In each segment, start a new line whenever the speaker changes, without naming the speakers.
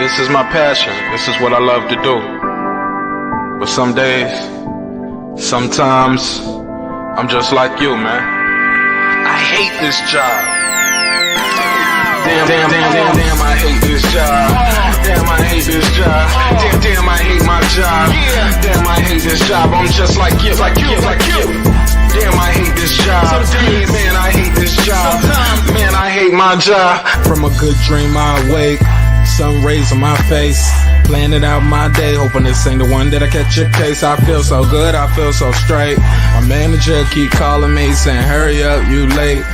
this is my passion. This is what I love to do. But some days, sometimes, I'm just like you, man. I hate this job. Damn, I hate this job. Damn, I hate this job. Damn, I hate my job. Damn, I hate this job. I'm just like you. Damn, I hate this job. Man, I hate this job. Man, I hate my job. From a good dream I wake, sun rays on my face, planning out my day, hoping this ain't the one that I catch a case. I feel so good, I feel so straight. My manager keep calling me saying, hurry up, you late.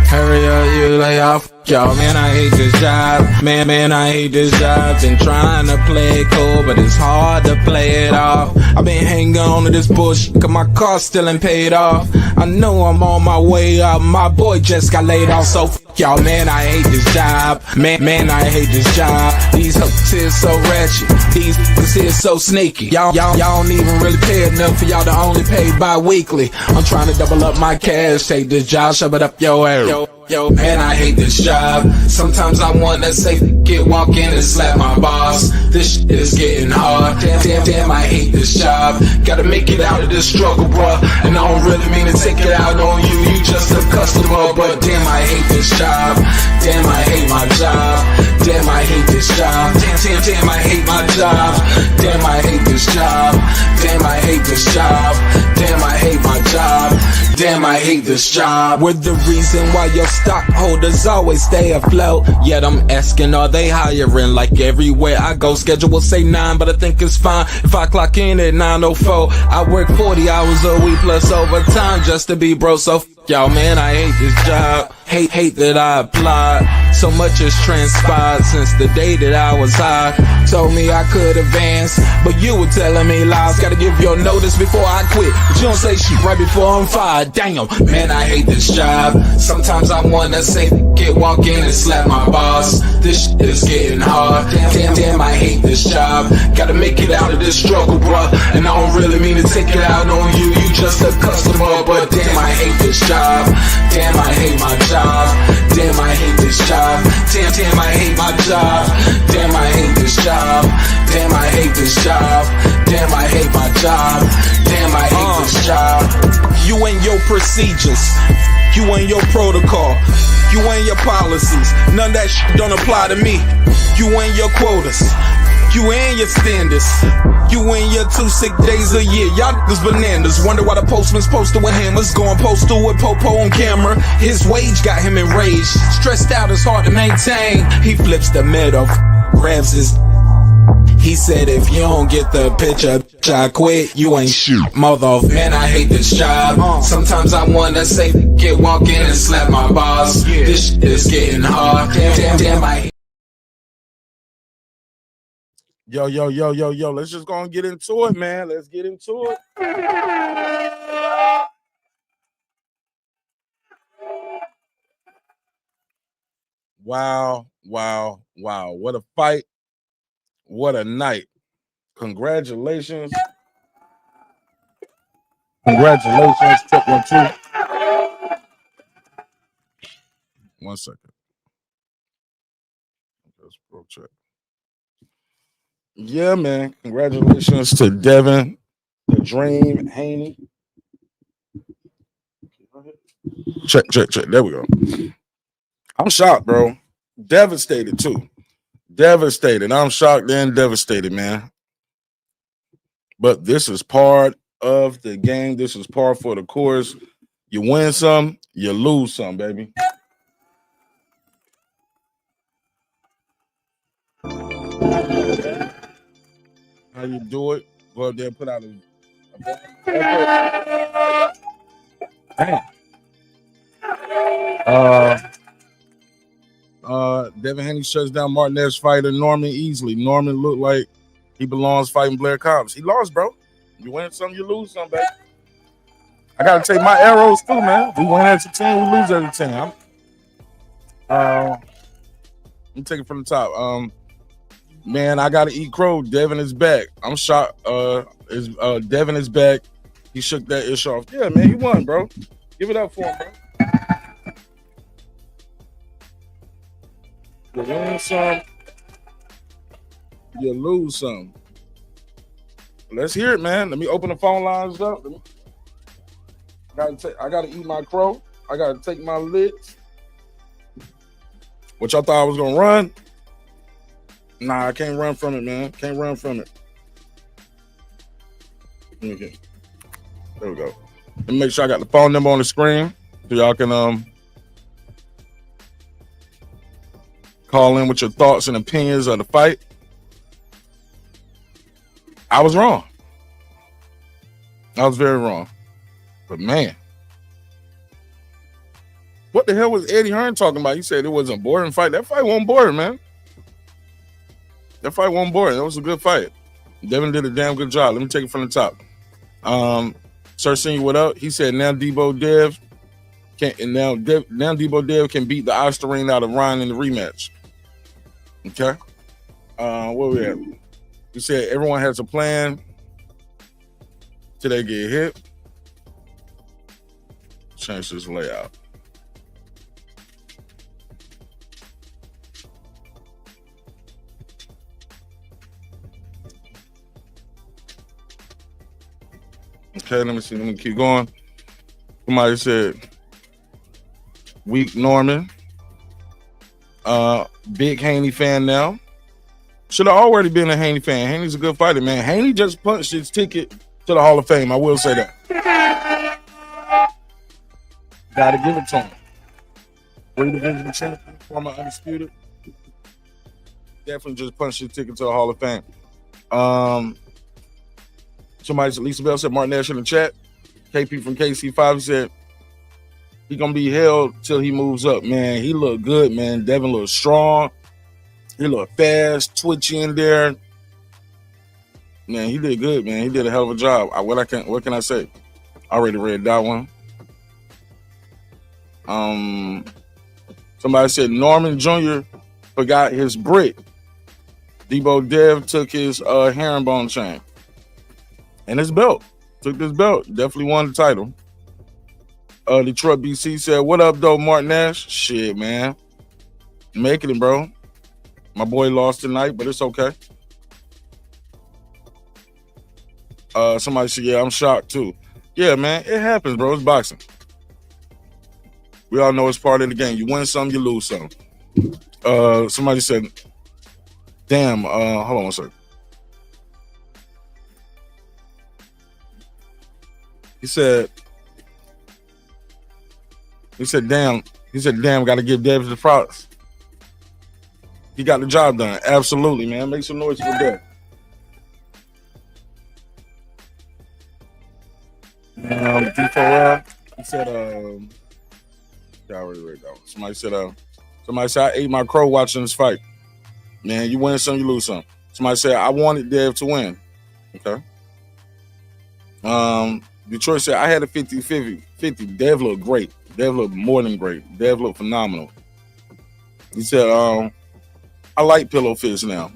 Hurry up, you lay off. Y'all, man, I hate this job. Man, I hate this job. Been trying to play it cool, but it's hard to play it off. I've been hanging on to this bullshit, cause my car still ain't paid off. I know I'm on my way up, my boy just got laid off, so y'all, man, I hate this job. Man, I hate this job. These hoes here so ratchet, these niggas here so sneaky. Y'all don't even really pay enough for y'all to only pay bi-weekly. I'm trying to double up my cash, take this job, shove it up your ass. Yo, man, I hate this job. Sometimes I wanna say, walk in and slap my boss. This shit is getting hard. Damn, I hate this job. Gotta make it out of this struggle, bruh. And I don't really mean to take it out on you. You just a customer, but damn, I hate this job. Damn, I hate my job. Damn, I hate this job. Damn, I hate my job. Damn, I hate this job. Damn, I hate this job. Damn, I hate my job. Damn, I hate this job. We're the reason why your stockholders always stay afloat. Yet I'm asking, are they hiring? Like everywhere I go, schedule will say 9, but I think it's fine if I clock in at 9:04. I work 40 hours a week plus overtime just to be broke. So y'all, man, I hate this job. Hate that I applied. So much has transpired since the day that I was high. Told me I could advance, but you were telling me lies. Gotta give your notice before I quit, but you don't say shit right before I'm fired. Damn, man, I hate this job. Sometimes I wanna say, walk in and slap my boss. This shit is getting hard. Damn, I hate this job. Gotta make it out of this struggle, bruh. And I don't really mean to take it out on you. You just a customer, but damn, I hate this job. Damn, I hate my job. Damn, I hate this job. Damn, I hate my job. Damn, I hate this job. Damn, I hate this job. Damn, I hate my job. Damn, I hate this job. You and your procedures, you and your protocol, you and your policies, none of that shit don't apply to me. You and your quotas, you and your standards, you and your 2 sick days a year. Y'all niggas bananas. Wonder why the postman's posted with hammers, going postal with Popo on camera. His wage got him enraged, stressed out, it's hard to maintain. He flips the middle, grabs his. He said, if you don't get the picture, bitch, I quit. You ain't shit, mother. Man, I hate this job. Sometimes I wanna say, walk in and slap my boss. This shit is getting hard. Damn, I hate. Yo. Let's just go and get into it, man. Let's get into it. Wow. What a fight. What a night. Congratulations. Check 1, 2. 1 second. Let's pro check. Yeah, man. Congratulations to Devin, the Dream Haney. Check. There we go. I'm shocked, bro. Devastated, too. Devastated. I'm shocked and devastated, man. But this is part of the game. This is par for the course. You win some, you lose some, baby. How you do it? Go up there and put out a Devin Haney shuts down Martinez fighter Norman easily. Norman looked like he belongs fighting Blair Cobbs. He lost, bro. You win some, you lose some, baby. I gotta take my arrows too, man. We win as a team, we lose as a team. Let me take it from the top. Man, I gotta eat crow. Devin is back. I'm shocked. Devin is back. He shook that ish off. Yeah, man, he won, bro. Give it up for him, bro. You win some,
you lose some. Let's hear it, man. Let me open the phone lines up. I gotta eat my crow. I gotta take my licks. What y'all thought I was gonna run? Nah, I can't run from it, man. Can't run from it. Okay. There we go. Let me make sure I got the phone number on the screen so y'all can call in with your thoughts and opinions of the fight. I was wrong. I was very wrong. But man, what the hell was Eddie Hearn talking about? He said it wasn't a boring fight. That fight wasn't boring, man. That fight wasn't boring. That was a good fight. Devin did a damn good job. Let me take it from the top. Sir Senior, what up? He said now Deebo Dev Deebo Dev can beat the Osterine out of Ryan in the rematch. Okay. Where we at? He said everyone has a plan till they get hit. Change this layout. Okay, let me see. Let me keep going. Somebody said weak Norman. Big Haney fan now. Should have already been a Haney fan. Haney's a good fighter, man. Haney just punched his ticket to the Hall of Fame. I will say that. Gotta give it to him. Three division champion, former undisputed. Definitely just punched his ticket to the Hall of Fame. Somebody said, Lisa Bell said, Martin Nash in the chat. KP from KC5 said, he gonna be held till he moves up, man. He looked good, man. Devin looked strong. He looked fast, twitchy in there. Man, he did good, man. He did a hell of a job. What can I say? I already read that one. Somebody said Norman Jr. forgot his brick. Deebo Dev took his herringbone chain. And his belt. Took this belt. Definitely won the title. Detroit BC said, what up, though, Martin Nash? Shit, man. Making it, bro. My boy lost tonight, but it's okay. Somebody said, yeah, I'm shocked, too. Yeah, man, it happens, bro. It's boxing. We all know it's part of the game. You win some, you lose some. Somebody said, damn, hold on one second. He said, damn, got to give Davis the props. He got the job done. Absolutely, man. Make some noise for that. D4L, he said, I already read that one. Somebody said, I ate my crow watching this fight. Man, you win some, you lose some. Somebody said, I wanted Dev to win. Okay. Detroit said, I had a 50-50. Dev looked great. Dev looked more than great. Dev looked phenomenal. He said, I like pillow fists now.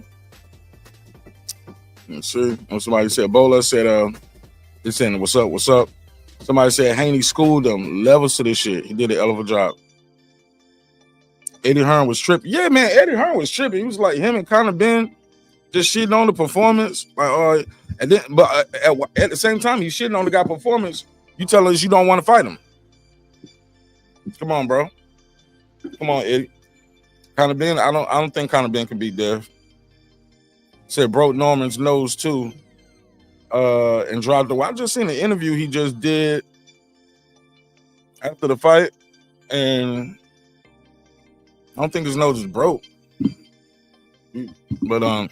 Let's see. And somebody said, Bola said, they saying, what's up? Somebody said, Haney schooled them. Levels to this shit. He did a hell of a job. Eddie Hearn was tripping. Yeah, man, Eddie Hearn was tripping. He was like him and Conor Ben just shitting on the performance. But at the same time, he's shitting on the guy performance. You tell us you don't want to fight him. Come on, bro. Come on, Eddie. Conor Ben, I don't think Conor Ben can beat Dev. Said broke Norman's nose too. And dropped the. I just seen an interview he just did after the fight, and I don't think his nose is broke. But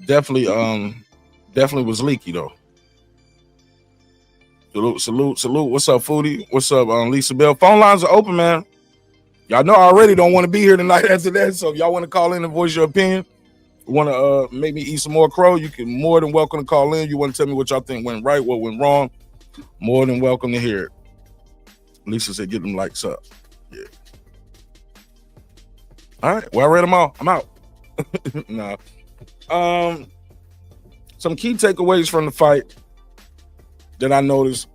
definitely was leaky though. Salute. What's up, Foodie? What's up, Lisa Bell? Phone lines are open, man. Y'all know I already don't want to be here tonight after that. So if y'all want to call in and voice your opinion, want to make me eat some more crow, you can more than welcome to call in. You want to tell me what y'all think went right, what went wrong, more than welcome to hear it. Lisa said get them likes up. Yeah. All right. Well, I read them all. I'm out. Nah. Some key takeaways from the fight that I noticed.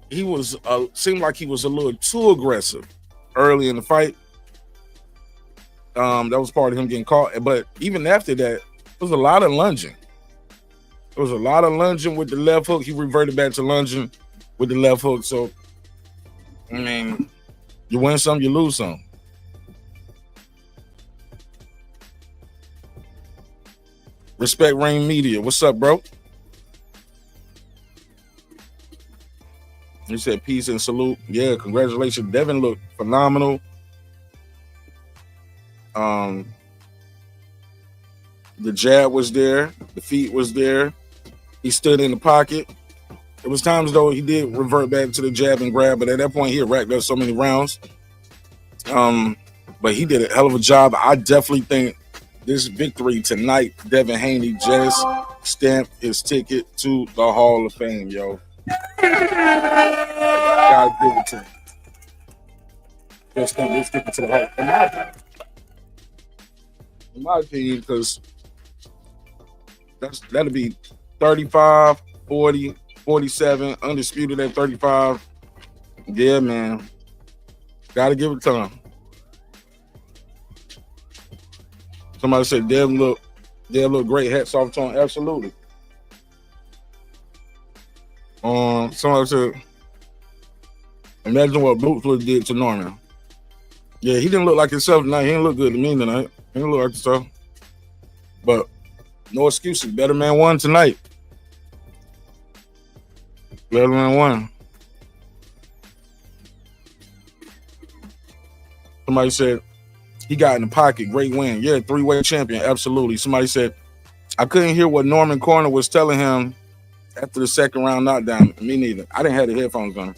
He was seemed like he was a little too aggressive early in the fight. That was part of him getting caught. But even after that, there was a lot of lunging. There was a lot of lunging with the left hook. He reverted back to lunging with the left hook. So, I mean, you win some, you lose some. Respect Rain Media. What's up, bro? He said peace and salute. Yeah, congratulations. Devin looked phenomenal. The jab was there. The feet was there. He stood in the pocket. It was times, though, he did revert back to the jab and grab, but at that point, he had racked up so many rounds. But he did a hell of a job. I definitely think this victory tonight, Devin Haney just stamped his ticket to the Hall of Fame, yo. Gotta give it to him. Just stamped his ticket to the Hall of Fame. In my opinion, because that'll be 35, 40, 47, undisputed at 35. Yeah, man. Gotta give it to him. Somebody said Dev look great. Hats off to him. Absolutely. Somebody said, imagine what Boots would have did to Norman. Yeah, he didn't look like himself tonight. He didn't look good to me tonight. He didn't look like himself. But no excuses. Better man won tonight. Better man won. Somebody said he got in the pocket. Great win. Yeah, three-way champion. Absolutely. Somebody said, I couldn't hear what Norman Corner was telling him after the second round knockdown. Me neither. I didn't have the headphones on.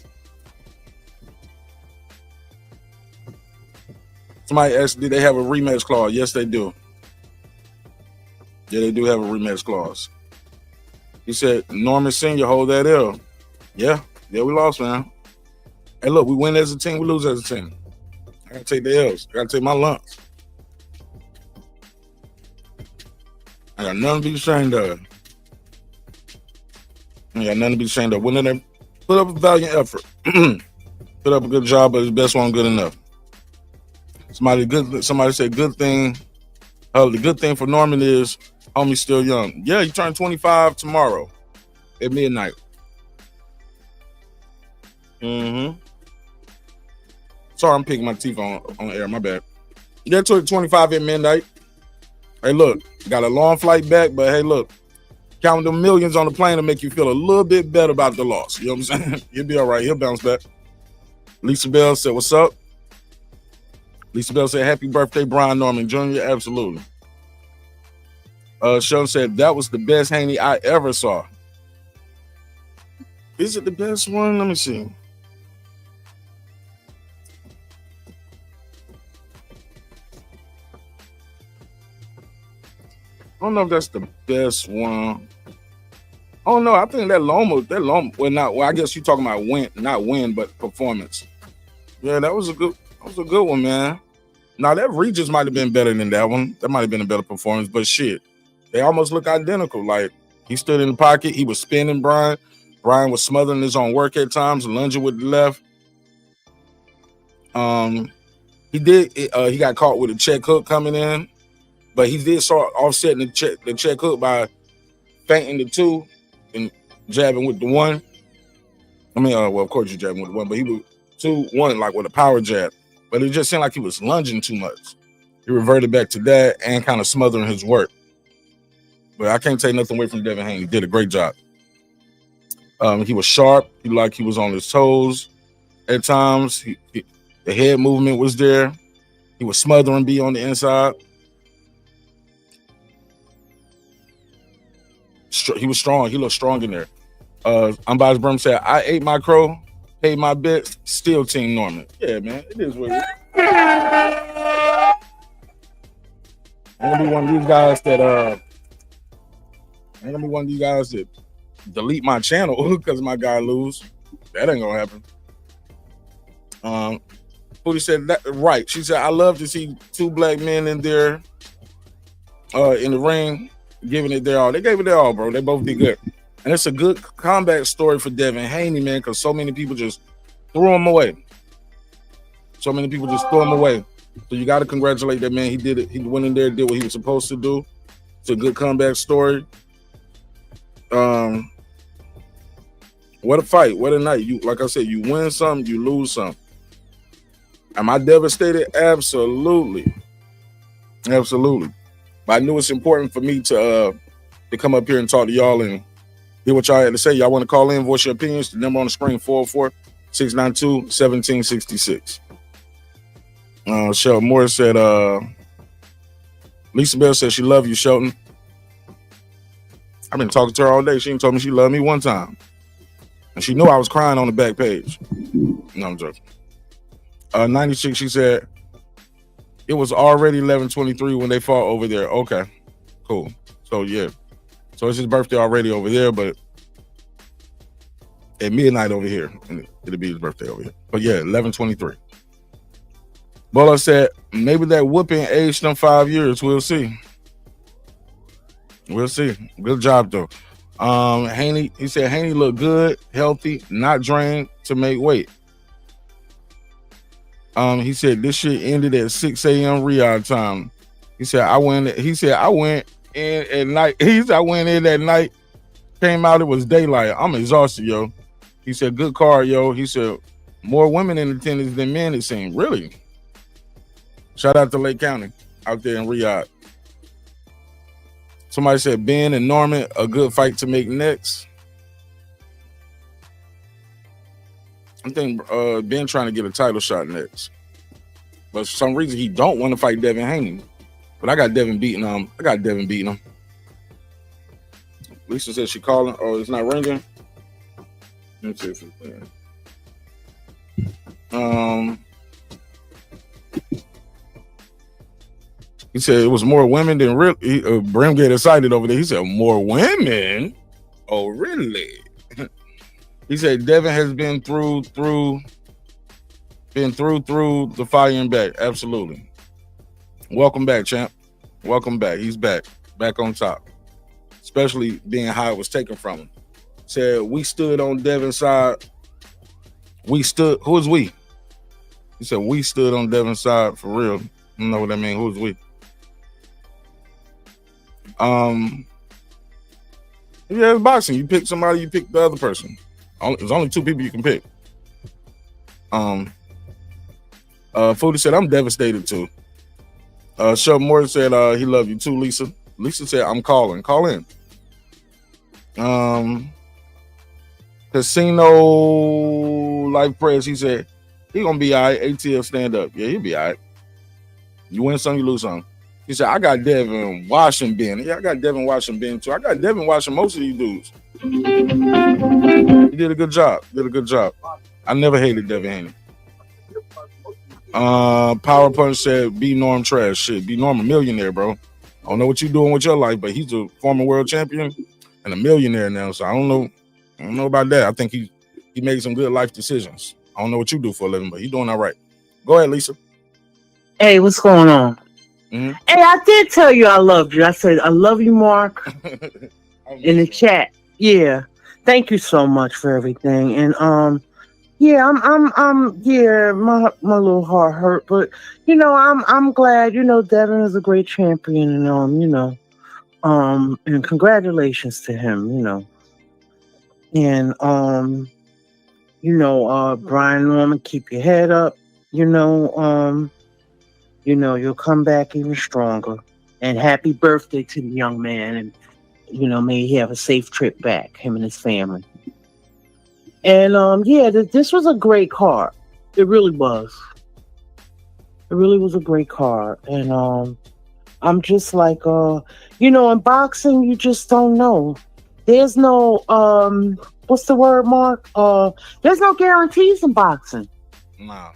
Somebody asked, did they have a rematch clause? Yes, they do. Yeah, they do have a rematch clause. He said, Norman Sr., hold that L. Yeah, we lost, man. Hey, look, we win as a team, we lose as a team. I gotta take the L's. I gotta take my lumps. I got nothing to be ashamed of. I got nothing to be ashamed of. Winning there, put up a valiant effort. Put up a good job, but his best one good enough. Somebody said good thing. The good thing for Norman is homie's still young. Yeah, he turned 25 tomorrow at midnight. Sorry, I'm picking my teeth on air. My bad. Yeah, took 25 at midnight. Hey, look, got a long flight back, but hey, look, counting the millions on the plane to make you feel a little bit better about the loss. You know what I'm saying? He'll be all right. He'll bounce back. Lisa Bell said, what's up? Lisa Bell said, happy birthday, Brian Norman Jr. Absolutely. Sean said, that was the best Haney I ever saw. Is it the best one? Let me see. I don't know if that's the best one. Oh no, I think that Loma, I guess you're talking about not win, but performance. Yeah, that was a good one, man. Now that Regis might have been better than that one. That might have been a better performance, but shit, they almost look identical. Like he stood in the pocket, he was spinning Brian. Brian was smothering his own work at times, lunging with the left. He got caught with a check hook coming in, but he did start offsetting the check hook by feinting the two and jabbing with the one. I mean, well, of course you're jabbing with the one, but he was 2-1 like with a power jab. But it just seemed like he was lunging too much. He reverted back to that and kind of smothering his work. But I can't take nothing away from Devin Haney. He did a great job. He was sharp. He was on his toes at times. The head movement was there. He was smothering B on the inside. He was strong. He looked strong in there. Unbiased Brum said, I ate my crow, paid my bets, still Team Norman. Yeah, man. It is what it is. I'm gonna be one of these guys that delete my channel because my guy lose. That ain't gonna happen. Booty said that right. She said, I love to see two black men in there in the ring giving it their all. They gave it their all, bro. They both did good. And it's a good comeback story for Devin Haney, man, because so many people just threw him away. So you got to congratulate that man. He did it. He went in there, did what he was supposed to do. It's a good comeback story. What a fight! What a night! You, like I said, you win some, you lose some. Am I devastated? Absolutely, absolutely. But I knew it's important for me to come up here and talk to y'all and hear what y'all had to say. Y'all want to call in, voice your opinions? The number on the screen: 404-692-1766. Shelton Moore said, Lisa Bell said she love you, Shelton. I've been talking to her all day. She ain't told me she loved me one time. And she knew I was crying on the back page. No, I'm joking. 96, she said, it was already 11:23 when they fought over there. Okay, cool. So, yeah. So it's his birthday already over there, but at midnight over here. And it'll be his birthday over here. But, yeah, 11:23. Bolo said, maybe that whooping aged them 5 years. We'll see. We'll see. Good job, though. Haney, he said Haney looked good, healthy, not drained to make weight. He said this shit ended at 6 a.m. Riyadh time. He said I went in at night. He said I went in that night, came out, it was daylight. I'm exhausted, yo. He said good card, yo. He said more women in attendance than men, it seemed. Really? Shout out to Lake County out there in Riyadh. Somebody said Ben and Norman, a good fight to make next. I think Ben trying to get a title shot next. But for some reason, he don't want to fight Devin Haney. But I got Devin beating him. Lisa said she calling. Oh, it's not ringing. Let me see if it's there. He said it was more women than real. Brim get excited over there. He said more women. Oh, really? He said Devin has been through the fire and back. Absolutely. Welcome back, champ. Welcome back. He's back on top. Especially being how it was taken from him. Said we stood on Devin's side. We stood. Who is we? He said we stood on Devin's side for real. I don't know what that means. Who's we? Yeah, it's boxing. You pick somebody, you pick the other person. There's only two people you can pick. Foodie said, I'm devastated too. Shelton Moore said he loved you too, Lisa. Lisa said, I'm calling. Call in. Casino Life Press, he said, he gonna be all right. ATL stand up. Yeah, he'll be all right. You win some, you lose some. He said, I got Devin watching Ben. Yeah, I got Devin watching Ben too. I got Devin watching most of these dudes. He did a good job. I never hated Devin Haney. Power Punch said, be Norm trash. Shit, be Norm a millionaire, bro. I don't know what you're doing with your life, but he's a former world champion and a millionaire now. So I don't know about that. I think he made some good life decisions. I don't know what you do for a living, but he's doing all right. Go ahead, Lisa.
Hey, what's going on?
Mm-hmm.
Hey, I did tell you I loved you. I said, I love you, Mark, in the chat. Yeah. Thank you so much for everything. And, yeah, I'm my little heart hurt, but, I'm glad, Devin is a great champion and, and congratulations to him, and, Brian Norman, keep your head up, you'll come back even stronger. And happy birthday to the young man. And, may he have a safe trip back, him and his family. And, this was a great card. It really was. It really was a great card. And I'm just like, in boxing, you just don't know. There's no, what's the word, Mark? There's no guarantees in boxing.
No.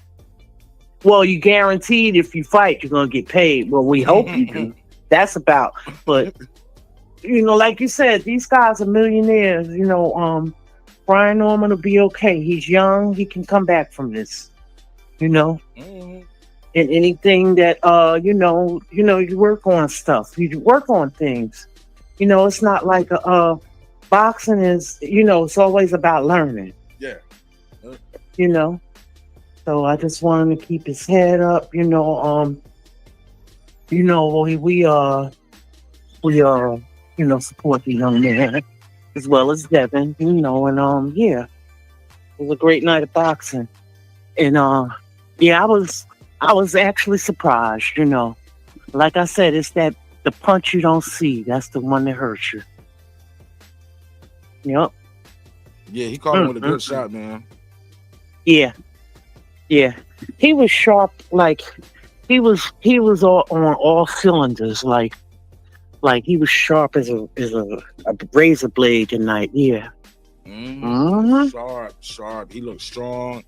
Well, you guaranteed if you fight, you're going to get paid. Well, we hope you do. That's about. But, like you said, these guys are millionaires. Brian Norman will be okay. He's young. He can come back from this.
Mm-hmm.
And anything that, you work on stuff. You work on things. It's not like boxing is, it's always about learning.
Yeah.
So I just want him to keep his head up, we support the young man as well as Devin, yeah. It was a great night of boxing. And yeah, I was actually surprised, Like I said, it's the punch you don't see. That's the one that hurts you. Yep.
Yeah, he caught him with a good shot, man.
Yeah. Yeah. He was sharp, like he was on all cylinders, like he was sharp as a razor blade tonight. Yeah.
Sharp. He looked strong.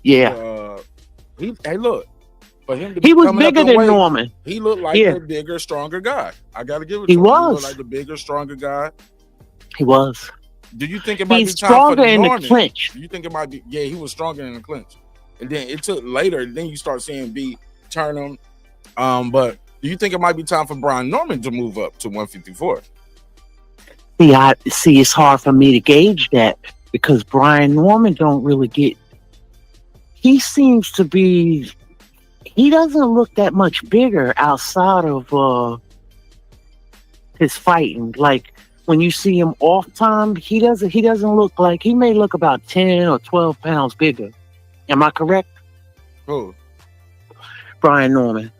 Yeah.
Look. For him to
he was
coming
bigger
up the
than
weight,
Norman.
He looked like a bigger, stronger guy. I gotta give it to him.
Was.
He looked like the bigger, stronger guy.
He was.
Do you think it might
He's
be time for
stronger in
Norman?
the clinch?
Do you think it might be? Yeah, he was stronger in the clinch, and then it took later. Then you start seeing B turn him. But do you think it might be time for Brian Norman to move up to 154?
See, it's hard for me to gauge that because Brian Norman don't really get. He seems to be. He doesn't look that much bigger outside of his fighting. Like when you see him off time, he doesn't look like he may look about 10 or 12 pounds bigger. Am I correct?
Who?
Brian Norman.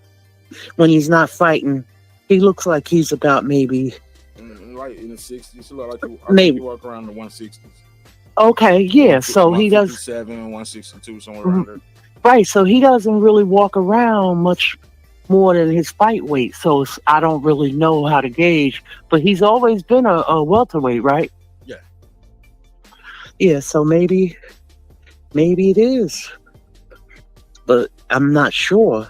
When he's not fighting, he looks like he's about maybe
like in the 60s. Like
maybe
he walk around the 160s.
Okay, yeah. So he does
7, 162, somewhere around there.
Right, so he doesn't really walk around much more than his fight weight. So I don't really know how to gauge. But he's always been a welterweight, right?
Yeah.
Yeah, so maybe it is. But I'm not sure.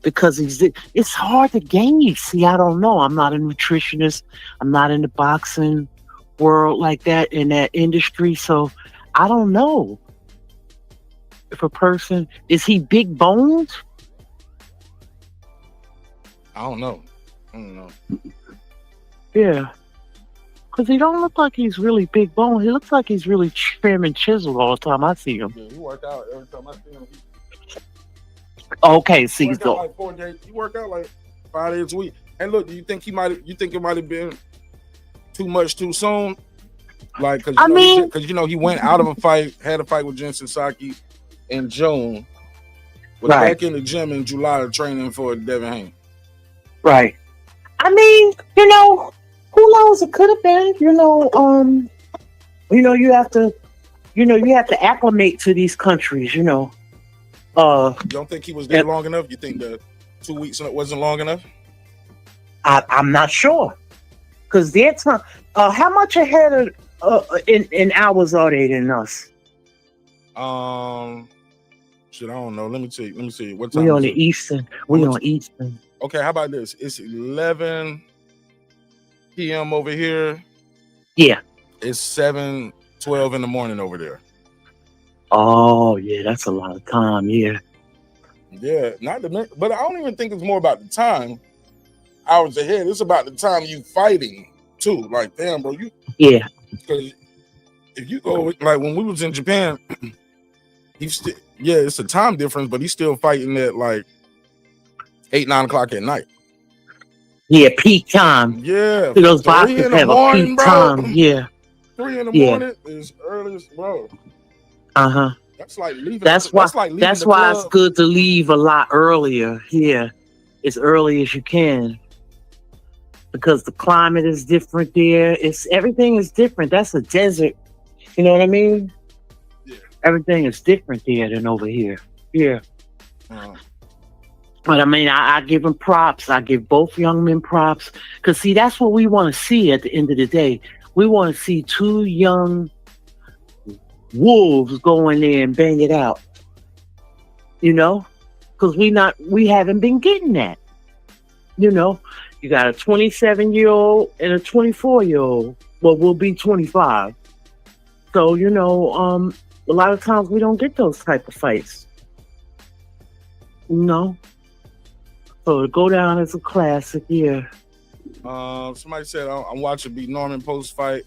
Because it's hard to gauge. See, I don't know. I'm not a nutritionist. I'm not in the boxing world like that, in that industry. So I don't know. If a person is he big boned?
I don't know.
Yeah, because he don't look like he's really big boned. He looks like he's really trim and chiseled all the time I see him.
Yeah, he work out every time I see him.
Okay, see,
he work out like 5 days a week. And look, you think it might have been too much too soon? Like, because he went out of a fight, had a fight with Jensen Saki in June, was back in the gym in July training for Devin Haney.
Right. I mean, who knows? It could have been. You have to acclimate to these countries. You don't
think he was there long enough? You think the 2 weeks wasn't long enough?
I'm not sure because their time. How much ahead in hours are they than us?
Shit, I don't know. Let me see. What time?
We on the Eastern. On Eastern.
Okay, how about this? It's 11 p.m. over here.
Yeah.
It's 7:12 in the morning over there.
Oh yeah, that's a lot of time. Yeah.
Yeah, but I don't even think it's more about the time. Hours ahead. It's about the time you fighting too. Like, damn, bro, you.
Yeah.
Because if you go like when we was in Japan. It's a time difference, but he's still fighting at like 8, 9 o'clock at night.
Yeah, peak time.
Yeah,
those boxers have a peak time. Yeah,
3 in the morning is earliest, bro. That's like leaving.
That's why it's good to leave a lot earlier. Yeah, as early as you can, because the climate is different there. Everything is different. That's a desert. You know what I mean? Everything is different there than over here. Yeah. But I mean, I give them props. I give both young men props. Because, see, that's what we want to see at the end of the day. We want to see 2 young wolves go in there and bang it out. Because we haven't been getting that. You got a 27-year-old and a 24-year-old. Well, we'll be 25. So, a lot of times we don't get those type of fights. So to go down as a classic, yeah.
Somebody said I'm watching B Norman post-fight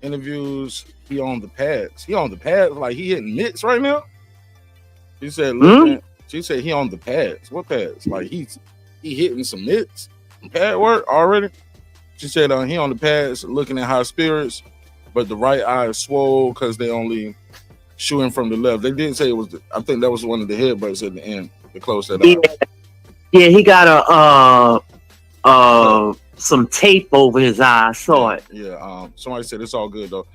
interviews. He on the pads. Like he hitting mitts right now. She said, looking, she said he on the pads. What pads? Like he hitting some mitts, some pad work already. She said he on the pads looking at high spirits, but the right eye is swole because they only shooting from the left. They didn't say it was. I think that was one of the headbutts at the end to close that eye.
Yeah, he got some tape over his eye. I saw it.
Yeah. Somebody said it's all good though.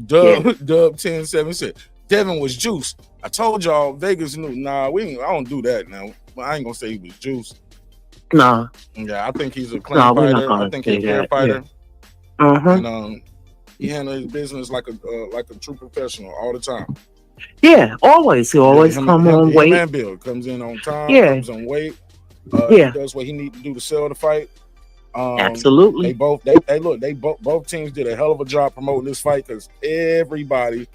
Dub 10-7 said Devin was juiced. I told y'all Vegas knew. Nah, I don't do that now. I ain't gonna say he was juiced.
Nah.
Yeah, I think he's a clean fighter. I think he's a fair fighter.
Yeah.
And he handles his business like a true professional all the time.
Yeah, always. He always come on weight.
Man Bill comes in on time.
Yeah.
Comes on weight.
He
does what he needs to do to sell the fight.
Absolutely.
Both teams did a hell of a job promoting this fight because everybody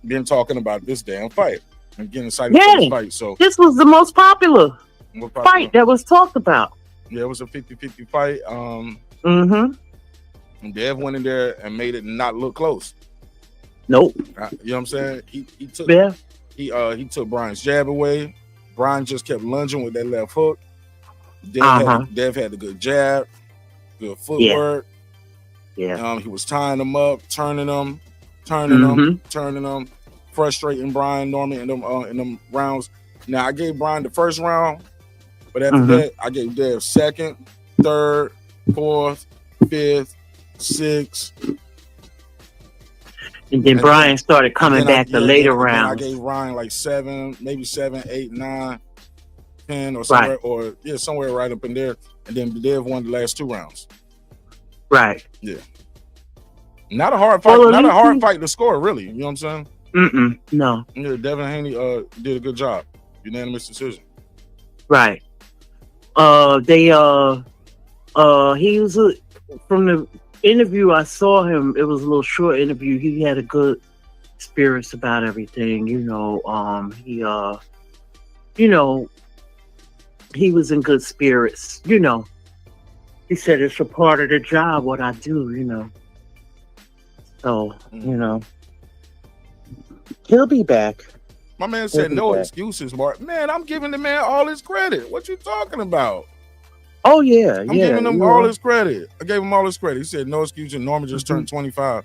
been talking about this damn fight and getting excited for this fight. So
this was the most popular fight that was talked about.
Yeah, it was a 50-50 fight. And Dev went in there and made it not look close.
Nope.
You know what I'm saying? He took he took Brian's jab away. Brian just kept lunging with that left hook. Dev had the good jab, good footwork.
Yeah.
He was tying them up, turning them, frustrating Brian Norman in them rounds. Now I gave Brian the first round, but after that I gave Dev second, third, fourth, fifth, sixth.
And then Brian started coming back the later rounds.
I gave Ryan like 7, maybe 7, 8, 9, 10 or somewhere, somewhere right up in there. And then Dev won the last 2 rounds.
Right.
Yeah. Not a hard fight. Not a hard fight to score, really. You know what I'm saying?
No.
Yeah, Devin Haney did a good job. Unanimous decision.
Right. He was from the interview I saw him. It was a little short interview. He had a good spirits about everything. He was in good spirits. He said it's a part of the job what I do. So he'll be back.
My man said no excuses, Mark. Man, I'm giving the man all his credit. What you talking about?
Oh yeah,
I'm giving him all his credit. I gave him all his credit. He said no excuses. Norman just turned 25.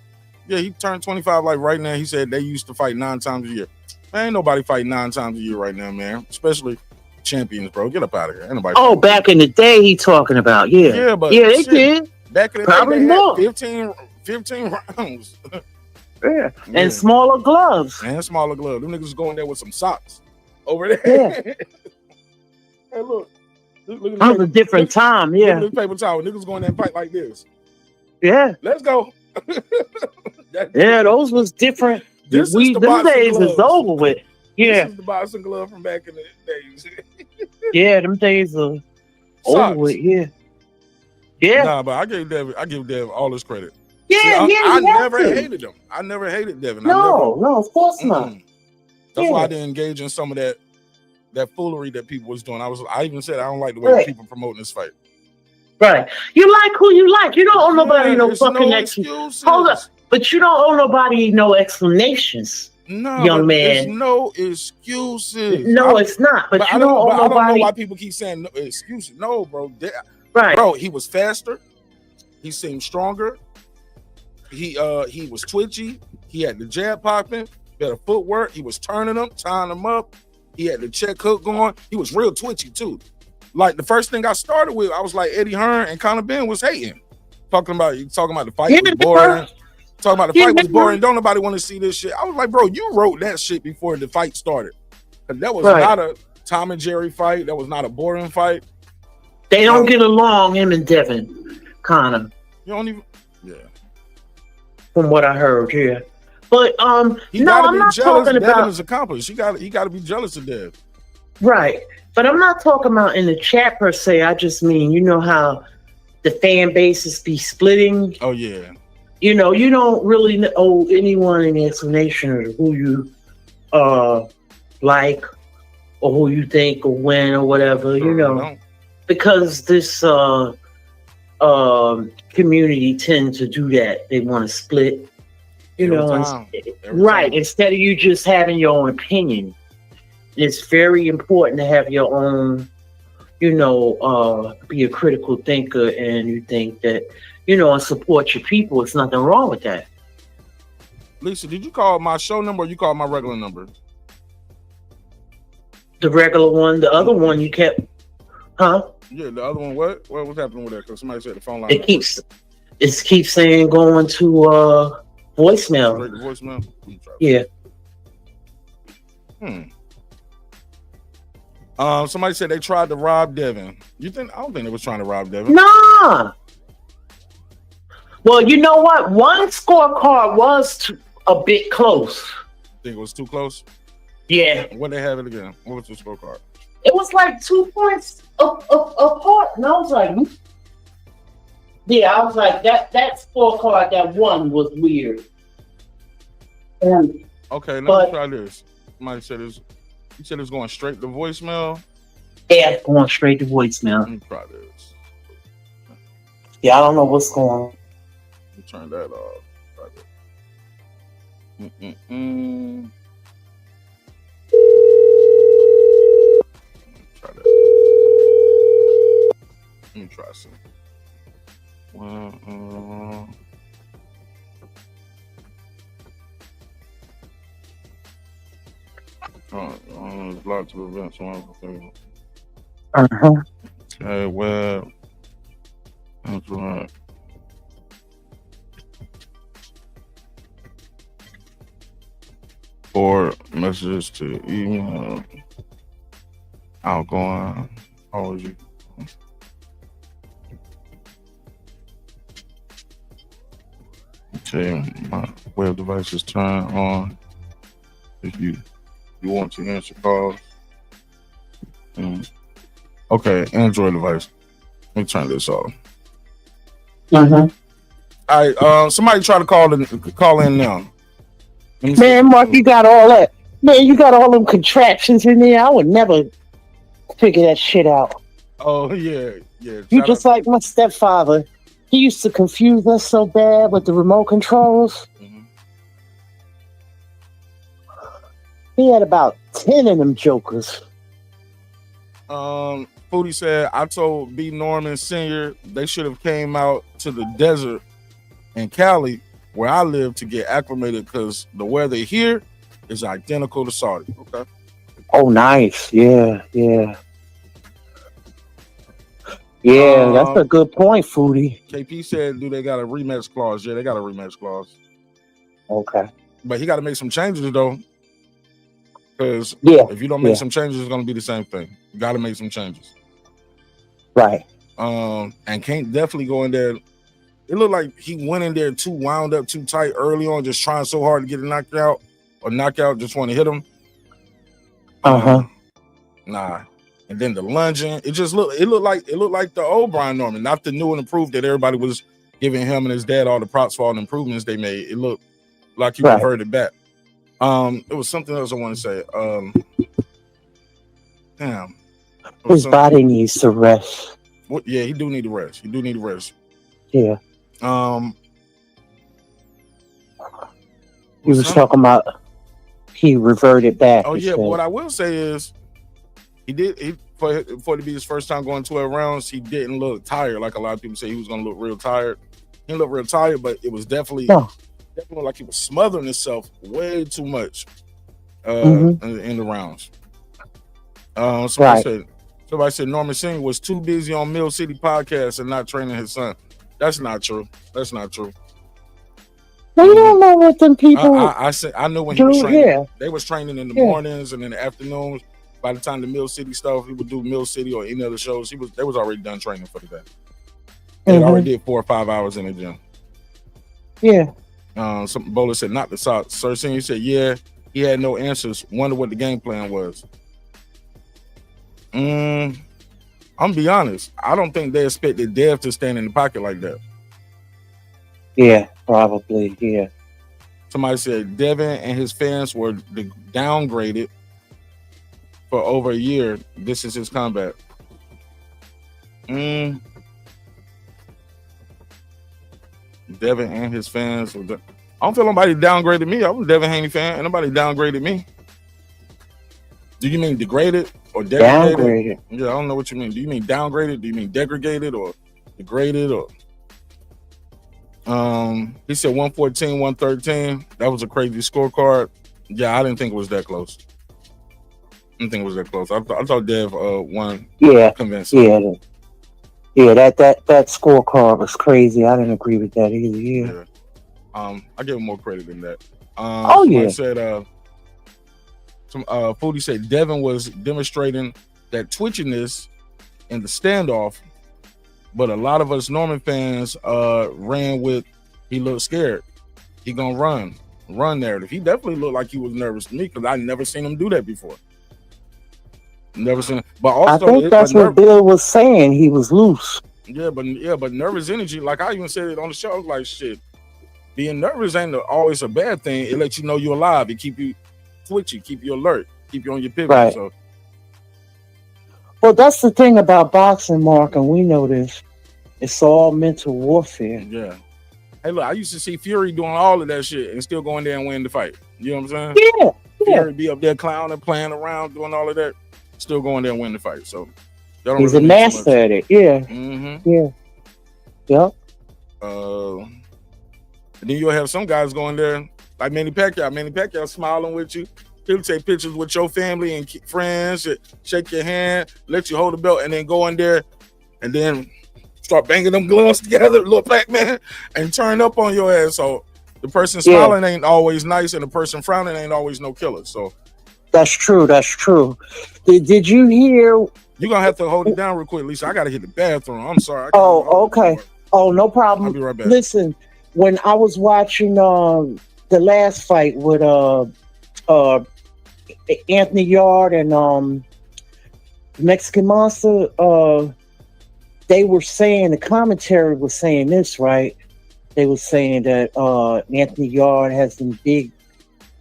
Yeah, he turned 25 like right now. He said they used to fight 9 times a year. Man, ain't nobody fight 9 times a year right now, man. Especially champions, bro. Get up out of here. Ain't nobody
back in the day he talking about. Yeah,
but
they did.
Back in the
probably
day,
more.
15 rounds.
And smaller gloves.
And smaller gloves. Them niggas going there with some socks over there.
Yeah.
Hey, look.
That was a different time,
Look at this paper towel. Niggas going there and fight like this.
Yeah.
Let's go.
Those was different.
Them
days is over with. Yeah.
This is the boxing glove from back in the days.
Yeah, them days are over with. Yeah. Yeah.
Nah, but I give Dev all his credit.
Yeah,
I never hated him. I never hated Devin.
No, of course not.
That's why I didn't engage in some of that foolery that people was doing. I even said I don't like the way people promoting this fight.
Right. You like who you like. You don't owe nobody no fucking excuses. Hold up. But you don't owe nobody no explanations.
No,
young man.
There's no excuses.
No, it's not. But you don't owe nobody.
I don't know why people keep saying no excuses. No, bro.
Right.
Bro, he was faster. He seemed stronger. He was twitchy. He had the jab popping, better footwork. He was turning them, tying them up. He had the check hook going. He was real twitchy too. Like the first thing I started with, I was like Eddie Hearn and Conor Ben was hating, talking about the fight was boring. Talking about the fight was boring. Don't nobody want to see this shit. I was like, bro, you wrote that shit before the fight started. Cause that was not a Tom and Jerry fight. That was not a boring fight.
They don't get along, him and Devin, Conor.
You don't even,
From what I heard, But I'm not talking about.
Devin is accomplished. He got to be jealous of Dev.
Right, but I'm not talking about in the chat per se. I just mean, you know how the fan bases be splitting.
Oh yeah.
You don't really owe anyone an explanation of who you like or who you think will win or whatever. Because this community tend to do that. They want to split. Right. Instead of you just having your own opinion. It's very important to have your own, be a critical thinker, and you think that, and support your people. It's nothing wrong with that.
Lisa, did you call my show number or you called my regular number?
The regular one, the other one you kept, huh?
Yeah, the other one. What was happening with that? Because somebody said the phone line.
It keeps saying going to voicemail.
Straight to voicemail.
Yeah.
Somebody said they tried to rob Devin. You think? I don't think they was trying to rob Devin.
Nah. Well, you know what? One scorecard was a bit close.
Think it was too close?
Yeah.
What they have it again? What was the scorecard?
It was like 2 points apart, and I was like, yeah, I was like, that scorecard, that one was weird.
Okay, let me try this. Somebody said you said it's going straight to voicemail.
Yeah, going straight to voicemail.
Let me try this.
Yeah, I don't know what's going on.
Let me turn that off. Try that. Try that. Let me try some. Lots of events. Okay, well, that's right. Or messages to email, outgoing, always you. Okay, my web device is turned on. If you want to answer calls. Okay, Android device. Let me turn this off. All right, somebody try to call in now.
Man, Mark, you got all that. Man, you got all them contraptions in there. I would never figure that shit out.
Oh, yeah.
You just like my stepfather. He used to confuse us so bad with the remote controls. He had about 10 of them jokers.
Foodie said, I told B. Norman Sr. they should have came out to the desert in Cali, where I live, to get acclimated because the weather here is identical to Saudi. Okay.
Oh, nice. Yeah. That's a good point, Foodie.
KP said, do they got a rematch clause? Yeah, they got a rematch clause.
Okay.
But he got to make some changes, though. Because if you don't make some changes, it's going to be the same thing. You got to make some changes.
Right.
And can't definitely go in there. It looked like he went in there too wound up, too tight early on, just trying so hard to get a knockout, just want to hit him. Nah. And then the lunging, it looked like the old Brian Norman, not the new and improved that everybody was giving him and his dad all the props for all the improvements they made. It looked like he reverted back. It was something else I want to say. Damn.
His body needs to rest.
Yeah, he do need to rest.
Yeah. He was talking about he reverted back.
Oh yeah, but what I will say is for it to be his first time going 12 rounds, he didn't look tired like a lot of people say he was gonna look real tired. He didn't look real tired, but it was definitely like he was smothering himself way too much in the rounds. Somebody said Norman Singh was too busy on Mill City podcast and not training his son. That's not true.
You don't know what them people.
I know when he was training. They was training in the mornings and in the afternoons. By the time the Mill City stuff, he would do Mill City or any other shows. They was already done training for the day. They already did 4 or 5 hours in the gym.
Yeah.
Some bowler said not the socks. Sir Senior said, yeah, he had no answers. Wonder what the game plan was. I'm gonna be honest. I don't think they expected Dev to stand in the pocket like that.
Yeah, probably. Yeah.
Somebody said Devin and his fans were downgraded for over a year. This is his comeback. Devin and his fans. I don't feel nobody downgraded me. I was a Devin Haney fan, and nobody downgraded me. Do you mean degraded or degraded?
Downgraded.
Yeah, I don't know what you mean. Do you mean downgraded? Do you mean degraded or degraded or? He said 114, 113. That was a crazy scorecard. Yeah, I didn't think it was that close. I didn't think it was that close. I thought Dev won.
Yeah,
convincing.
Yeah. That scorecard was crazy. I didn't agree with that either. Yeah.
I give him more credit than that.
Yeah.
Said Foodie said Devin was demonstrating that twitchiness in the standoff, but a lot of us Norman fans ran with he looked scared. He gonna run narrative. He definitely looked like he was nervous to me because I never seen him do that before. Never seen it. But also,
I think that's what Bill was saying. He was loose.
Yeah, but nervous energy, like I even said it on the show, I was like, shit, being nervous ain't always a bad thing. It lets you know you're alive. It keep you twitchy, keep you alert, keep you on your pivot.
Right.
So,
well, that's the thing about boxing, Mark, and we know this. It's all mental warfare.
Yeah. Hey, look, I used to see Fury doing all of that shit and still going there and winning the fight. You know what I'm saying?
Yeah.
Fury be up there clowning, playing around, doing all of that, still going there and winning the fight. So,
he's a master at it. Yeah.
Mm-hmm.
Yeah. Yep.
And then you'll have some guys going there like Manny Pacquiao. Manny Pacquiao smiling with you. He'll take pictures with your family and friends, shake your hand, let you hold the belt, and then go in there and then start banging them gloves together, little black man, and turn up on your ass. So the person smiling ain't always nice, and the person frowning ain't always no killer. So
that's true. That's true. Did you hear?
You're gonna have to hold it down real quick, Lisa. I gotta hit the bathroom. I'm sorry.
Okay. Oh, no problem.
I'll be right back.
Listen, when I was watching the last fight with Anthony Yarde and Mexican Monster, they were saying, the commentary was saying this, right? They were saying that Anthony Yarde has some big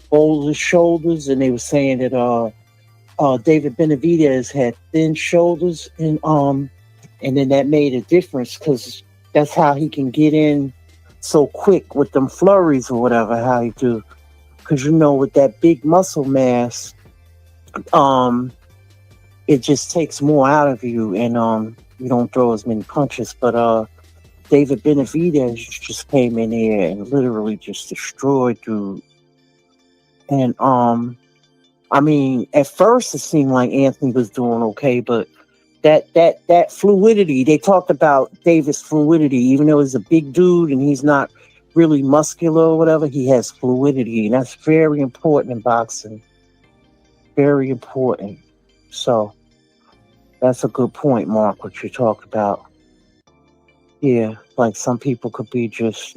boulder shoulders, and they were saying that David Benavidez had thin shoulders, and then that made a difference because that's how he can get in so quick with them flurries or whatever, how he do. Because, with that big muscle mass, it just takes more out of you, and you don't throw as many punches. But David Benavidez just came in here and literally just destroyed dude. And I mean, at first it seemed like Anthony was doing okay, but that fluidity, they talked about David's fluidity, even though he's a big dude and he's not really muscular or whatever, he has fluidity, and that's very important in boxing. Very important. So that's a good point, Mark, what you talked about. Yeah, like some people could be just,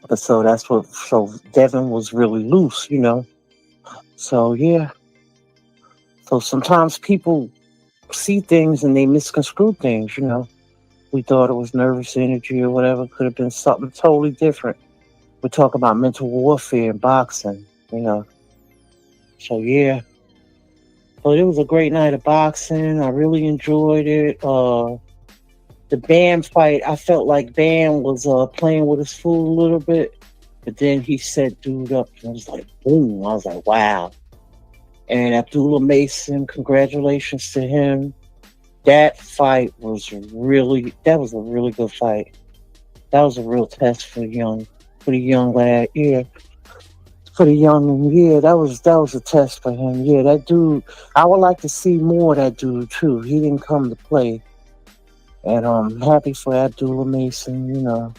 But so Devin was really loose, So, yeah. So sometimes people see things and they misconstrue things, We thought it was nervous energy or whatever. Could have been something totally different. We talk about mental warfare in boxing, So, yeah. But it was a great night of boxing. I really enjoyed it. The Bam fight, I felt like Bam was playing with his food a little bit. But then he set dude up and it was like, boom. I was like, wow. And Abdullah Mason, congratulations to him. That fight was a really good fight. That was a real test for the young lad. Yeah. For the young, that was a test for him. Yeah, that dude, I would like to see more of that dude too. He didn't come to play. And I'm happy for Abdullah Mason,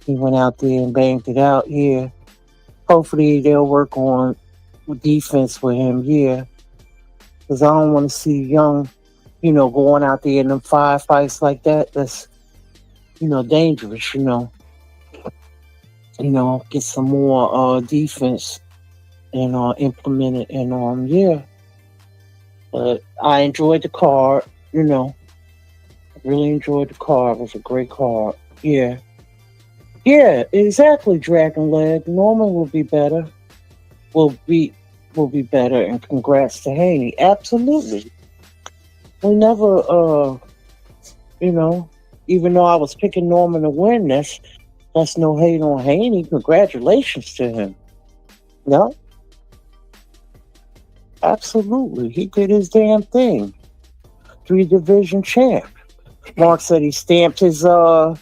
He went out there and banged it out, yeah. Hopefully they'll work on defense with him, yeah. Because I don't want to see young, going out there in them 5 fights like that. That's, dangerous, get some more defense and implement it. And, yeah. But I enjoyed the card, Really enjoyed the card. It was a great card. Yeah. Yeah, exactly, Dragon Leg. Norman will be better. Will be better, and congrats to Haney. Absolutely. We never even though I was picking Norman to win, that's no hate on Haney. Congratulations to him. No? Absolutely. He did his damn thing. 3-division champ. Mark said he stamped his Hall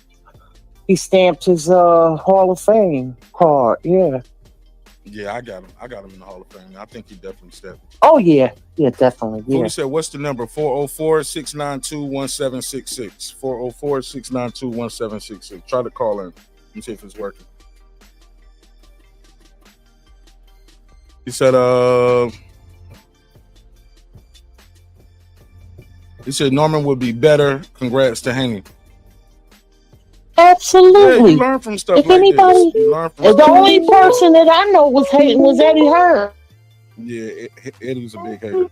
of Fame card. Yeah.
Yeah, I got him. I got him in the Hall of Fame. I think he definitely stepped.
Oh yeah. Yeah, definitely. Yeah.
Who said, what's the number? 404-692-1766. 404-692-1766. Try to call in. Let me see if it's working. He said, Norman would be better. Congrats to Haney.
Absolutely.
Yeah, you learn from stuff
if
like
anybody,
this. You learn from
the only person that I know was hating was Eddie Hearn.
Yeah, Eddie's a big hater.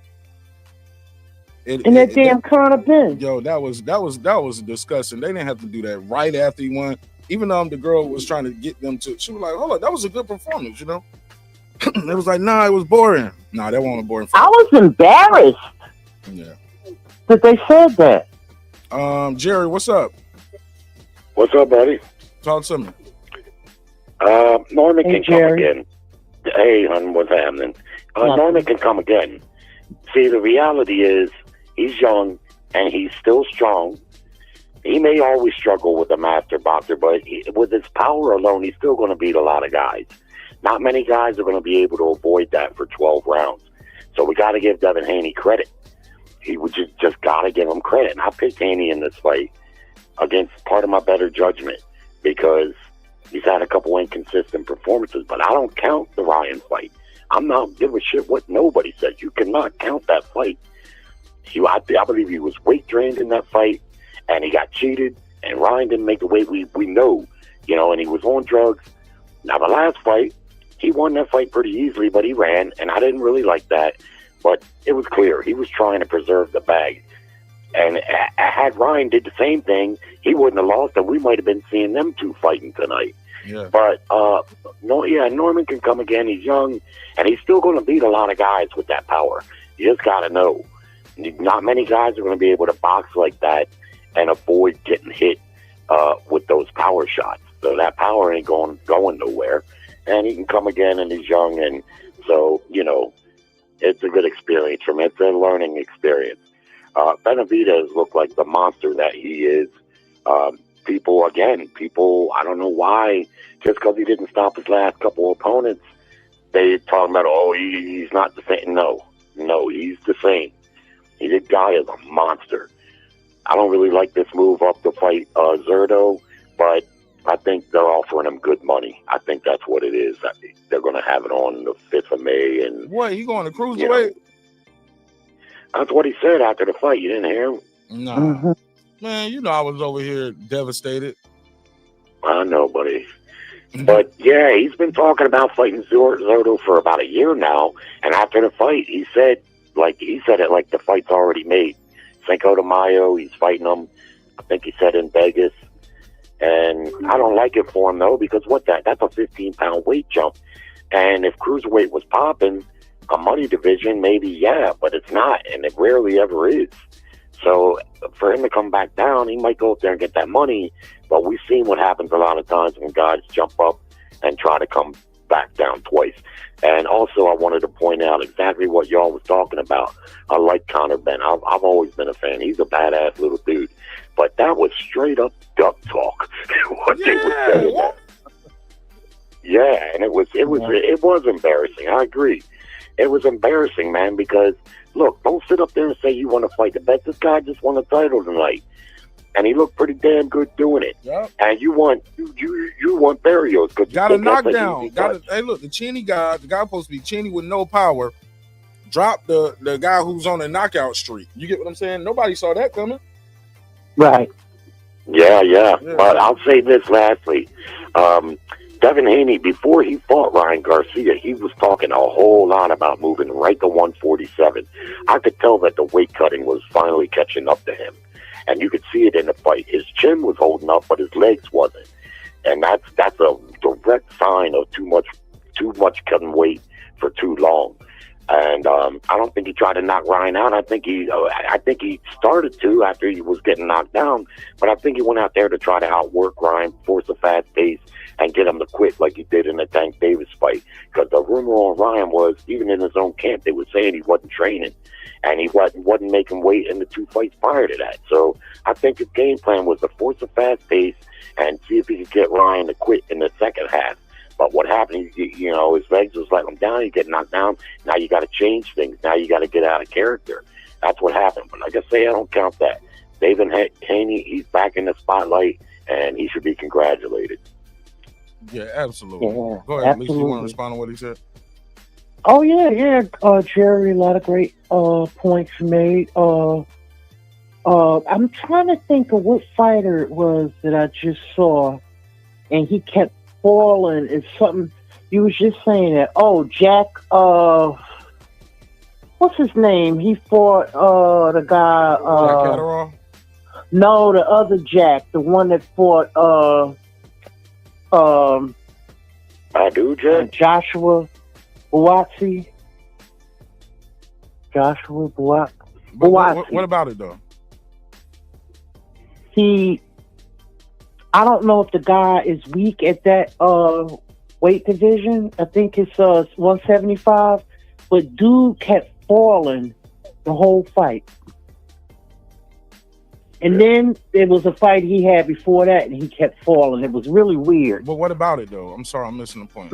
And that damn Connor Ben.
Yo, that was disgusting. They didn't have to do that right after he won. Even though the girl was trying to get them to, she was like, hold on, that was a good performance, you know? It was like, nah, it was boring. Nah, that wasn't a boring fight.
I was embarrassed that they said that.
Jerry, what's up?
What's up, buddy?
Talk to me.
Norman
Hey,
can
Jerry.
come again. Hey, hon, what's happening? Norman can come again. See, the reality is he's young and he's still strong. He may always struggle with a master boxer, but with his power alone, he's still going to beat a lot of guys. Not many guys are going to be able to avoid that for 12 rounds. So we got to give Devin Haney credit. He would just got to give him credit. And I picked Haney in this fight against part of my better judgment because he's had a couple inconsistent performances, but I don't count the Ryan fight. I'm not giving a shit what nobody says. You cannot count that fight. I believe he was weight drained in that fight, and he got cheated, and Ryan didn't make the weight we know, and he was on drugs. Now, the last fight, he won that fight pretty easily, but he ran, and I didn't really like that, but it was clear. He was trying to preserve the bag. And had Ryan did the same thing, he wouldn't have lost, and we might have been seeing them two fighting tonight.
Yeah.
But Norman can come again. He's young, and he's still going to beat a lot of guys with that power. You just got to know, not many guys are going to be able to box like that and avoid getting hit with those power shots. So that power ain't going nowhere, and he can come again, and he's young, and so it's a good experience for him. It's a learning experience. Benavidez looked like the monster that he is. People, I don't know why, just because he didn't stop his last couple of opponents, they talking about, he's not the same. No, he's the same. This guy is a monster. I don't really like this move up to fight Zerto, but I think they're offering him good money. I think that's what it is. They're going to have it on the 5th of May. And
what, he going to cruiserweight?
That's what he said after the fight. You didn't hear him?
No.
Mm-hmm.
Man, I was over here devastated.
I know, buddy. But, yeah, he's been talking about fighting Zerto for about a year now. And after the fight, he said it like the fight's already made. Cinco de Mayo, he's fighting him. I think he said in Vegas. And I don't like it for him, though, because that's a 15-pound weight jump. And if cruiserweight was popping, a money division, maybe, yeah, but it's not, and it rarely ever is. So for him to come back down, he might go up there and get that money, but we've seen what happens a lot of times when guys jump up and try to come back down twice. And also, I wanted to point out exactly what y'all was talking about. I like Connor Ben. I've always been a fan. He's a badass little dude. But that was straight up duck talk. What they were saying. Yeah, and it was embarrassing. I agree. It was embarrassing, man, because look, don't sit up there and say you want to fight the best. This guy just won a title tonight, and he looked pretty damn good doing it. Yep. And you want Barrios because
got a knockdown. Hey, look, the Cheney guy, the guy supposed to be Cheney with no power, dropped the guy who's on a knockout streak. You get what I'm saying? Nobody saw that coming.
Right.
Yeah. But I'll say this lastly. Devin Haney, before he fought Ryan Garcia, he was talking a whole lot about moving right to 147. I could tell that the weight cutting was finally catching up to him. And you could see it in the fight. His chin was holding up, but his legs wasn't. And that's a direct sign of too much cutting weight for too long. And I don't think he tried to knock Ryan out. I think he started to after he was getting knocked down. But I think he went out there to try to outwork Ryan, force a fast pace, and get him to quit like he did in the Tank Davis fight. Because the rumor on Ryan was, even in his own camp, they were saying he wasn't training, and he wasn't making weight in the 2 fights prior to that. So I think his game plan was to force a fast pace and see if he could get Ryan to quit in the second half. But what happened, you know, his legs was letting him down. He get knocked down. Now you got to change things. Now you got to get out of character. That's what happened. But like I say, I don't count that. Devin Haney, he's back in the spotlight, and he should be congratulated.
Yeah, absolutely.
Yeah,
Go ahead, Lisa. You
absolutely.
want to respond to what he said?
Oh yeah. Jerry, a lot of great points made. I'm trying to think of what fighter it was that I just saw, and he kept falling. It's something you was just saying that. Oh, Jack. What's his name? He fought the guy.
Jack Catterall?
No, the other Jack, the one that fought Joshua Buatsi. Joshua Buatsi.
What about it though?
I don't know if the guy is weak at that weight division. I think it's 175, but dude kept falling the whole fight. And then there was a fight he had before that, and he kept falling. It was really weird.
But what about it though? I'm sorry, I'm missing the point.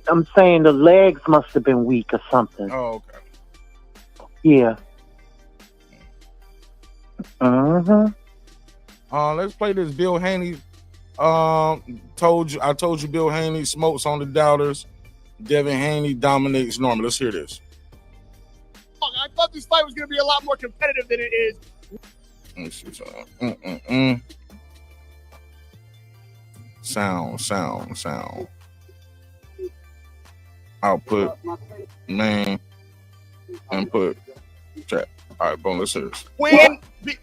I'm saying the legs must have been weak or something.
Oh, okay.
Yeah.
Let's play this. Bill Haney. I told you Bill Haney smokes on the doubters. Devin Haney dominates Norman. Let's hear this.
I thought this fight was going to be a lot more competitive than it is.
Let me see something. Sound. Output, main, input, chat. All right, boom, let's hear this.
When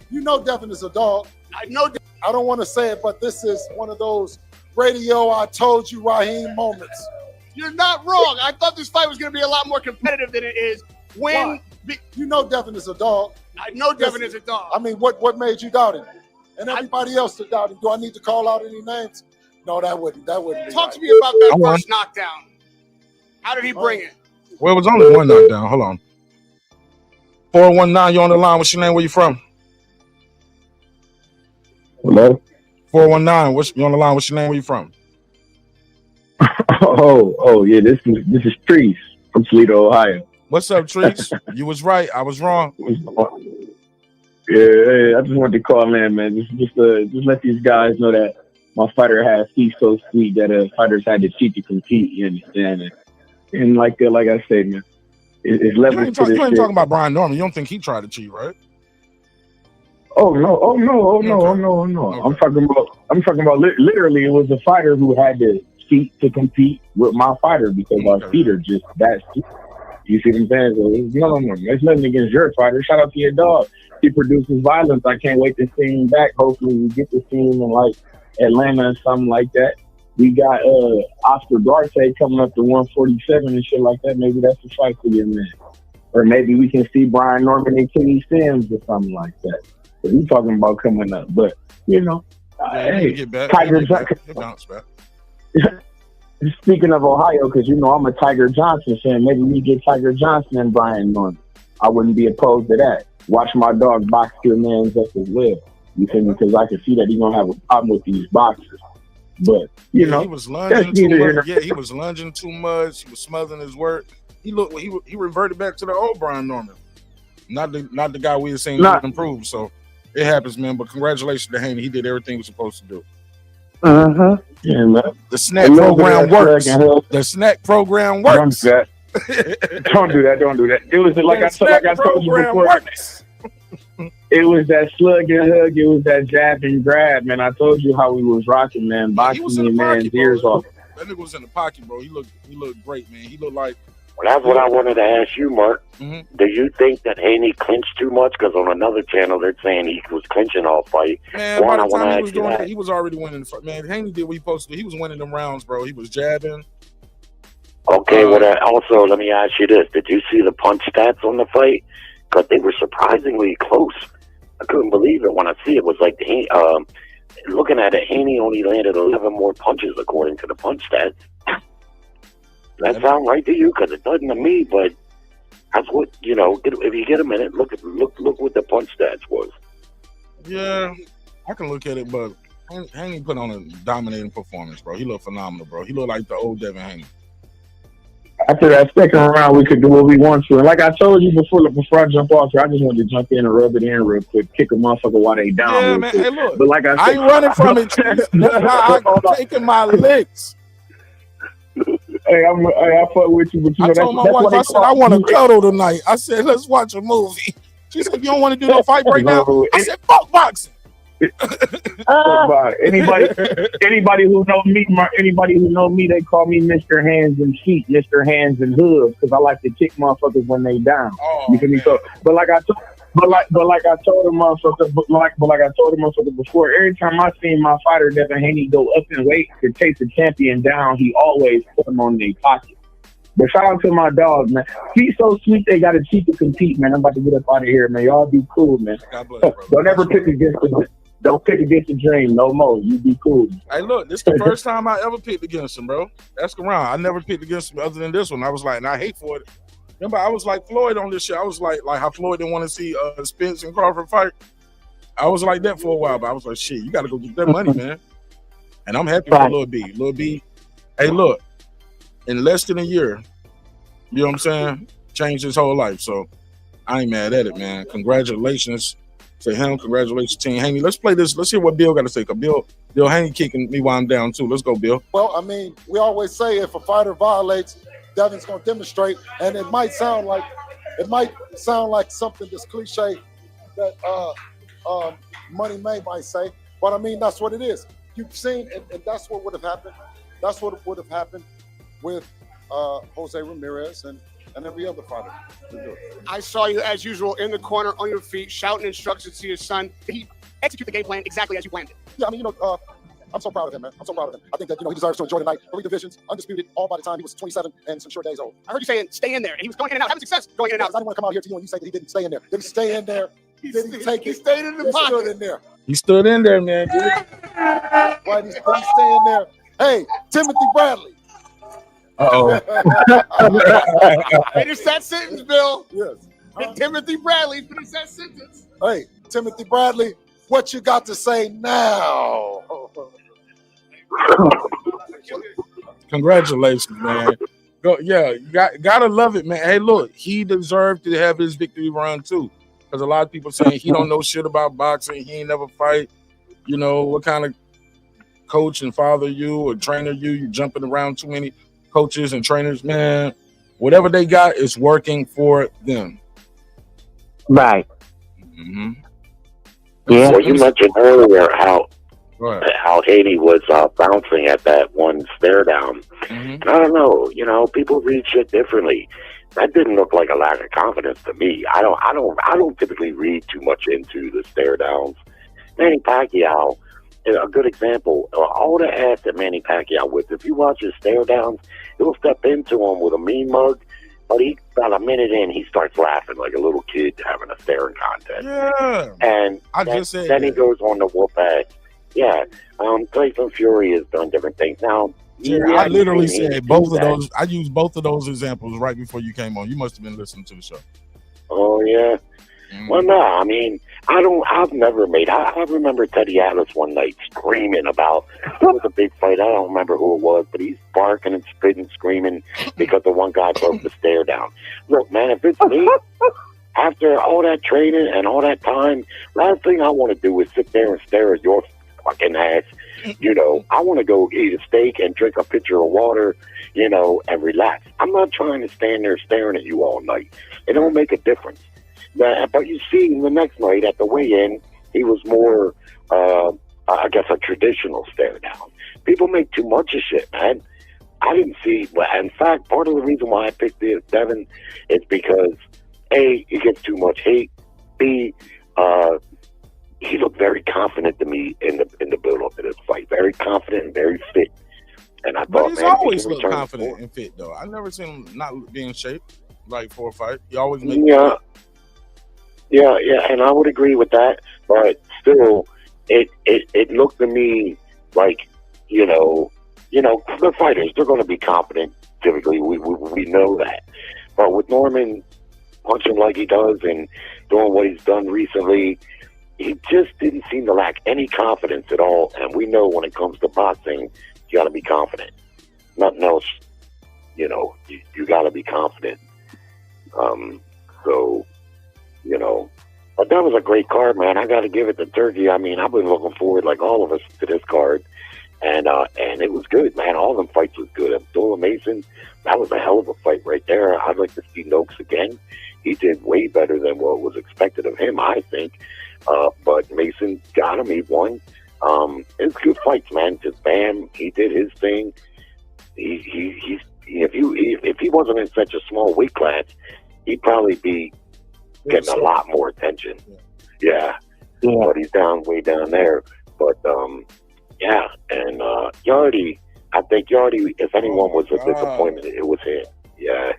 You know Devin is a dog.
I know
I don't want to say it, but this is one of those radio I told you Raheem moments.
you're not wrong. I thought this fight was going to be a lot more competitive than it is. When
You know Devin is a dog.
I know Devin is a dog.
I mean, what made you doubt him? And everybody else to doubt him. Do I need to call out any names? No, that wouldn't be
Talk
right.
to me about that first knockdown. How did he bring it?
Well, it was only one knockdown. Hold on. 419, you on the line. What's your name? Where you from?
Hello?
419, you on the line. What's your name? Where you from?
Yeah, this is Trees from Toledo, Ohio.
What's up, Trees? You was right. I was wrong.
Yeah, I just wanted to call in, man. Just let these guys know that my fighter has feet so sweet that fighters had to cheat to compete. You understand? And like I said, man, it's levels to this.
You ain't talking about Brian Norman. You don't think he tried to cheat, right?
Oh no.
Okay.
I'm talking about literally. It was a fighter who had to cheat to compete with my fighter because our feet are just that sweet. You see what I'm saying? So, no. There's nothing against your fighter. Shout out to your dog. He produces violence. I can't wait to see him back. Hopefully we get to see him in like Atlanta or something like that. We got Oscar Duarte coming up to 147 and shit like that. Maybe that's a fight for your man. Or maybe we can see Brian Norman and Kenny Sims or something like that. But he's talking about coming up. But, you know, hey, Tiger Johnson. Speaking of Ohio, because, you know, I'm a Tiger Johnson fan. Maybe we get Tiger Johnson and Brian Norman. I wouldn't be opposed to that. Watch my dog box your man's up as well. You feel me? Because I can see that he's going to have a problem with these boxers. But, you know,
he was lunging too much. Yeah, he was lunging too much. He was smothering his work. He reverted back to the old Brian Norman. Not the guy we had seen improve. So it happens, man. But congratulations to Haney. He did everything he was supposed to do.
Yeah, man.
The snack program works. The snack program works.
Don't do that. It was like I told you before. It was that slug and hug. It was that jab and grab, man. I told you how we was rocking, man. Boxing your man's ears off.
That nigga was in the pocket, bro. He looked great, man. He looked like.
Well, that's what I wanted to ask you, Mark.
Mm-hmm.
Do you think that Haney clinched too much? Because on another channel, they're saying he was clinching all fight.
Man, by the time he was doing that, he was already winning the fight. Man, Haney did what he supposed to do. He was winning them rounds, bro. He was jabbing.
Okay, also, let me ask you this. Did you see the punch stats on the fight? Because they were surprisingly close. I couldn't believe it when I see it. Was like, looking at it, Haney only landed 11 more punches according to the punch stats. That sounds right to you because it doesn't to me, but that's what, if you get a minute, look what the punch stats was.
Yeah, I can look at it, but Haney put on a dominating performance, bro. He looked phenomenal, bro. He looked like the old Devin Haney.
After that second round, we could do what we want to. And like I told you before I jump off here, I just wanted to jump in and rub it in real quick, kick a motherfucker while they down.
Yeah,
real
man.
quick.
Hey, look.
But like I
ain't running from it. That's why I'm taking my licks.
Hey, I fuck with you, but
I told my wife, I said, I want to cuddle tonight. I said, let's watch a movie. She said, you don't want to do no fight right now? I said, fuck boxing.
Anybody who know me, they call me Mr. Hands and Feet, Mr. Hands and Hooves, because I like to kick motherfuckers when they down.
Oh,
you feel me? So, but like I told the motherfucker before, every time I seen my fighter Devin Haney go up in weight to chase the champion down, he always put him on their pocket. But shout out to my dogs, man. Feet so sweet they got a cheat to compete, man. I'm about to get up out of here, man. Y'all be cool, man.
God bless, bro.
Don't pick against the dream no more. You be cool.
Hey, look, this is the first time I ever picked against him, bro. Ask around. I never picked against him other than this one. I was like, and I hate for it. Remember, I was like Floyd on this shit. I was like how Floyd didn't want to see Spence and Crawford fight. I was like that for a while, but I was like, shit, you got to go get that money, man. And I'm happy for Lil B. Lil B, hey, look, in less than a year, you know what I'm saying? Changed his whole life. So I ain't mad at it, man. Congratulations to him. Congratulations, Team Haney. Let's play this. Let's hear what Bill got to say. Because Bill Haney kicking me while I'm down, too. Let's go, Bill.
Well, I mean, we always say if a fighter violates, Devin's going to demonstrate. And it might sound like something that's cliche that Money May might say. But, I mean, that's what it is. You've seen, and that's what would have happened. That's what would have happened with Jose Ramirez and every other fighter.
I saw you, as usual, in the corner on your feet, shouting instructions to your son. Did he execute the game plan exactly as you planned it?
Yeah, I mean, I'm so proud of him, man. I'm so proud of him. I think that, he deserves to enjoy the night. 3 divisions, undisputed, all by the time he was 27 and some short days old.
I heard you saying stay in there, and he was going in and out, having success going in and out.
I didn't want to come out here to you and you say that he didn't stay in there. Did he stay in there? Did he take it?
He stayed in the pocket.
Stood in there.
He stood in there, man.
Why did he stay in there? Hey, Timothy Bradley.
Uh-oh.
Finish that sentence, Bill.
Yes.
Timothy Bradley, finish that sentence.
Hey, Timothy Bradley, what you got to say now?
Congratulations, man. You gotta love it, man. Hey, look, he deserved to have his victory run too. Because a lot of people saying he don't know shit about boxing, he ain't never fight. What kind of coach and father you or trainer you jumping around too many coaches and trainers, man. Whatever they got is working for them.
Right.
Mm-hmm.
Yeah.
Well, you mentioned earlier how Haney was bouncing at that one stare down.
Mm-hmm.
And I don't know, people read shit differently. That didn't look like a lack of confidence to me. I don't typically read too much into the stare downs. Manny Pacquiao, a good example. All the ass that Manny Pacquiao with, if you watch his stare downs, he'll step into him with a mean mug, but about a minute in, he starts laughing like a little kid having a staring contest.
Yeah.
And then he goes on the whoop ass. Yeah. Tyson Fury has done different things. Now,
I literally said both of those. I used both of those examples right before you came on. You must have been listening to the show.
Oh, yeah. Mm. Well, no, I mean, I remember Teddy Atlas one night screaming about, it was a big fight. I don't remember who it was, but he's barking and spitting, screaming because the one guy broke the stare down. Look, man, if it's me, after all that training and all that time, last thing I want to do is sit there and stare at your fucking ass. I want to go eat a steak and drink a pitcher of water, and relax. I'm not trying to stand there staring at you all night. It don't make a difference. But you see, the next night at the weigh-in, he was more, I guess, a traditional stare down. People make too much of shit, man. I didn't see. In fact, part of the reason why I picked Devin is because A, he gets too much hate. B, he looked very confident to me in the build-up of this fight. Very confident and very fit. And I thought,
but he's always looked confident and fit, though. I never seen him not be in shape, like, for a fight. He always makes
Yeah, and I would agree with that. But still, it looked to me like, the fighters, they're going to be competent, typically. We know that. But with Norman punching like he does and doing what he's done recently, he just didn't seem to lack any confidence at all. And we know when it comes to boxing, you got to be confident. Nothing else, you know, you got to be confident. So, you know, but that was a great card, man. I got to give it to Turkey. I mean, I've been looking forward, like all of us, to this card. And it was good, man. All them fights was good. Abdullah Mason, that was a hell of a fight right there. I'd like to see Noakes again. He did way better than what was expected of him, I think. But Mason got him. He won. It was good fights, man. Just bam, he did his thing. If he wasn't in such a small weight class, he'd probably be getting a lot more attention. Yeah. But he's way down there. But yeah, and Yarde, I think Yarde, if anyone was a disappointment, it was him. Yeah.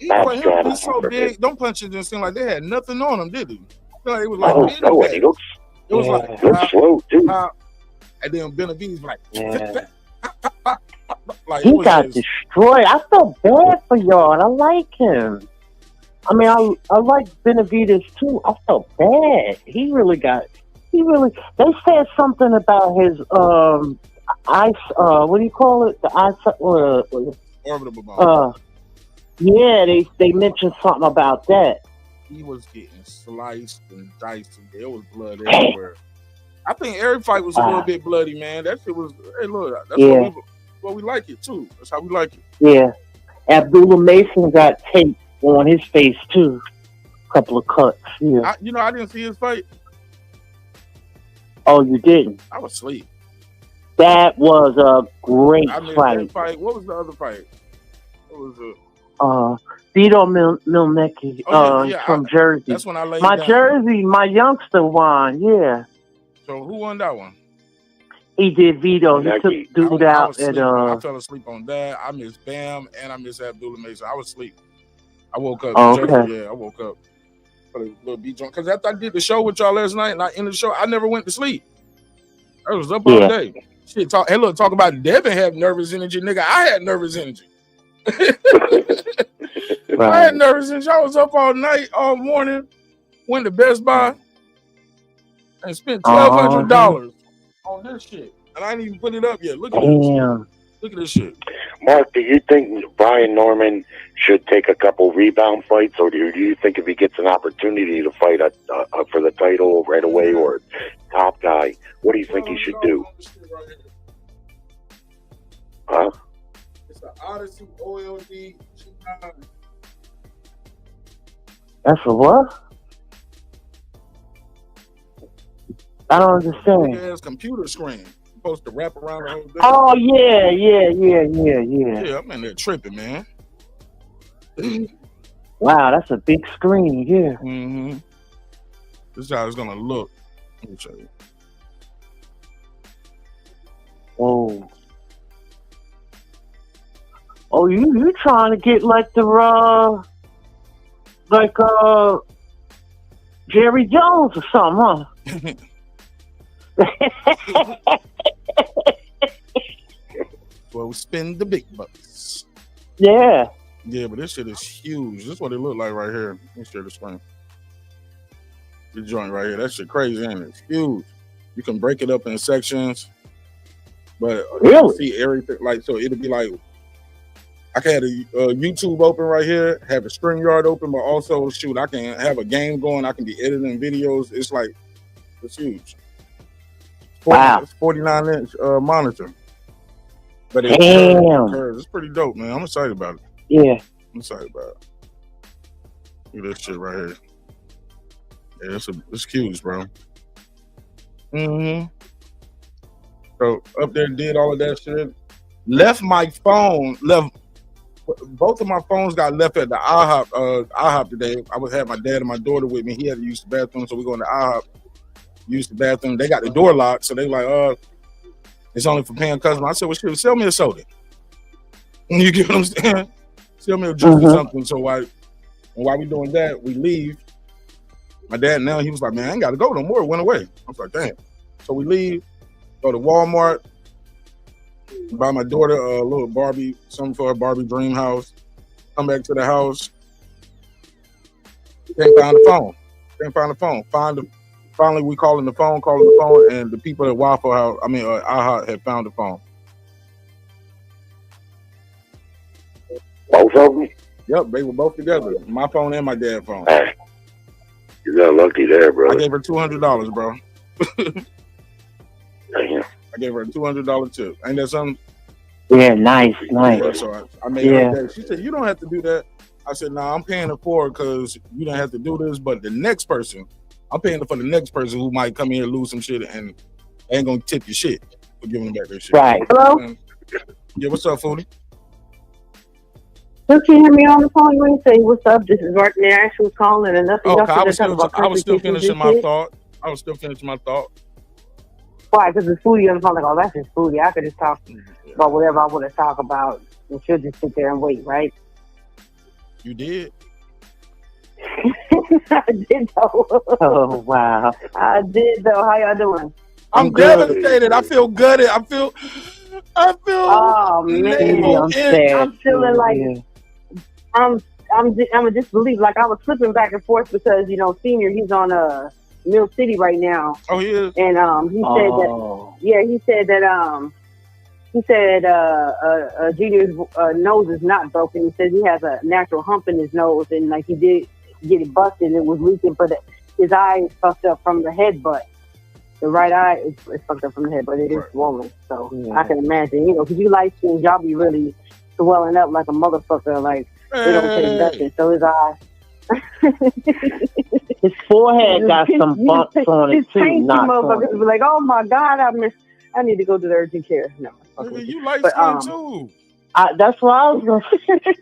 He's so big. Them punches didn't seem like they had nothing on him, did he? Like, it was like
no, and he looks slow too.
And then Benavidez like, like
he got destroyed. I felt bad for Yarde. I like him. I mean, I like Benavidez too. I felt bad. They said something about his ice. What do you call it? The ice.
Orbital bomb.
Yeah, they mentioned something about that.
He was getting sliced and diced, and there was blood everywhere. I think every fight was a little bit bloody, man. That shit was. Hey, look, that's what we like it too. That's how we like it.
Yeah, Abdullah Mason got tape on his face too. A couple of cuts. Yeah.
I didn't see his fight.
Oh, you didn't?
I was asleep.
That was a great
fight. What was the other fight? What was it?
Vito Milnecki from Jersey.
That's when I laid
my
down.
Jersey, my youngster won. Yeah.
So who won that one?
He did. Vito. He took dude out at.
I fell asleep on that. I missed Bam and I missed Abdullah Mason. I was asleep. I woke up.
Okay.
Yeah, I woke up. A little beat drunk because after I did the show with y'all last night and I ended the show, I never went to sleep. I was up all day. Shit, talk about Devin have nervous energy, nigga. I had nervous energy.
Right.
I had nervous energy. I was up all night, all morning, went to Best Buy and spent $1,200 on this shit. And I ain't even put it up yet. Look at this. Look at this shit.
Mark, do you think Brian Norman should take a couple rebound fights, or do you think if he gets an opportunity to fight for the title right away or top guy, what do you think he should do? Huh?
It's an Odyssey OLD.
That's a what? I don't understand.
It's computer screen. Supposed to wrap around the whole thing.
Oh yeah.
Yeah, I'm in there tripping, man.
Wow, that's a big screen. Yeah.
Mm-hmm. This is how it's gonna look. Let me show you.
Oh, you trying to get like the Jerry Jones or something, huh?
Well, we spend the big bucks.
Yeah.
Yeah, but this shit is huge. This is what it look like right here. Let me share the screen. The joint right here. That shit crazy, ain't it? It's huge. You can break it up in sections. But
really?
See everything. Like, so it'll be like, I can have a YouTube open right here, have a StreamYard open, but also, shoot, I can have a game going. I can be editing videos. It's like, it's huge.
Wow.
It's 49-inch monitor. But it's curves. It's pretty dope, man. I'm excited about it.
Yeah.
I'm excited about it. Look at this shit right here. Yeah, it's huge, bro. Mm-hmm. So up there did all of that shit. Left my phone, both of my phones got left at the IHOP today. I had my dad and my daughter with me. He had to use the bathroom, so we go in the IHOP, use the bathroom. They got the door locked, so they like, it's only for paying customers. I said, well, shit, sell me a soda. You get what I'm saying? Sell me a juice or something. So while we doing that, we leave. My dad now, he was like, man, I ain't got to go no more. It went away. I was like, damn. So we leave, go to Walmart, Buy my daughter a little Barbie, something for her Barbie dream house. Come back to the house. Can't find the phone. Finally, we calling the phone, and the people at Waffle House, IHOP had found the phone.
Both of them?
Yep, they were both together. My phone and my dad's phone.
Hey, you got lucky there, bro.
I gave her $200, bro.
Damn.
I gave her a $200 tip. Ain't that something?
Yeah, nice.
Yeah, so I made her that. She said, "You don't have to do that." I said, "Nah, I'm paying it for because you don't have to do this, but the next person, I'm paying for the next person who might come here and lose some shit and ain't gonna tip your shit for giving them back their shit."
Right.
Hello?
Yeah, what's up, Foodie?
Don't you hear me on the phone? You ain't say, what's up? This is Martin Ash who's calling and nothing.
Okay, I was still finishing my thought.
Why? Because it's Foodie on the phone. Like, oh, that's just Foodie. I could just talk about whatever I want to talk about and she'll just sit there and wait, right?
You did?
I did, though.
Oh, wow.
I did, though. How y'all doing?
I'm devastated. I feel gutted. I feel.
Oh, man. I'm feeling like I'm a disbelief. Like I was flipping back and forth because Senior, he's on Mill City right now.
Oh, he is.
And he said that Junior's nose is not broken. He says he has a natural hump in his nose, and like he did get it busted. It was leaking, but his eye is fucked up from the headbutt. The right eye is fucked up from the head, but it is swollen. So I can imagine, because you light skins, y'all be really swelling up like a motherfucker. Like they don't take nothing. So his eye.
His forehead got some bumps on it too. Not
motherfuckers be like, oh my God, I need to go to the urgent care. No,
you light skin too.
That's what I was gonna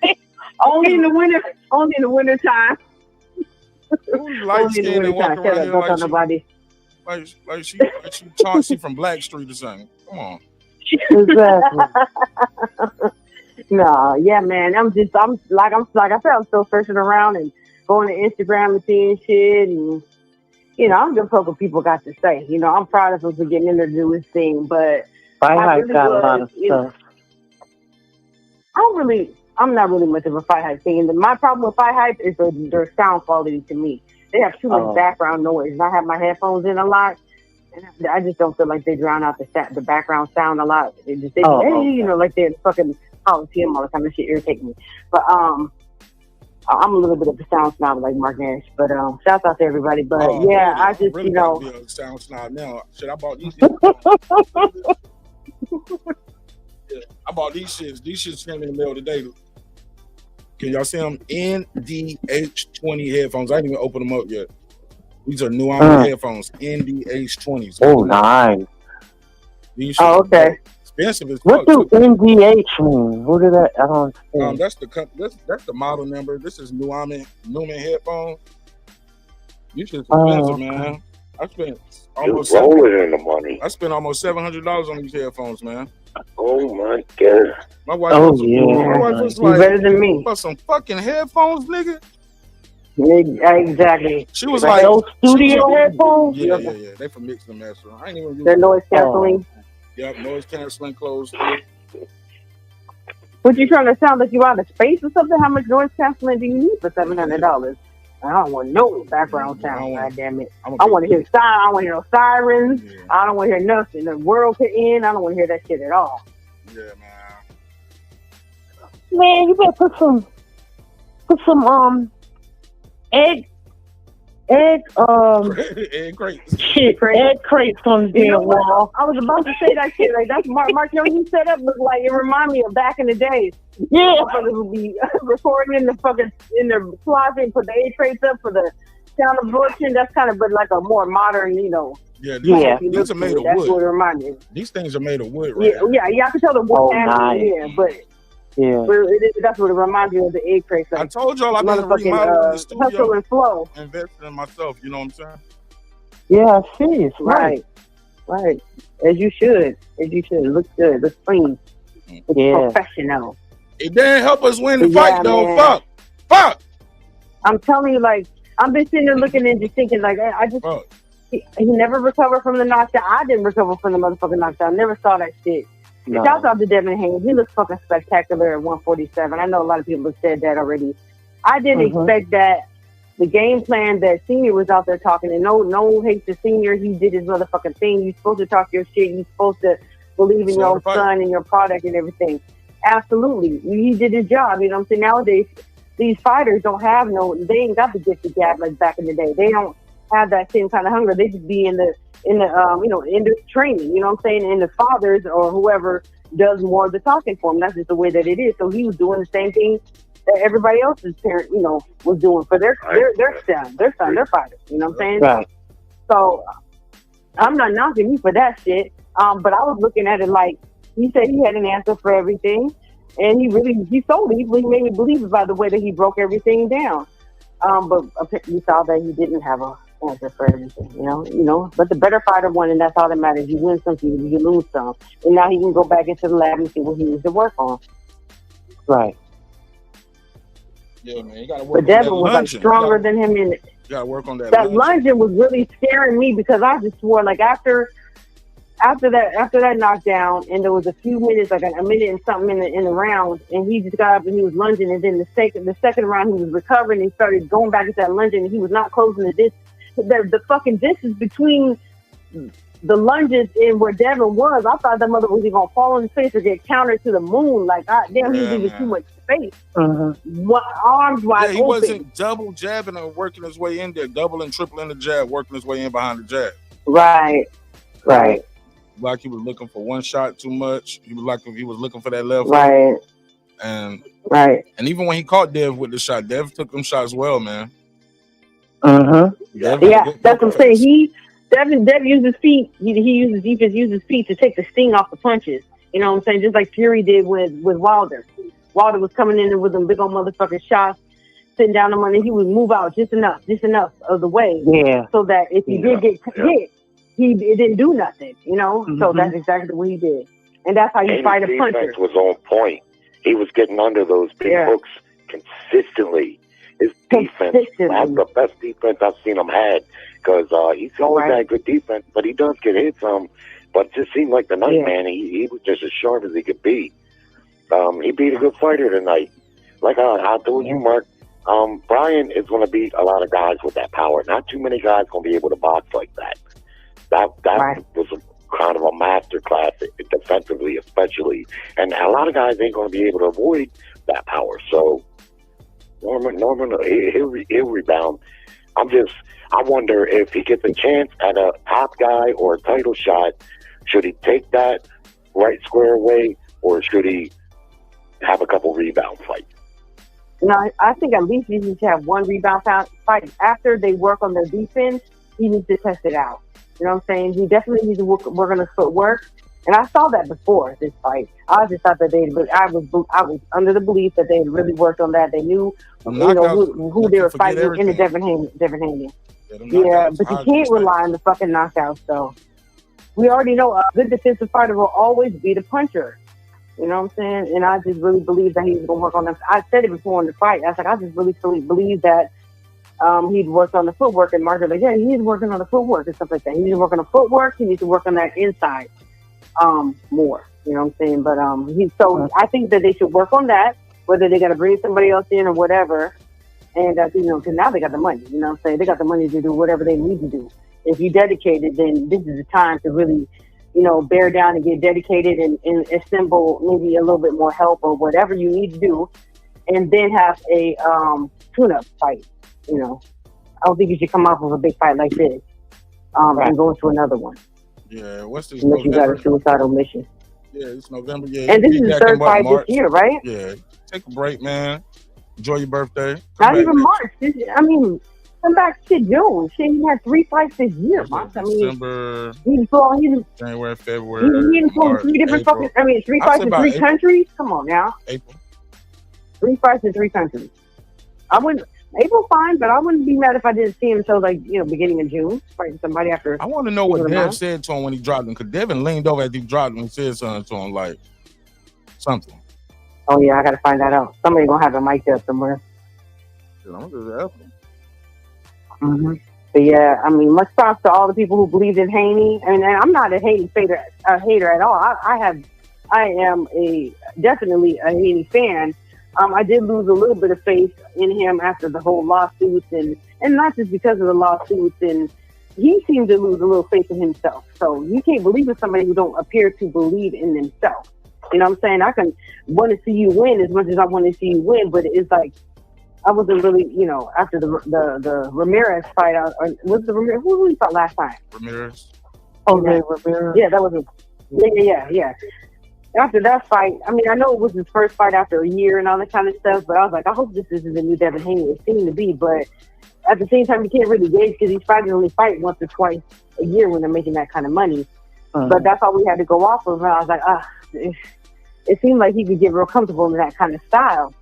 say.
Only in the winter. Only in the winter time.
Light skin and walk around here like nobody. Like she Chauncey from Blackstreet or something. Come on.
Exactly.
No, yeah, man. I said, I'm still searching around and going to Instagram and seeing shit, and I'm just hoping people got to say. I'm proud of him for getting in there to do his thing, but
Fight Hype got a lot of stuff. I'm not really much of a Fight Hype thing. My problem with Fight Hype is their sound quality to me. They have too much background noise, and I have my headphones in a lot, and I just don't feel like they drown out the background sound a lot. Like they're fucking Coliseum all the time. This shit irritates me. But I'm a little bit of a sound snob like Mark Nash. But shouts out to everybody. But I just
really be a sound snob now. Shit, I bought these. I bought these shits. These shits came in the mail today. Can y'all see them? NDH20 headphones. I didn't even open them up yet. These are new headphones. NDH20s.
Oh, nice.
These okay. Expensive as fuck.
What do NDH mean? What is that? I don't understand.
That's the model number. This is Newman headphones. These shit's expensive, man. I spent almost
rolling in the money.
I spent almost $700 on these headphones, man.
Oh my God!
My wife was like,
better than me.
For some fucking headphones, nigga.
Exactly.
She was like,
those studio headphones.
Yeah. They for mixing and mastering. I ain't even.
They're noise canceling.
Yep, noise canceling clothes.
What you trying to sound like you out of space or something? How much noise canceling do you need for $700? I don't want no background sound. God damn it! I want to hear I want to hear no sirens. Yeah. I don't want to hear nothing. The world could end. I don't want to hear that shit at all.
Yeah,
man, you better put some egg
crates.
Shit, egg crates on the wall.
I was about to say that shit. Like that's Mark. You set up look like it remind me of back in the days.
Yeah,
motherfuckers would be recording in the closet and put the egg crates up for the sound absorption. That's kind of but like a more modern,
Yeah, these are made of wood.
That's what it reminds me.
These things are made of wood, right?
Yeah. I can tell the wood.
Nice.
That's what it reminds me of the egg crates. Like,
I told y'all I've been remodeling the studio.
Hustle and flow.
Investing in myself. You know what I'm saying?
Yeah, I see. It's
right. As you should. Look good. Look clean. It's professional.
It didn't help us win the fight, though. Man. Fuck.
I'm telling you, like, I've been sitting there looking and just thinking, like, he never recovered from the knockdown. I didn't recover from the motherfucking knockdown. Never saw that shit.
No.
Shout out to Devin Haney. He looks fucking spectacular at 147. I know a lot of people have said that already. I didn't expect that. The game plan that Senior was out there talking, and no hate to Senior, he did his motherfucking thing. You're supposed to talk your shit. You're supposed to believe in your son and your product and everything. Absolutely. He did his job. You know what I'm saying? Nowadays, these fighters don't have they ain't got the gift of gab like back in the day. They don't have that same kind of hunger. They just be in the training, you know what I'm saying? And the fathers or whoever does more of the talking for them. That's just the way that it is. So he was doing the same thing that everybody else's parent, was doing for their son, their fighters. You know what I'm saying?
Right.
So I'm not knocking you for that shit. But I was looking at it like he said he had an answer for everything, and he sold it. He made me believe it by the way that he broke everything down. But we saw that he didn't have a answer for everything, you know. But the better fighter won, and that's all that matters. You win some, you lose some, and now he can go back into the lab and see what he needs to work on.
Right.
Yeah, man, you gotta work.
But Devin was like stronger than him in it.
You gotta work on that.
That lunging was really scaring me because I just swore like after that knockdown, and there was a few minutes, like a minute and something in the round, and he just got up and he was lunging, and then the second round he was recovering and he started going back into that lunging, and he was not closing the distance. The fucking distance between the lunges and where Devin was, I thought that mother was either gonna fall in his face or get countered to the moon. Like, God damn, he was leaving too much space. Arms wide
he
open.
wasn't double jabbing and working his way in there, double and tripling the jab, working his way in behind the jab.
Right.
Like he was looking for one shot too much. He was like he was looking for that left.
Right.
And even when he caught Dev with the shot, Dev took them shots well, man.
Yeah, that's what I'm saying. Dev used his feet. He used his feet to take the sting off the punches. You know what I'm saying? Just like Fury did with Wilder. Wilder was coming in with them big old motherfucking shots, sitting down on money. He would move out just enough of the way, so that if he did get hit, it didn't do nothing. You know, so that's exactly what he did, and that's how you fight a puncher.
His defense was on point. He was getting under those big hooks consistently. His defense has the best defense I've seen him had, because he's always had good defense, but he does get hit some. But it just seemed like the night, man, he was just as sharp as he could be. He beat a good fighter tonight. Like I told you, Mark, Brian is going to beat a lot of guys with that power. Not too many guys going to be able to box like that. That was kind of a master class, defensively especially. And a lot of guys ain't going to be able to avoid that power. So Norman, he'll rebound. I wonder if he gets a chance at a top guy or a title shot, should he take that right square away, or should he have a couple rebound fights?
No, I think at least he needs to have one rebound fight. After they work on their defense, he needs to test it out. You know what I'm saying? He definitely needs to work on his footwork. And I saw that before this fight. I just thought that I was under the belief that they had really worked on that. They knew, who they were fighting in the Devin Haney. Yeah, but you can't rely on the fucking knockouts, though. We already know a good defensive fighter will always be the puncher. You know what I'm saying? And I just really believe that he's going to work on that. I said it before in the fight. I was like, I just really believe that he'd worked on the footwork. And Mark was like, yeah, he's working on the footwork and stuff like that. He needs to work on the footwork. He needs to work on that inside more. You know what I'm saying? But I think that they should work on that, whether they got to bring somebody else in or whatever. And, because now they got the money. You know what I'm saying? They got the money to do whatever they need to do. If you're dedicated, then this is the time to really, bear down and get dedicated and assemble maybe a little bit more help or whatever you need to do, and then have a tune-up fight. I don't think you should come off with a big fight like this and go into another one.
Yeah, what's this?
Unless you got a suicidal mission.
Yeah, it's November. Yeah,
and this is the third fight this year, right?
Yeah, take a break, man. Enjoy your birthday.
Not even March. Come back to June. Shit, he had 3 fights this year, March.
December, January, February.
He fought 3 different fucking. 3 fights in 3 countries. Come on now.
April.
3 fights in 3 countries. April fine, but I wouldn't be mad if I didn't see him until beginning of June, fighting somebody after.
I want to know what Dev said to him when he dropped him, because Devin leaned over as he dropped him and said something to him, like something.
Oh yeah, I gotta find that out. Somebody gonna have a mic up somewhere.
I'm just asking.
But yeah, much props to all the people who believed in Haney. And I'm not a Haney hater at all. I have I am definitely a Haney fan. I did lose a little bit of faith in him after the whole lawsuits, and not just because of the lawsuits, and he seemed to lose a little faith in himself. So you can't believe in somebody who don't appear to believe in themselves. You know what I'm saying? I can want to see you win as much as I want to see you win, but it's like I wasn't really, after the Ramirez fight, was the Ramirez? Who we fought last time?
Ramirez.
Oh, yeah, Ramirez.
Yeah, that was yeah. After that fight, I mean, I know it was his first fight after a year and all that kind of stuff, but I was like, I hope this isn't the new Devin Haney. It seemed to be, but at the same time, you can't really gauge because these fighters only fight once or twice a year when they're making that kind of money. But that's all we had to go off of. And I was like, it seemed like he could get real comfortable in that kind of style.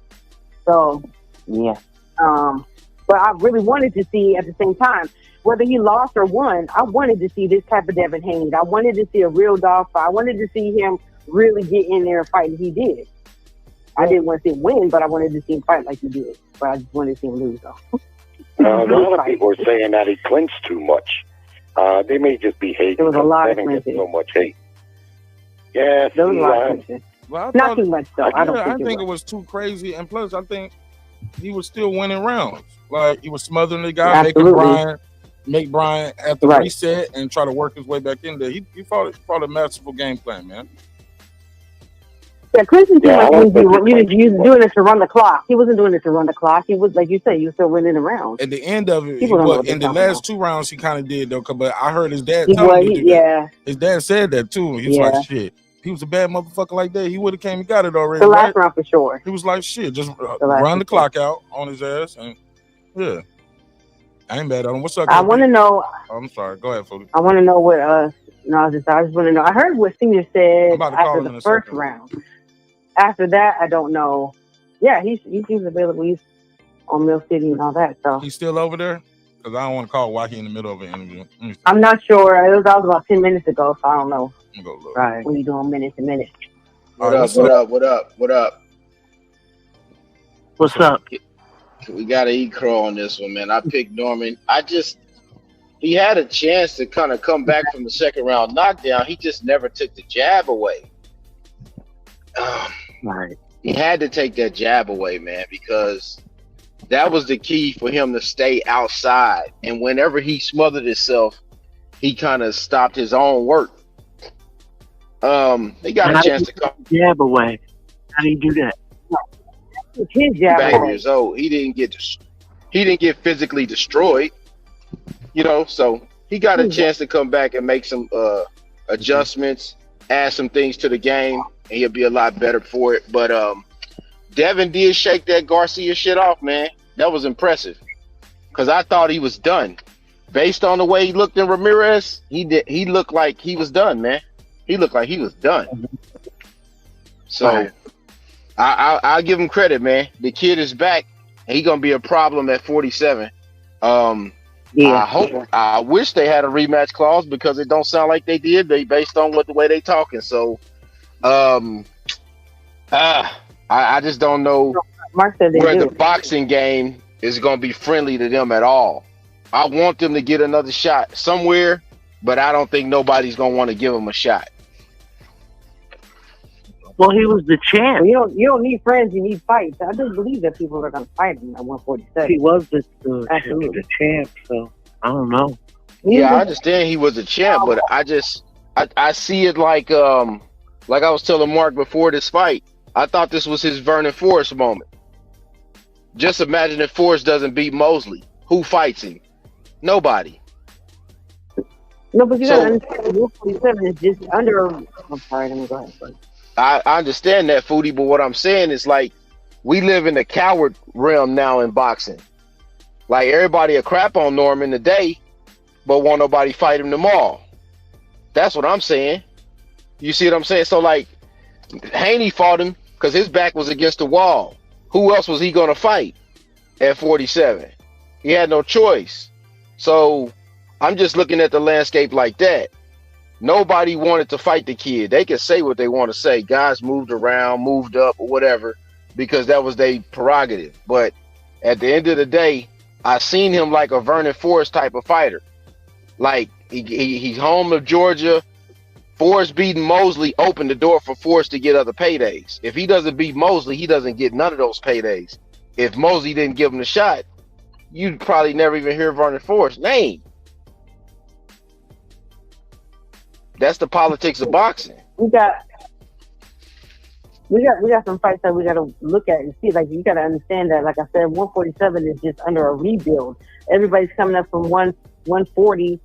So, yeah. But I really wanted to see at the same time, whether he lost or won, I wanted to see this type of Devin Haney. I wanted to see a real dog fight. I wanted to see him really get in there and fight, and he did. I didn't want to see him win, but I wanted to see him fight like he did. But I just wanted to see him lose, though.
A lot of people are saying that he clinched too much. They may just be hating.
There was a lot of
clinching. So much hate. Yeah,
there was a lot of clinching.
Well,
not too much, though.
I think it was too crazy, and plus, I think he was still winning rounds. Like he was smothering the guy, make Brian at the reset and try to work his way back in there. He fought a masterful game plan, man.
Yeah, Clinton seemed like he was doing it to run the clock. He wasn't doing it to run the clock. He was, like you said, he was still winning the round.
At the end of it, in the last 2 rounds, he kind of did though. But I heard his dad
His
dad said that too. He was like, "Shit, he was a bad motherfucker like that. He would have came and got it already."
The last round for sure.
He was like, "Shit, just run the clock out on his ass." And yeah, I ain't bad on him. What's up?
I want to know.
Oh, I'm sorry. Go ahead, Foodie.
I want to know what. I just want to know. I heard what Senior said after the first round. After that, I don't know. Yeah, he seems available. He's on Mill City and all that. So
he's still over there? Because I don't want to call Wacky in the middle of an interview.
I'm not sure. That was about 10 minutes ago, so I don't know.
Go look.
Right. When you doing minute to minute.
What up?
What's up?
We got to eat crow on this one, man. I picked Norman. He had a chance to kind of come back from the second round knockdown. He just never took the jab away.
Right.
He had to take that jab away, man, because that was the key for him to stay outside. And whenever he smothered himself, he kind of stopped his own work. He got a chance to come
jab away. How do you do that?
His jab away.
Years old. He didn't get physically destroyed, so he got a chance to come back and make some adjustments, add some things to the game, and he'll be a lot better for it. But Devin did shake that Garcia shit off, man. That was impressive. Because I thought he was done. Based on the way he looked in Ramirez, he looked like he was done, man. He looked like he was done. So I'll give him credit, man. The kid is back, and he's gonna be a problem at 47. I wish they had a rematch clause because it don't sound like they did. They based on the way they talking. So I just don't know where the boxing game is going to be friendly to them at all. I want them to get another shot somewhere, but I don't think nobody's going to want to give them a shot.
Well, he was the champ.
You don't need friends, you need fights. I just believe that people are going to fight him at 147.
He was the champ, so I don't know.
Yeah, I understand he was a champ, but I see it like I was telling Mark before this fight. I thought this was his Vernon Forrest moment. Just imagine if Forrest doesn't beat Mosley. Who fights him? Nobody.
No, but you gotta understand, 147 is just under. I'm sorry, let me go ahead.
I understand that, Foodie, but what I'm saying is like we live in the coward realm now in boxing. Like everybody a crap on Norman today, but won't nobody fight him tomorrow. That's what I'm saying. You see what I'm saying? So like Haney fought him because his back was against the wall. Who else was he gonna fight at 47? He had no choice. So I'm just looking at the landscape like that. Nobody wanted to fight the kid. They can say what they want to say. Guys moved around, moved up, or whatever, because that was their prerogative. But at the end of the day, I seen him like a Vernon Forrest type of fighter. Like he's home to Georgia. Forrest beating Mosley opened the door for Forrest to get other paydays. If he doesn't beat Mosley, he doesn't get none of those paydays. If Mosley didn't give him the shot, you'd probably never even hear Vernon Forrest's name. That's the politics of boxing.
We got some fights that we got to look at and see. Like, you got to understand that, like I said, 147 is just under a rebuild. Everybody's coming up from 140.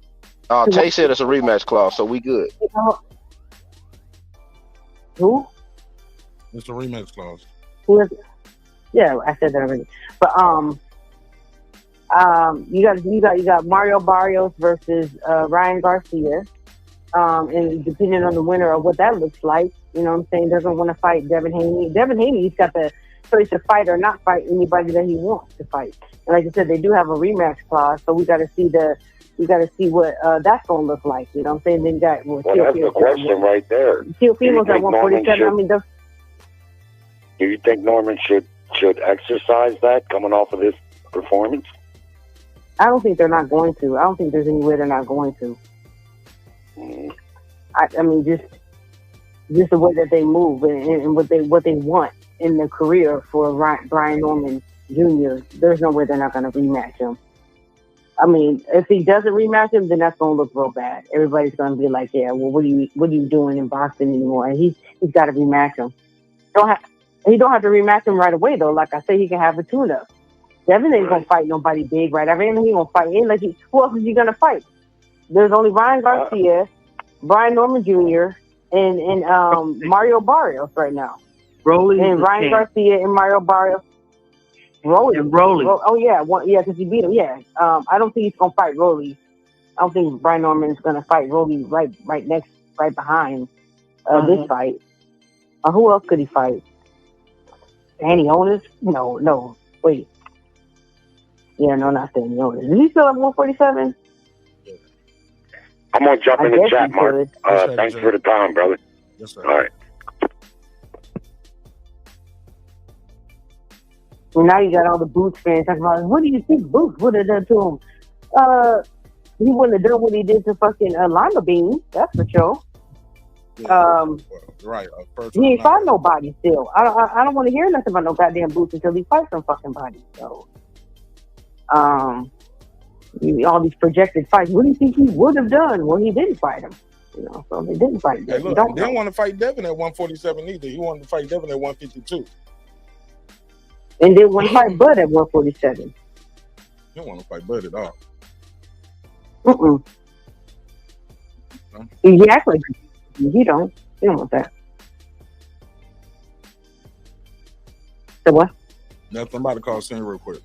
Tay said it's a rematch clause, so we good.
Who?
It's a rematch clause.
Who is it? Yeah, I said that already. But you got Mario Barrios versus Ryan Garcia. And depending on the winner of what that looks like, you know what I'm saying, doesn't want to fight Devin Haney. Devin Haney, he's got the choice to fight or not fight anybody that he wants to fight. And like I said, they do have a rematch clause, so we got to see what that's going to look like. You know what I'm saying? Then you got
well, that's the question right there.
Teofimo's at 147. I mean,
do you think Norman should exercise that coming off of this performance?
I don't think they're not going to. I don't think there's any way they're not going to. I mean, just the way that they move and what they want in their career for Brian Norman Jr. There's no way they're not going to rematch him. I mean, if he doesn't rematch him, then that's going to look real bad. Everybody's going to be like, "Yeah, well, what are you doing in boxing anymore?" And he's got to rematch him. He don't have to rematch him right away though. Like I say, he can have a tune-up. Devin ain't gonna fight nobody big right after him. He gonna fight in like who else is he gonna fight? There's only Ryan Garcia, Brian Norman Jr., and Mario Barrios right now.
Rolly
and Ryan Garcia and Mario Barrios. Rolly. Oh yeah, because he beat him. Yeah. I don't think he's gonna fight Rolly. I don't think Brian Norman's gonna fight Rolly right behind this fight. Who else could he fight? Danny Onis? No. Wait. Yeah, no, not Danny Onis. Is he still at 147?
I'm gonna jump in the chat, Mark. Thanks for the time, brother.
Yes, sir.
All right.
Well, now you got all the Boots fans talking about, what do you think Boots would have done to him? He wouldn't have done what he did to fucking Lima Bean. That's for sure.
Right.
He ain't fight nobody still. I don't want to hear nothing about no goddamn Boots until he fights some fucking body. So, all these projected fights. What do you think he would have done? Well, he didn't fight him. So they didn't fight him.
Hey, look, they didn't want to fight Devin at 147 either. He wanted to fight Devin at 152.
And they want to fight Bud at 147.
He don't want to fight Bud at all.
No? Exactly. You don't want that. So what?
Nothing. I'm about to call Sam real quick.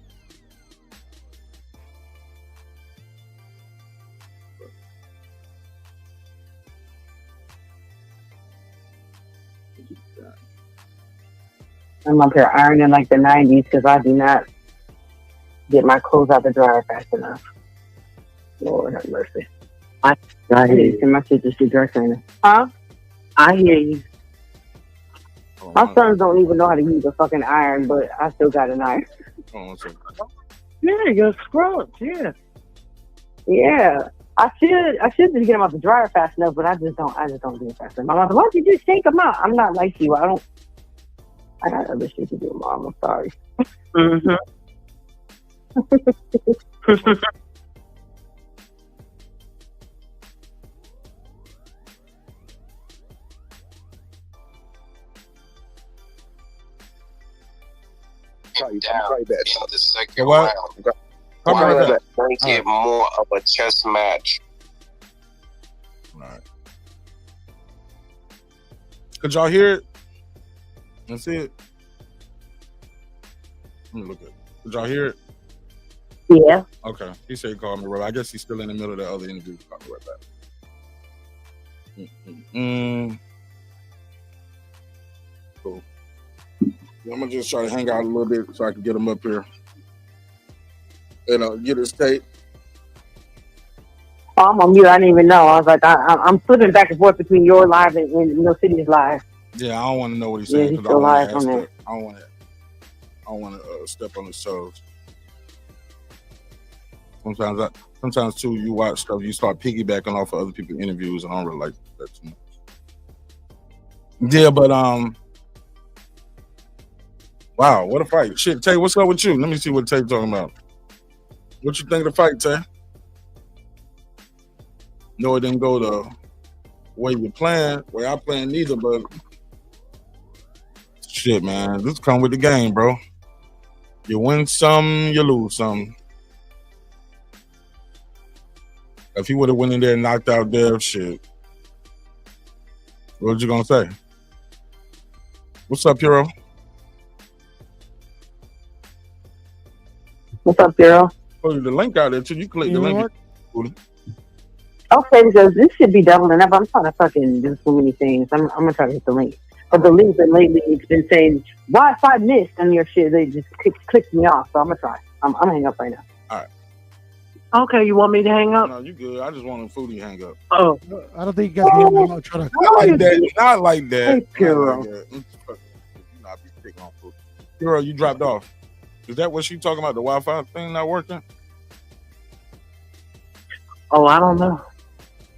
I'm up here ironing like the 90s because I do not get my clothes out the dryer fast enough. Lord have mercy. I hear you. Send my shit to the dry cleaner. Huh? I hear you. My sons don't even know how to use a fucking iron, but I still got an iron.
Yeah, you're scrubs. Yeah.
Yeah. I should just get them out the dryer fast enough, but I just don't do it fast enough. My mom's like, why don't you just shake them out? I'm not like you. I got other shit to do, Mom. I'm sorry.
Mm-hmm.
Down in the second round. Make it more of a chess match.
Right. Could y'all hear it? Let's see it. Let me look at it. Did y'all hear it?
Yeah.
Okay. He said he called me right back. I guess he's still in the middle of the other interview. Call me right back. Cool. I'm gonna just try to hang out a little bit so I can get him up here and get his tape.
Oh, I'm on mute. I didn't even know. I was like, I'm flipping back and forth between your live and No City's live.
Yeah, I don't want to know what he's saying because I don't want to step on his toes. Sometimes too, you watch stuff, you start piggybacking off of other people's interviews, and I don't really like that too much. Yeah, but wow, what a fight! Shit, Tay, what's up with you? Let me see what Tay talking about. What you think of the fight, Tay? No, it didn't go the way you planned. Way I planned neither, but shit, man, this come with the game, bro. You win some, you lose some. If he would have went in there and knocked out Dev, shit, what you gonna say? What's up, Hero?
What's up, Daryl?
Oh, the link out there too. You click the link.
Okay, because this should be doubling up. I'm trying to fucking do so many things. I'm gonna try to hit the link. But the link that lately it's been saying Wi-Fi missed on your shit. They just clicked me off. So I'm gonna try. I'm gonna hang up right now.
All right.
Okay, you want me to hang up?
No, you good. I just want a foodie hang up.
Oh,
I don't think you guys can hear me. I'm trying to.
Not like that. Not like that.
Hey, Puro.
Not be big on food. Puro, you dropped off. Is that what you talking about? The Wi-Fi thing not working?
Oh, I don't know.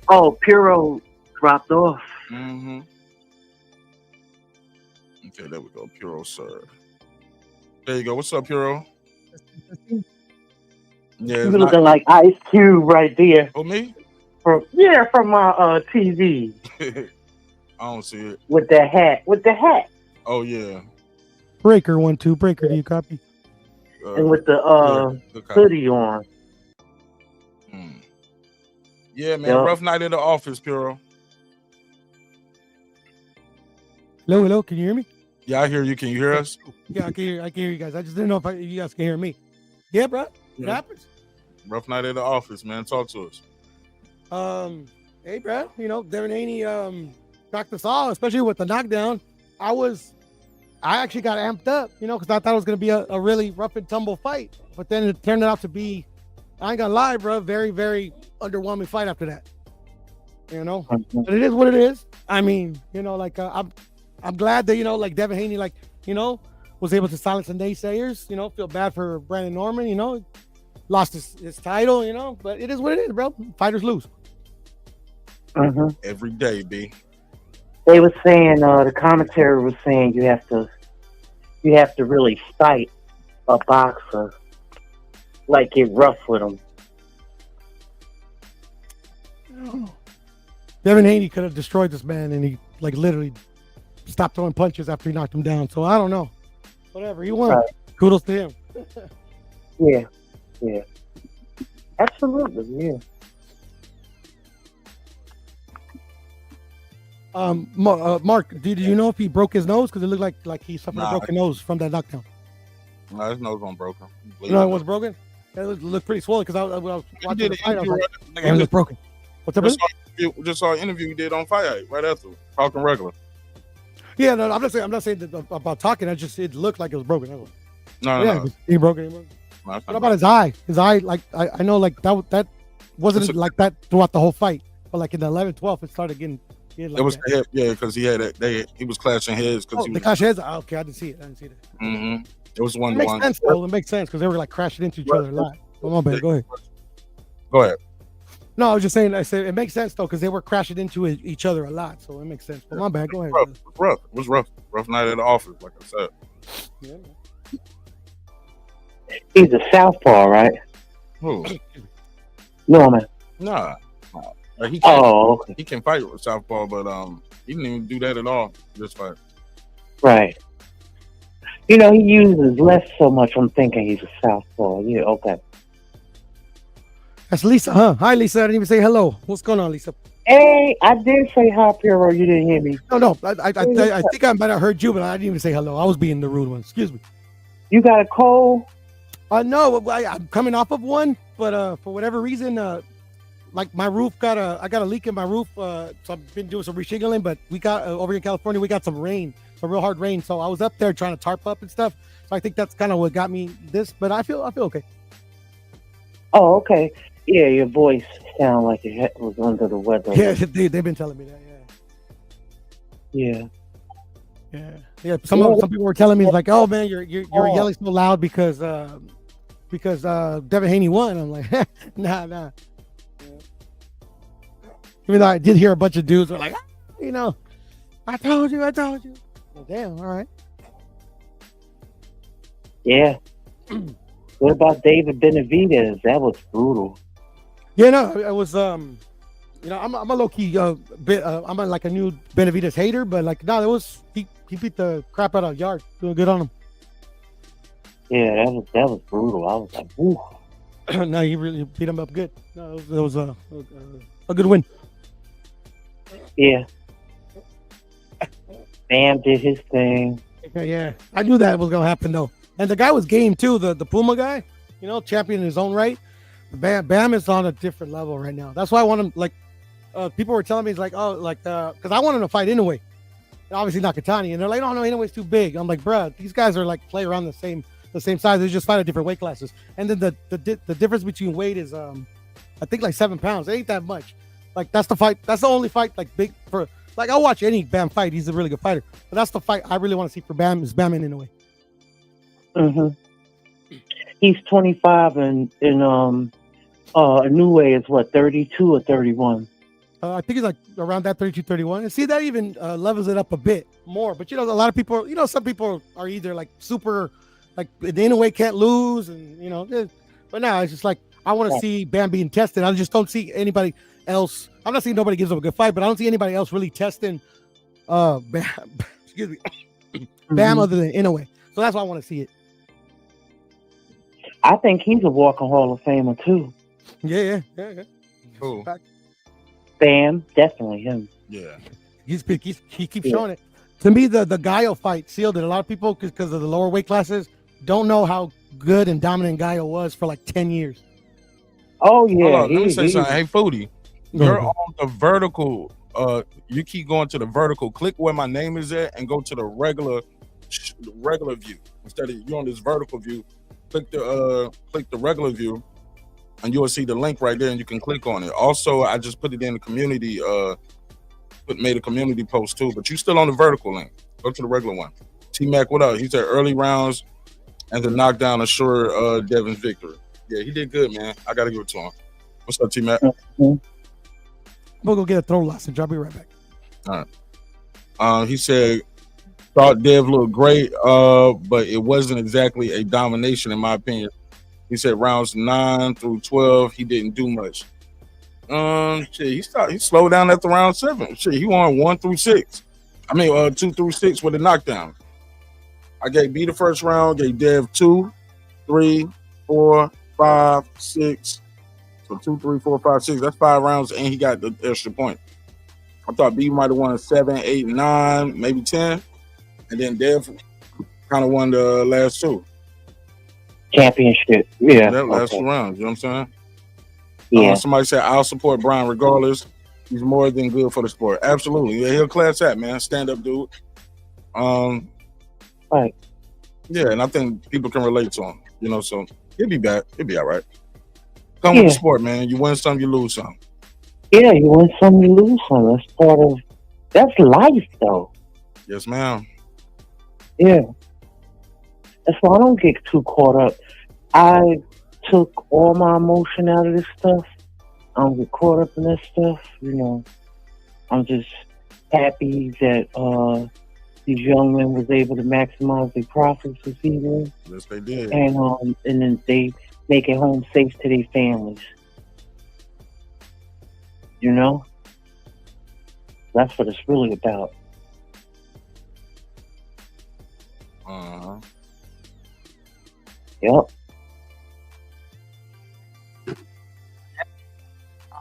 Oh, Puro dropped off.
Mm-hmm. Okay, there we go. Puro, sir. There you go. What's up, Puro? Yeah,
You looking like Ice Cube right there.
Oh, me?
From my TV.
I don't see it.
With the hat.
Oh, yeah.
Breaker 1-2. Breaker, do you copy?
And with the hoodie on.
Yeah, man.
Yep.
Rough night in the office, Puro.
Hello. Can you hear me?
Yeah, I hear you. Can you hear us?
Yeah, I can hear you guys. I just didn't know if you guys can hear me. Yeah, bro. What happens?
Rough night in the office, man. Talk to us.
Hey, bro. You know, Devin Haney knocked us all, especially with the knockdown. I actually got amped up, you know, because I thought it was going to be a really rough and tumble fight. But then it turned out to be, I ain't gonna lie, bro, very, very underwhelming fight after that. You know, but it is what it is. I mean, you know, like I'm glad that, you know, like Devin Haney, like, you know, was able to silence the naysayers. You know, feel bad for Brandon Norman. You know, lost his title. You know, but it is what it is, bro. Fighters lose.
Every day, B.
They were saying the commentary was saying you have to really fight a boxer, like get rough with him.
Devin Haney could have destroyed this man, and he like literally stopped throwing punches after he knocked him down. So I don't know. Whatever, he won.
Right.
Kudos to him.
Yeah. Absolutely, yeah.
Mark, did you know if he broke his nose? Because it looked like he suffered a broken nose from that knockdown.
No, his nose wasn't broken.
You know, it was broken. It looked pretty swollen because I was watching the fight. I was like, it was broken. What's up, brother?
Just saw an interview you did on Fire right after talking regular.
Yeah, no, I'm not saying that about talking. It looked like it was broken.
No.
He broke it. What about his eye? His eye, like I know, like that wasn't like that throughout the whole fight, but like in the 11th, 12th, it started getting. Like
it was
that.
yeah, because he had that. He was clashing heads because
they clashed heads. Oh, okay, I didn't see it.
Mm-hmm. It was one
to one. It makes sense because they were like crashing into each other a lot. Come on, man, go ahead.
Go ahead.
No, I was just saying. I said it makes sense though because they were crashing into each other a lot, so it makes sense. But my bad. Go ahead.
It was rough. Rough night at the office, like I said.
Yeah.
He's a southpaw, right?
Who?
No, man.
Nah. He can fight with southpaw, but he didn't even do that at all this fight.
Right. You know, he uses left so much. I'm thinking he's a southpaw. Yeah, okay.
That's Lisa, huh? Hi, Lisa. I didn't even say hello. What's going on, Lisa?
Hey, I did say hi, Puro. You didn't hear me.
No. I think I might have heard you, but I didn't even say hello. I was being the rude one. Excuse me.
You got a cold?
No, I'm coming off of one, but for whatever reason, like my roof I got a leak in my roof, so I've been doing some reshingling. But we got over in California, we got some rain, some real hard rain. So I was up there trying to tarp up and stuff. So I think that's kind of what got me this. But I feel okay.
Oh, okay. Yeah, your voice sounded like it was under the weather.
Yeah, they've been telling me that. Yeah. Some people were telling me like, "Oh man, you're yelling so loud because Devin Haney won." I'm like, nah. Even though I did hear a bunch of dudes were like, you know, I told you. Well, damn, all right.
Yeah. What about David Benavidez? That was brutal.
Yeah, no, it was I'm a low key bit I'm like a new Benavidez hater, but like no, it was he beat the crap out of Yarde. Doing good on him.
Yeah, that was brutal. I was like, ooh.
No, he really beat him up good. No, it was a good win.
Yeah. Bam did his thing.
Yeah, I knew that was gonna happen though. And the guy was game too, the Puma guy, champion in his own right. Bam is on a different level right now. That's why I want him. Like, people were telling me, it's like, because I want him to fight Inoue, and obviously Nakatani, and they're like, no, Inoue's too big. I'm like, bruh, these guys are like play around the same size. They just fight at different weight classes, and then the difference between weight is I think like 7 pounds. It ain't that much. Like that's the fight. That's the only fight like big for. Like I'll watch any Bam fight. He's a really good fighter, but that's the fight I really want to see for Bam is Bam and Inoue.
He's 25 and Inoue is what, 32 or 31?
I think he's like around that 32, 31. And see, that even levels it up a bit more. But a lot of people, some people are either like super, like the Inoue can't lose, and but now it's just like I want to see Bam being tested. I just don't see anybody else. I'm not saying nobody gives up a good fight, but I don't see anybody else really testing Bam. Excuse me, Bam other than Inoue. So that's why I want to see it.
I think he's a walking Hall of Famer too.
Yeah.
Cool.
Bam, definitely him.
Yeah.
He keeps showing it. To me, the Gallo fight sealed it. A lot of people, because of the lower weight classes, don't know how good and dominant Gallo was for like 10 years.
Oh, yeah.
Hold on, let me say something. Hey, Foodie, you're on the vertical. You keep going to the vertical. Click where my name is at and go to the regular view. Instead of you on this vertical view, click the regular view, and you will see the link right there, and you can click on it. Also, I just put it in the community. Made a community post too, but you still on the vertical link. Go to the regular one. T-Mac, what up? He said early rounds and the knockdown assure Devin's victory. Yeah, he did good, man. I gotta give it to him. What's up, T-Mac?
We'll go get a throw loss and I'll be right back.
All right. He said thought Dev looked great, but it wasn't exactly a domination in my opinion. He said rounds 9 through 12, he didn't do much. He slowed down after round 7. He won 1 through 6. 2 through 6 with a knockdown. I gave B the first round, gave Dev 2, 3, 4, 5, 6. So 2, 3, 4, 5, 6. That's 5 rounds, and he got the extra point. I thought B might have won 7, 8, 9, maybe 10, and then Dev kind of won the last 2.
Championship, yeah.
That last 2 rounds, you know what I'm saying?
Yeah.
Somebody said, I'll support Brian regardless. He's more than good for the sport. Absolutely. Yeah, he'll class act, man. Stand up dude.
Right.
Yeah, and I think people can relate to him, so he'll be back. He'll be all right. Come with the sport, man. You win some, you lose some.
Yeah, you win some, you lose some. That's life, though.
Yes, ma'am.
Yeah. That's why I don't get too caught up. I took all my emotion out of this stuff. I don't get caught up in that stuff. I'm just happy that these young men was able to maximize their profits this evening.
Yes, they did.
And then they make it home safe to their families. That's what it's really about. Yep.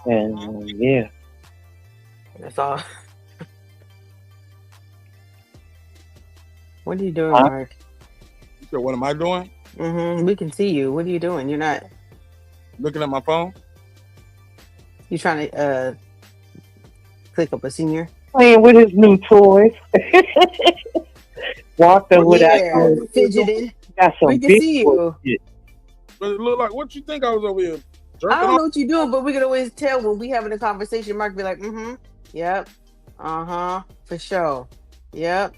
And yeah.
That's all. What are you doing, Mark?
You said, what am I doing?
We can see you. What are you doing? You're not
looking at my phone?
You trying to click up a senior?
Playing with his new toys. Walked over that
fidgeting.
Got some
we can see you.
But it look like what you think I was over here?
I don't know what you're doing, but we can always tell when we having a conversation. Mark be like, yep, for sure, yep.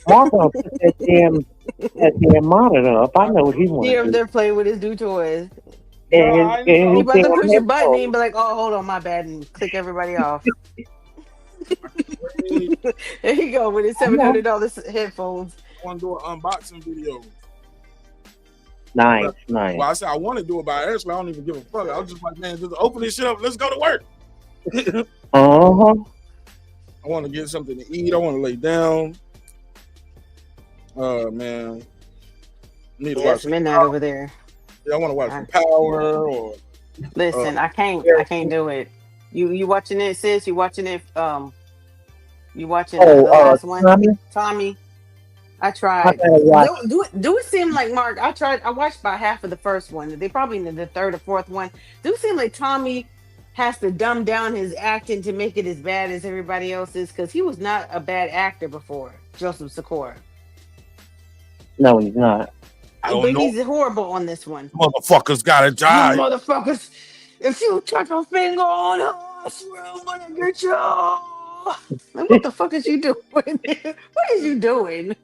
Mark gonna put that damn monitor up. I know what he wants.
Yeah, they're playing with his new toys.
And
he about to push a button and be like, oh, hold on, my bad, and click everybody off. There you go with his $700 headphones.
I want to do an unboxing video.
Nice.
Well, I said I want to do it, but actually I don't even give a fuck. I was just like, man, just open this shit up. Let's go to work. I want to get something to eat. I want to lay down. Man. Need to watch
midnight over there.
Yeah, I want to watch some Power or.
Listen, I can't do it. You watching it, sis? You watching it? You watching the last one? Tommy. I tried. Do it seem like Mark? I watched about half of the first one. They probably in the third or fourth one. Do it seem like Tommy has to dumb down his acting to make it as bad as everybody else is? Because he was not a bad actor before, Joseph Sikora.
No, he's not.
But he's horrible on this one.
Motherfuckers gotta die.
Motherfuckers, if you touch a finger on us, I swear I'm gonna get you. Like, what the fuck is you doing? What is you doing?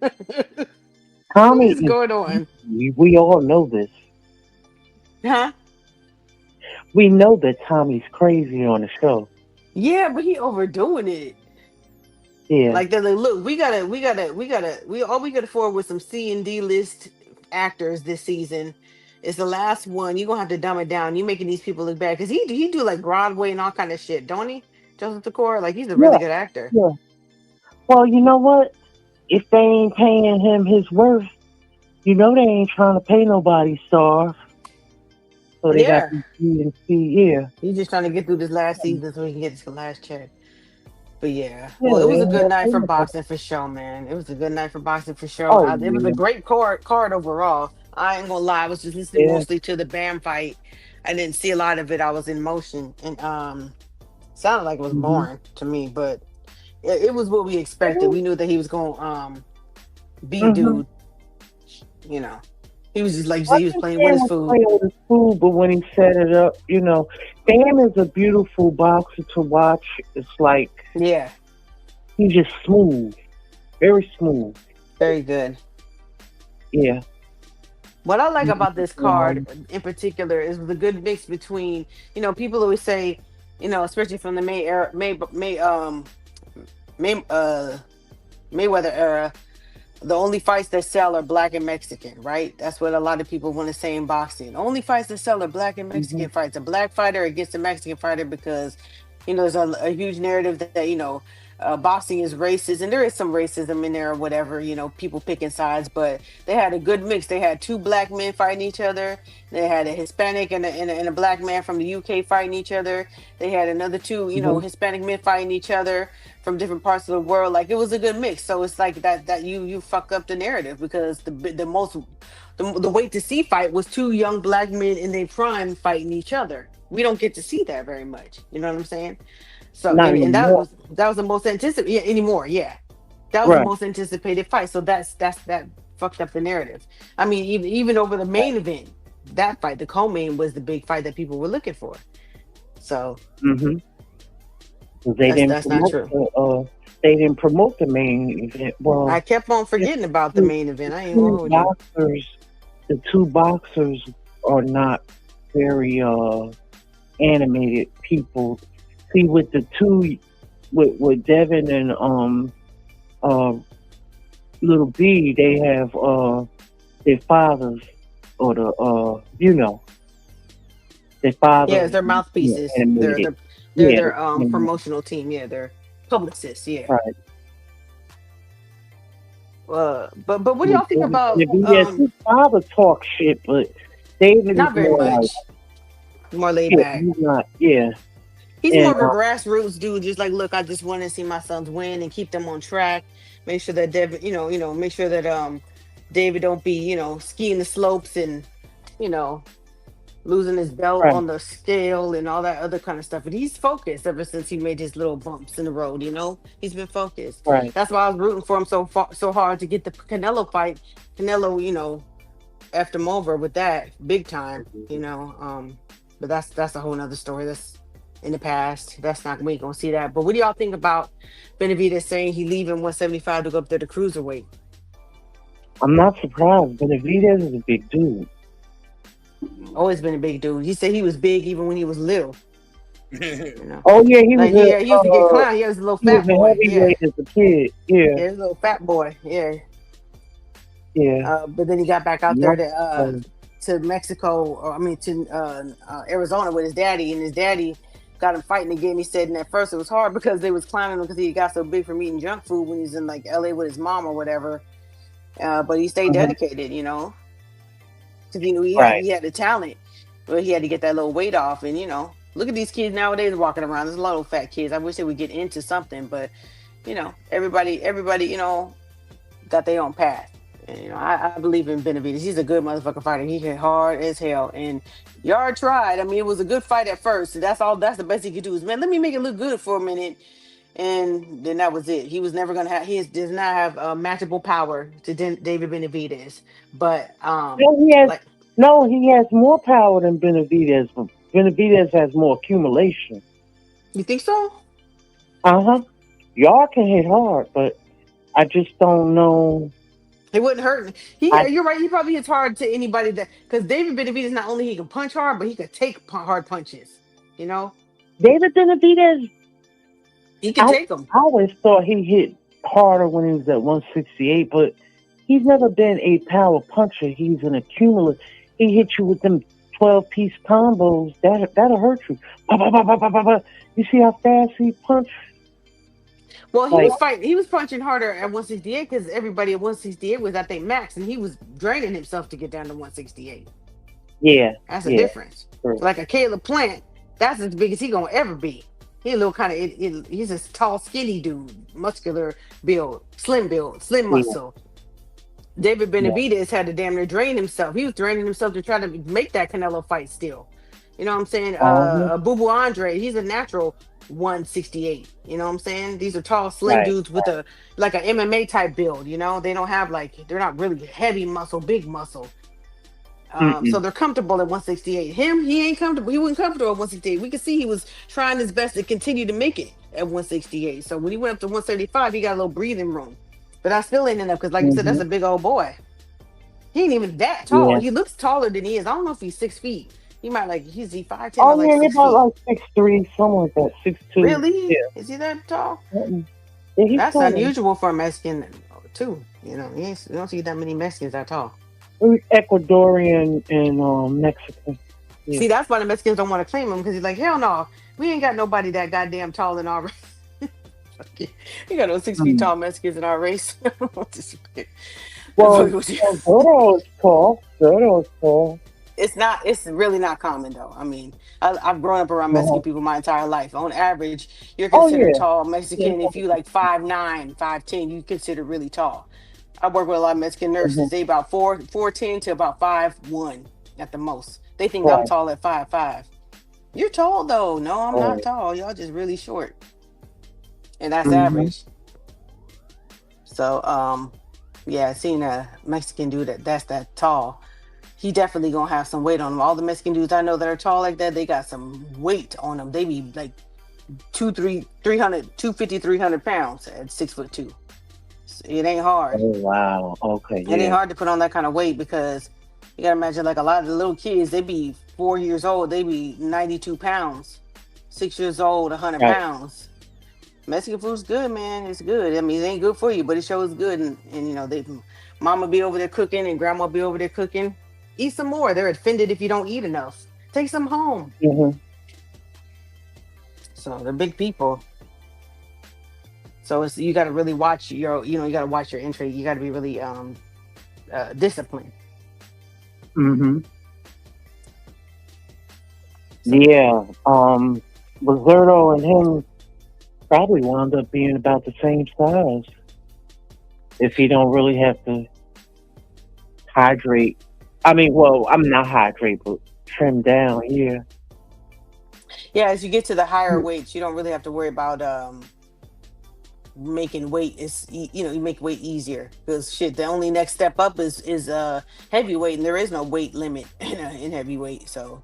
Tommy,
what is going on?
We all know this.
Huh?
We know that Tommy's crazy on the show.
Yeah, but he overdoing it.
Yeah.
Like they're like, look, we all we could afford was some C and D list actors this season. It's the last one. You're gonna have to dumb it down. You making these people look bad because he do like Broadway and all kind of shit, don't he? Joseph Sikora, like he's a really good actor.
Yeah. Well, you know what? If they ain't paying him his worth, you know they ain't trying to pay nobody starve. So they got to see and see. Yeah.
He's just trying to get through this last season so he can get his last check. But well, it was a good night for boxing for sure, man. It was a good night for boxing for sure. It was a great card overall. I ain't gonna lie, I was just listening mostly to the Bam fight. I didn't see a lot of it. I was in motion and sounded like it was boring to me, but it was what we expected. We knew that he was gonna beat dude. You know, he was just like he was playing with his food.
But when he set it up, you know, Bam is a beautiful boxer to watch. It's like he's just smooth, very smooth,
very good.
Yeah.
What I like about this card in particular is the good mix between, you know, people always say, you know, especially from the Mayweather era, the only fights that sell are black and Mexican, right? That's what a lot of people want to say in boxing. The only fights that sell are black and Mexican fights. A black fighter against a Mexican fighter because, you know, there's a huge narrative that, you know, boxing is racist, and there is some racism in there or whatever, you know, people picking sides, but they had a good mix. They had two black men fighting each other. They had a Hispanic and a black man from the UK fighting each other. They had another two, you know, Hispanic men fighting each other from different parts of the world. Like, it was a good mix. So it's like that you fuck up the narrative because the wait to see fight was two young black men in their prime fighting each other. We don't get to see that very much. You know what I'm saying? So and that was the most anticipated anymore. Yeah, that was the most anticipated fight. So that fucked up the narrative. I mean, even over the main event, that fight, the co-main, was the big fight that people were looking for. So that's not true.
They didn't promote the main event. Well,
I kept on forgetting about the main event. I ain't gonna
the two boxers are not very animated people. See, with the two, with Devin and Little B, they have their fathers or you know, their fathers.
Yeah, they're mouthpieces. They're their promotional team. Yeah, they're publicists. Yeah.
Right.
But what do y'all think about?
His father talk shit, but David
not very much. More laid back.
He's not. Yeah.
He's more of a grassroots dude. Just like, look, I just want to see my sons win and keep them on track. Make sure that Devin, you know, make sure that David don't be, you know, skiing the slopes and, you know, losing his belt on the scale and all that other kind of stuff. But he's focused ever since he made his little bumps in the road. You know, he's been focused.
Right.
That's why I was rooting for him so hard to get the Canelo fight. Canelo, you know, effed him over with that big time. You know, but that's a whole nother story. That's in the past. We ain't gonna see that. But what do y'all think about Benavidez saying he leaving 175 to go up there to cruiserweight?
I'm not surprised. Benavidez is a big dude.
Always been a big dude. He said he was big even when he was little. You know?
Oh yeah, he was
Like, yeah, he used to get clown. He was a little
he was
fat
a
boy. Yeah.
heavyweight as a kid. Yeah,
Yeah, he was a little fat boy. Yeah.
yeah.
But then he got back out there
Yep.
to Mexico, or I mean to Arizona with his daddy, and his daddy got him fighting again. He said, and at first it was hard because they was clowning him because he got so big from eating junk food when he was in like LA with his mom or whatever. But he stayed dedicated, you know, because he knew he had the talent, but he had to get that little weight off. And you know, look at these kids nowadays walking around. There's a lot of fat kids. I wish they would get into something, but you know, everybody, you know, got their own path. And, you know, I believe in Benavidez. He's a good motherfucking fighter. He hit hard as hell. And Yarde tried. I mean, it was a good fight at first. So that's the best he could do is, man, let me make it look good for a minute. And then that was it. He was never gonna have. He does not have matchable power to David Benavidez. But
he has more power than Benavidez. Benavidez has more accumulation.
You think so?
Y'all can hit hard, but I just don't know.
It wouldn't hurt. You're right. He probably hits hard to anybody because David Benavidez, not only he can punch hard, but he could take hard punches. You know,
David Benavidez,
he can take them.
I always thought he hit harder when he was at 168, but he's never been a power puncher. He's an accumulator. He hit you with them 12-piece combos. That'll hurt you. You see how fast he punched?
Well, he was punching harder at 168 because everybody at 168 was, I think, max, and he was draining himself to get down to 168.
Yeah.
That's a difference. True. Like a Caleb Plant, that's as big as he gonna ever be. He a little kind of, he's a tall, skinny dude, muscular build, slim muscle. David Benavidez had to damn near drain himself. He was draining himself to try to make that Canelo fight still. You know what I'm saying? Boo Boo Andre, he's a natural 168. You know what I'm saying? These are tall, slim dudes with a like an MMA type build. You know, they don't have they're not really heavy muscle, big muscle. So they're comfortable at 168. He ain't comfortable. He wasn't comfortable at 168. We could see he was trying his best to continue to make it at 168. So when he went up to 135, he got a little breathing room. But I still ain't enough because, like you said, that's a big old boy. He ain't even that tall. Yeah. He looks taller than he is. I don't know if he's 6 feet. He might he's 5'10".
Oh yeah, he's about like 6'3", something like that. 6'2".
Really?
Yeah.
Is he that tall?
Yeah,
that's unusual for a Mexican too. You know, you don't see that many Mexicans that tall.
Ecuadorian and Mexican. Yeah.
See, that's why the Mexicans don't want to claim him because he's like, hell no, we ain't got nobody that goddamn tall in our race. We got no 6 feet tall Mexicans in our race.
Well, Gordo is tall.
It's really not common though. I mean, I've grown up around Mexican people my entire life. On average, you're considered tall Mexican. If you like 5'9", 5'10", you consider really tall. I work with a lot of Mexican nurses. They about 4'10" to about 5'1" at the most. They think I'm tall at 5'5". You're tall though. No, I'm not tall. Y'all just really short. And that's average. So yeah, seeing a Mexican dude that's that tall, he definitely gonna have some weight on him. All the Mexican dudes I know that are tall like that, they got some weight on them. They be like 250, 300 pounds at 6'2". So it ain't hard.
Oh wow. Okay.
It ain't hard to put on that kind of weight because you gotta imagine like a lot of the little kids, they be 4 years old, they be 92 pounds. 6 years old, 100 pounds. Mexican food's good, man. It's good. I mean, it ain't good for you, but it sure is good. And you know, mama be over there cooking and grandma be over there cooking. Eat some more. They're offended if you don't eat enough. Take some home. So they're big people. So you got to really watch you got to watch your entry. You got to be really disciplined.
Yeah. Lazardo and him probably wound up being about the same size if he don't really have to hydrate. I mean, well, I'm not hydrate, but trim down. Yeah.
Yeah, as you get to the higher weights, you don't really have to worry about making weight. You make weight easier because the only next step up is heavyweight, and there is no weight limit in heavyweight. So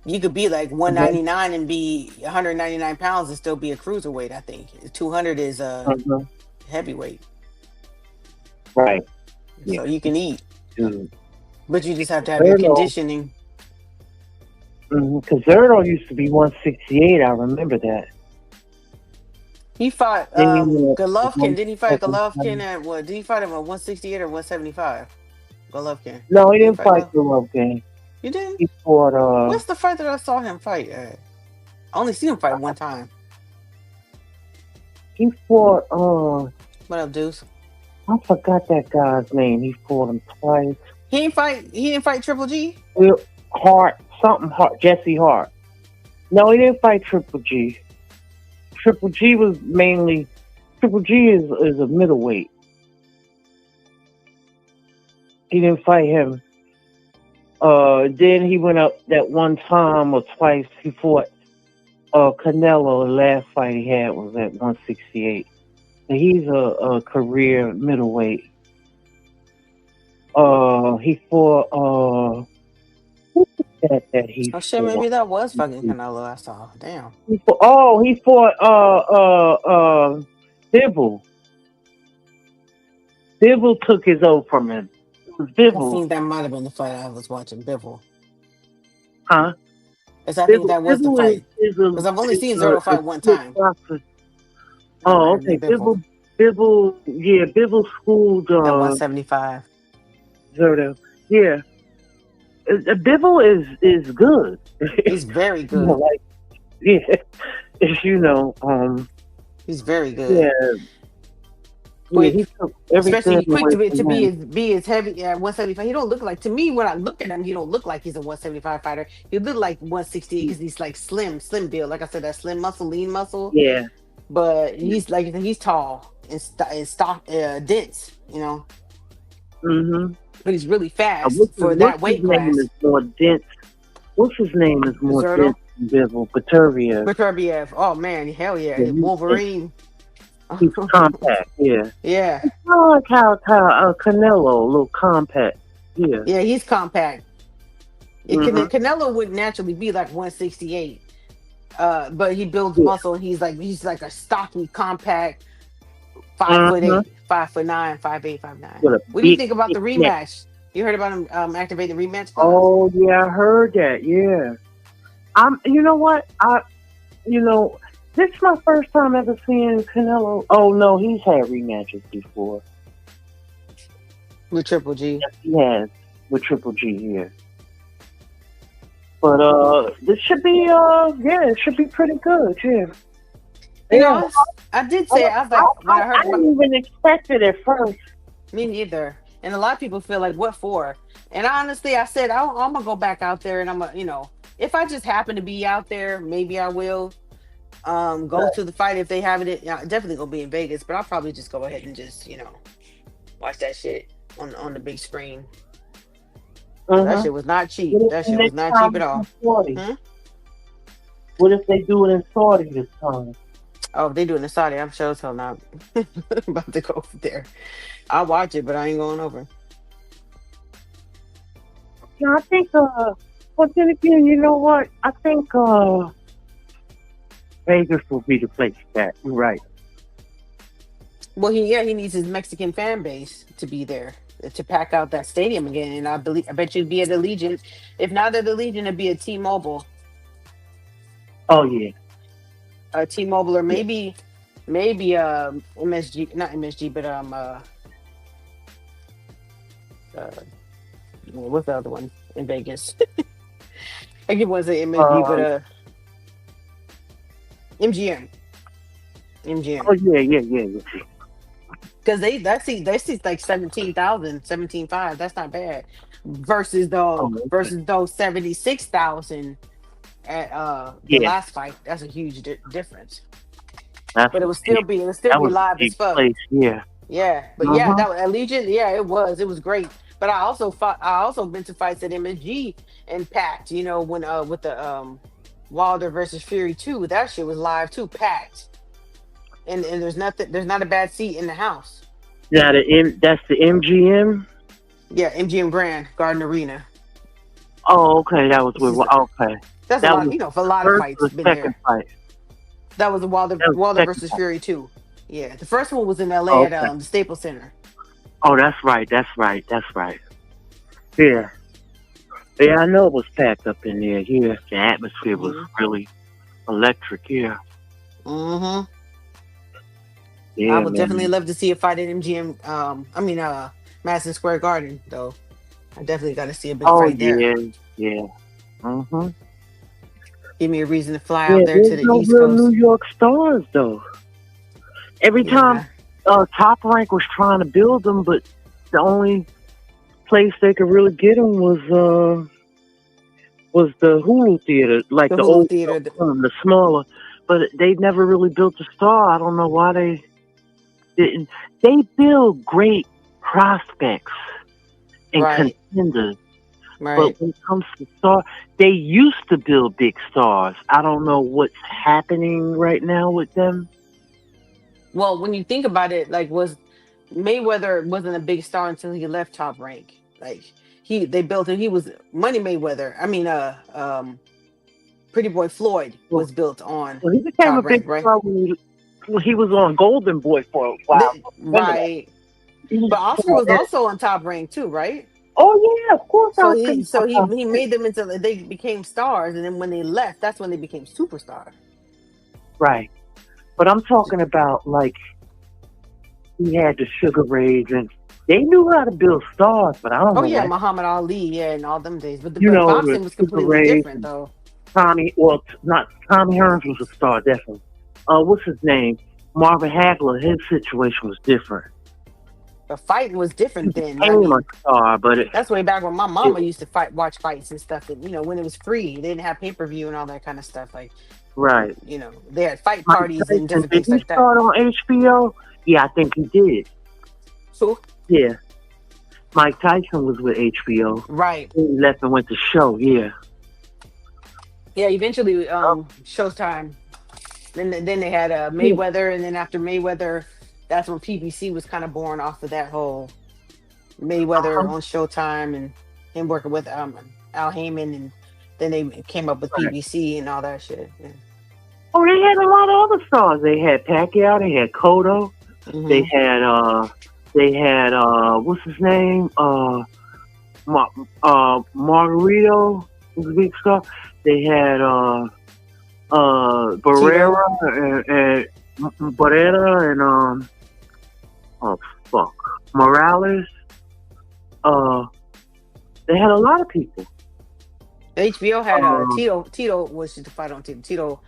you could be like 199 and be 199 pounds and still be a cruiserweight. I think 200 is heavyweight.
Right.
So you can eat, but you just have to have your conditioning.
Because Zerto used to be 168. I remember that.
He fought
Then he went up to
Golovkin. Didn't he fight
175.
Golovkin at what? Did he fight him at 168 or 175? Golovkin.
No, he
Did
didn't fight
Golovkin?
Golovkin.
You didn't?
He fought.
What's the fight that I saw him fight at? I only seen him fight one time.
He fought.
What up, Deuce?
I forgot that guy's name. He fought him twice.
He didn't fight Triple G?
Hart, something Hart, Jesse Hart. No, he didn't fight Triple G. Triple G is a middleweight. He didn't fight him. Then he went up that one time or twice. He fought Canelo. The last fight he had was at 168. So he's a career middleweight. He fought who was that he
Oh shit,
fought?
maybe that was fucking Canelo I saw. Damn.
He fought Dibble. Dibble took his oath from him. It was
I
Dibble.
think that might have been the fight I was watching, Bivol.
Huh?
I think that was the
Dibble
fight.
is
Because I've only seen Zerto fight one time.
Oh, okay. Bibble, yeah, Bibble schooled
At 175.
Zerto. Yeah. Bibble is good.
He's very good.
Yeah.
He's very good.
Yeah.
Quick.
He took
Especially
everything
quick
away
to
from him.
be as heavy at 175. He don't look like, to me, when I look at him, he don't look like he's a 175 fighter. He look like 168 because he's like slim build. Like I said, that slim muscle, lean muscle.
Yeah.
But he's tall and dense,
Mm-hmm.
But he's really fast
What's
for
his
that weight
name
class.
is more dense. What's his name is more
Zerto?
dense than Bibble? Peturbia.
Beterbiev. Oh man, hell yeah.
Yeah,
Wolverine.
He's compact, yeah.
Yeah.
It's kind of like how Canelo, a little compact. Yeah.
Yeah, he's compact.
Mhm.
Canelo would naturally be like 168. But he builds muscle and he's like a stocky, compact 5'8", 5'9", 5'8", 5'9".
With a
What do you
big,
think about the
thick neck.
rematch? You heard about him activating the rematch clause?
Oh yeah, I heard that. Yeah. You know what? This is my first time ever seeing Canelo. Oh no, he's had rematches before.
With Triple G.
Yes, he has with Triple G. Yeah. But this should be it should be pretty good. Yeah.
I did say I was like when I heard
I didn't even expect it at first.
Me neither. And a lot of people feel like, what for? And honestly, I said, I'm going to go back out there and I'm going to, if I just happen to be out there, maybe I will go to the fight if they have it. Definitely going to be in Vegas, but I'll probably just go ahead and just, watch that shit on the big screen. That shit was not cheap. That shit was not cheap at all.
Hmm? What if they do it in Saudi this time?
Oh, if they do it in Saudi, I'm sure as hell not about to go over there. I'll watch it, but I ain't going over.
Yeah, I think, but then again, you know what? I think Vegas will be the place for that. You're right.
Well, he needs his Mexican fan base to be there to pack out that stadium again. And I bet you'd be at Allegiant. If not at Allegiant, it'd be at T-Mobile.
Oh yeah.
T-Mobile or maybe MSG, not MSG, but what's the other one in Vegas? I give one say MSG, but MGM.
Oh yeah.
Because that seats like 17,500. That's not bad. Versus those 76,000 at the last fight. That's a huge difference. But it would still be live as fuck.
Yeah.
Yeah, but yeah, that was Allegiant. Yeah, it was great. But I also been to fights at MSG and packed. When with the Wilder versus Fury 2, that shit was live too, packed. And there's not a bad seat in the house.
Yeah, that's the MGM.
Yeah, MGM Grand Garden Arena.
Oh, okay, that was with okay.
That's a lot, for a lot of fights. Been there.
Fight.
That was the Wilder versus Fury 2. Yeah, the first one was in LA at the Staples Center.
Oh, that's right. Yeah. Yeah, I know it was packed up in there. Yeah, the atmosphere was really electric. Yeah.
Mm-hmm.
Yeah,
I would
man.
definitely love to see a fight at MGM. Madison Square Garden, though. I definitely got to see a big fight there.
Yeah. Mm-hmm.
Give me a reason to fly
Yeah,
out there to
there's
the
no
East
real
Coast.
New York stars though. Every time Top Rank was trying to build them, but the only place they could really get them was the Hulu Theater, like the
Hulu
old
Theater.
the smaller. But they never really built a star. I don't know why they didn't. They build great prospects and contenders.
Right.
But when it comes to stars, they used to build big stars. I don't know what's happening right now with them.
Well, when you think about it, like Mayweather wasn't a big star until he left Top Rank. Like they built him. He was Money Mayweather. I mean, Pretty Boy Floyd was built on.
Well, he became a big star when he was on Golden Boy for a while.
Right. But Oscar was also on Top Rank too, right?
Oh yeah, of course.
So he made them until they became stars, and then when they left, that's when they became superstars.
Right. But I'm talking about like he had the Sugar Rays, and they knew how to build stars, but I don't know.
Oh yeah,
what.
Muhammad Ali, and all them days. But
You know,
boxing was
Sugar
completely
Ray,
different, though.
Tommy Hearns was a star, definitely. What's his name? Marvin Hagler. His situation was different.
The fight was different then.
He became a star, but
that's way back when my mama used to watch fights and stuff. And when it was free, they didn't have pay-per-view and all that kind of stuff. Like,
right.
They had fight parties and different things like that.
Did he start on HBO? Yeah, I think he did.
So?
Yeah. Mike Tyson was with HBO.
Right.
He left and went to show, yeah.
Yeah, eventually Showtime. Then they had Mayweather, and then after Mayweather, that's when PBC was kind of born off of that whole Mayweather on Showtime and him working with Al Heyman, and then they came up with PBC and all that shit. Yeah.
Oh, they had a lot of other stars. They had Pacquiao, they had Cotto, they had what's his name? Margarito was a big star. They had Barrera and Barrera and Morales. They had a lot of people.
HBO had Tito. Tito was the fight on Tito. Tito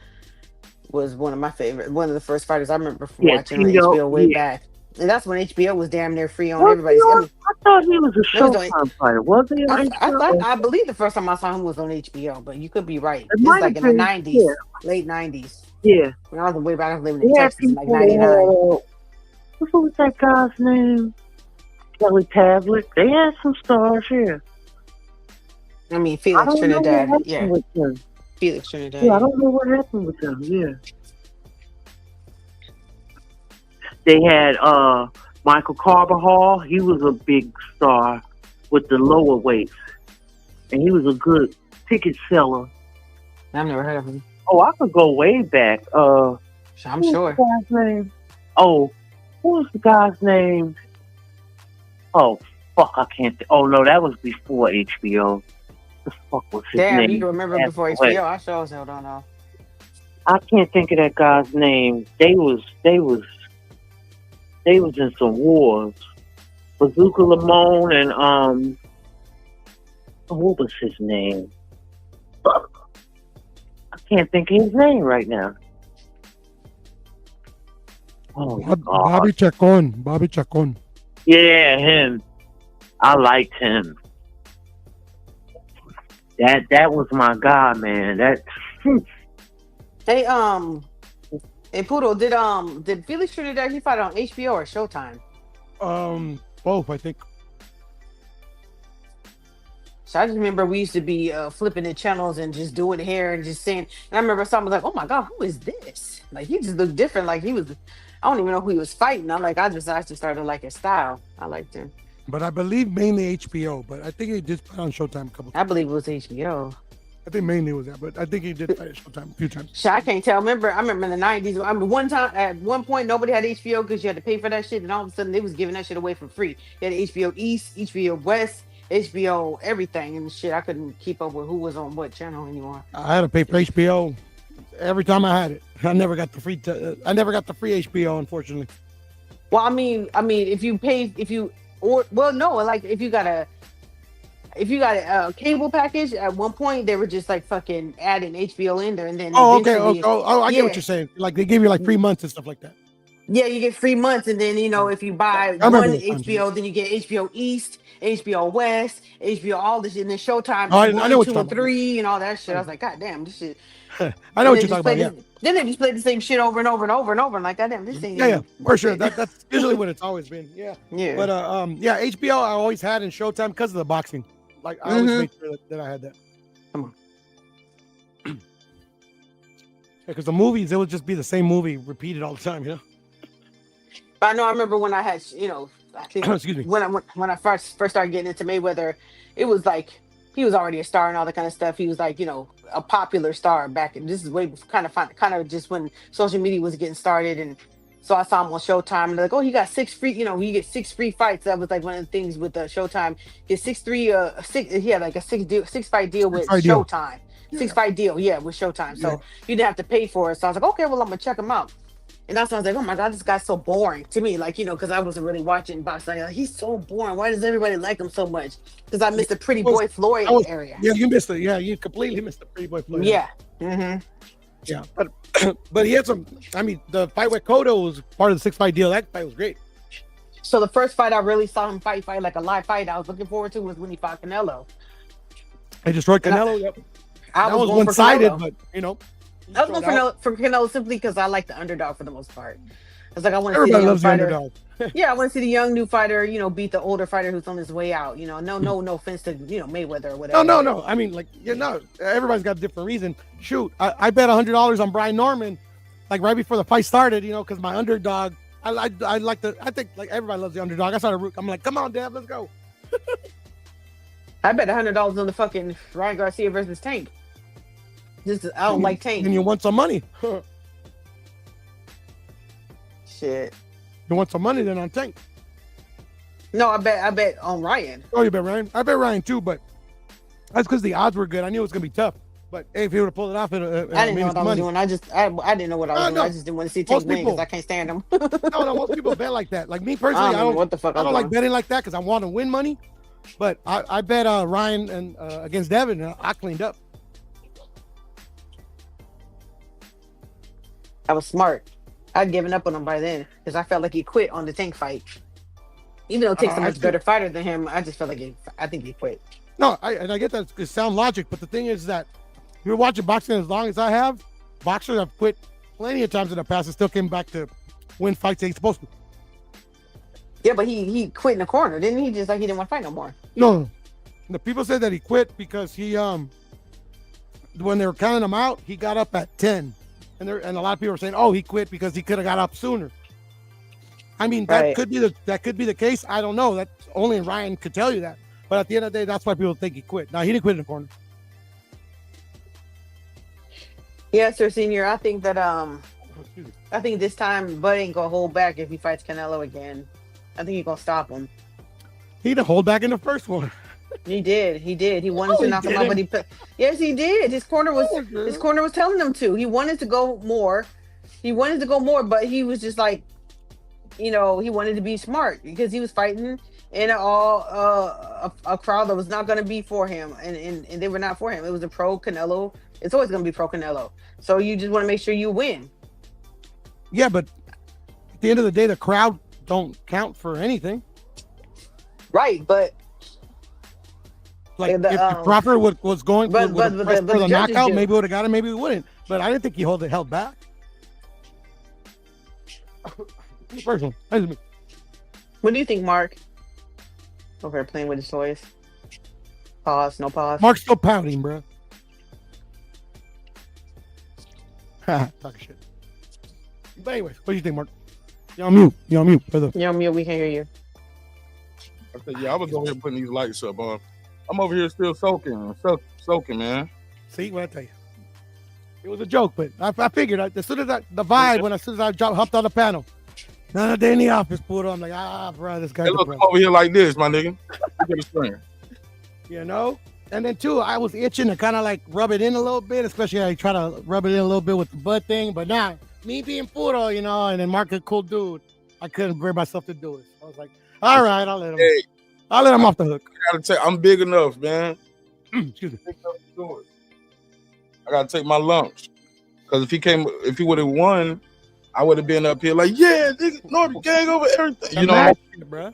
was one of my favorite, one of the first fighters I remember from watching Tito, on HBO way back. And that's when HBO was damn near free on everybody's.
I thought he was a Showtime fighter. Was he?
I believe the first time I saw him was on HBO, but you could be right. It's like in the 90s, late 90s.
Yeah.
When I was way back, I was living in Texas, like 99.
What was that guy's name? Kelly Pavlik. They had some stars here.
I mean, Felix Trinidad. Yeah. Felix Trinidad.
Yeah, I don't know what happened with him. Yeah. They had Michael Carbajal. He was a big star with the lower weights. And he was a good ticket seller.
I've never heard of him.
Oh, I could go way back.
I'm sure.
What was the guy's name? Oh, what was the guy's name? Oh, fuck, I can't. Oh, no, that was before HBO. The fuck was his name?
Damn, you can remember before HBO. I sure as hell don't know.
I can't think of that guy's name. They was in some wars. Bazooka Lamone and what was his name? Fuck. I can't think of his name right now. Oh,
Bobby Chacon.
Yeah, him. I liked him. That was my guy, man.
Hey, Poodle, did Felix Trinidad he fight on HBO or Showtime?
Both, I think.
So I just remember we used to be flipping the channels and just doing hair and just saying. And I remember someone was like, "Oh my god, who is this?" Like he just looked different. Like he was. I don't even know who he was fighting. I just started like his style. I liked him.
But I believe mainly HBO. But I think he did fight on Showtime a couple times.
I believe it was HBO.
I think mainly it was that, but I think he did fight at Showtime a few times.
So I can't tell. I remember in the 90s. I mean, at one point, nobody had HBO because you had to pay for that shit, and all of a sudden they was giving that shit away for free. You had HBO East, HBO West, HBO everything and shit. I couldn't keep up with who was on what channel anymore.
I had to pay for HBO every time I had it. I never got the free HBO, unfortunately.
Well, I mean, if you a cable package, at one point they were just like fucking adding HBO in there, and then
I get what you're saying. Like they give you like 3 months and stuff like that.
Yeah, you get 3 months, and then if you buy one HBO, then you get HBO East, HBO West, HBO all this shit, and then Showtime 1, 2, and 3, and all that shit. I was like, God damn, this shit.
I know what you're talking about. Yeah.
Then they just played the same shit over and over and over and over, and like, God damn, this thing.
Yeah, for sure. That's usually what it's always been. Yeah.
Yeah.
But HBO I always had in Showtime because of the boxing. Like I always made sure that I had that.
Come on.
Because the movies, it would just be the same movie repeated all the time,
But I know I remember when I had, I think
excuse me.
when I first started getting into Mayweather, it was like he was already a star and all that kind of stuff. He was like, a popular star back in, this is way before, kind of just when social media was getting started. And so I saw him on Showtime, and they're like, oh, he got 6 free, you get 6 free fights. That was like one of the things with Showtime. He had like a 6 fight deal with Showtime. 6 fight deal, with Showtime. So you didn't have to pay for it. So I was like, okay, well, I'm gonna check him out. And that's when I was like, oh my God, this guy's so boring to me. Like, because I wasn't really watching boxing. Like, he's so boring. Why does everybody like him so much? Because I missed the Pretty Boy Floyd area.
Yeah, you missed it. Yeah, you completely missed the Pretty Boy Floyd.
Yeah. Mm-hmm.
Yeah, but he had some. I mean, the fight with Cotto was part of the 6 fight deal. That fight was great.
So the first fight I really saw him fight like a live fight I was looking forward to was when he fought Canelo.
He destroyed Canelo.
That
was one-sided, but
I was going for Canelo simply because I like the underdog for the most part. I was like, I want to see
everybody
the
loves the
fighter.
underdog.
Yeah, I want to see the young new fighter, beat the older fighter who's on his way out. No offense to Mayweather or whatever.
No. I mean, everybody's got a different reason. Shoot, I bet $100 on Brian Norman, like right before the fight started. Because my underdog, I think like everybody loves the underdog. I saw the root. I'm like, come on, Dad, let's go.
I bet $100 on the fucking Ryan Garcia versus Tank. I don't like Tank.
And you want some money?
Shit.
You want some money then on Tank?
No, I bet on Ryan.
Oh, you bet Ryan? I bet Ryan too, but that's because the odds were good. I knew it was gonna be tough, but hey, if he would have pulled it off,
I didn't know what I was doing. I didn't know what I was doing. I just didn't want to see Tank win because I can't stand him.
No, most people bet like that. Like me personally, I don't.
What the fuck?
I don't like betting like that because I want to win money. But I bet Ryan and against Devin, and I cleaned up.
I was smart. I'd given up on him by then because I felt like he quit on the Tank fight. Even though Tank's a much better fighter than him, I just felt like I think he quit.
No, I get that it's sound logic, but the thing is that if you're watching boxing as long as I have, boxers have quit plenty of times in the past and still came back to win fights they're supposed to.
Yeah, but he quit in the corner, didn't he? Just like he didn't want to fight no more.
No. The people said that he quit because he when they were counting him out, he got up at 10. And a lot of people are saying, "Oh, he quit because he could have got up sooner." I mean, that could be the case. I don't know. That only Ryan could tell you that. But at the end of the day, that's why people think he quit. Now he didn't quit in the corner.
Yeah, Sir Senior. I think that I think this time Bud ain't gonna hold back if he fights Canelo again. I think he's gonna stop him.
He didn't hold back in the first one.
He did. He wanted to knock him out, but yes, he did. His corner was telling him to. He wanted to go more. But he was just like, he wanted to be smart because he was fighting in a crowd that was not going to be for him, and they were not for him. It was a pro Canelo. It's always going to be pro Canelo. So you just want to make sure you win.
Yeah, but at the end of the day, the crowd don't count for anything.
Right, but.
Like if Crawford was going for the knockout, maybe would have got him, maybe he wouldn't. But I didn't think he held back. Personal.
What do you think, Mark? Over here playing with his toys. Pause. No pause.
Mark's still pouting, bro. Talk shit. But anyways, what do you think, Mark? You're on mute, brother.
You're on mute. We can't hear you.
I said, yeah, I was over here putting these lights up, I'm over here still soaking, man.
See what I tell you? It was a joke, but I figured as soon as I hopped on the panel, day in the office, pulled on. I'm like, bro, this guy.
Hey, look, I'm over here like this, my nigga. Look at the screen.
you know. And then too, I was itching to kind of like rub it in a little bit, especially I try to rub it in a little bit with the butt thing. But nah, me being puro, you know, and then Mark a cool dude, I couldn't bring myself to do it. So I was like, all right, I'll let him.
Hey,
I'll let him off the hook.
I gotta take. I'm big enough, man.
Excuse me.
I gotta take my lumps. Because if he would have won, I would have been up here like, yeah, nigga, Norton gang over everything. You know,
bro.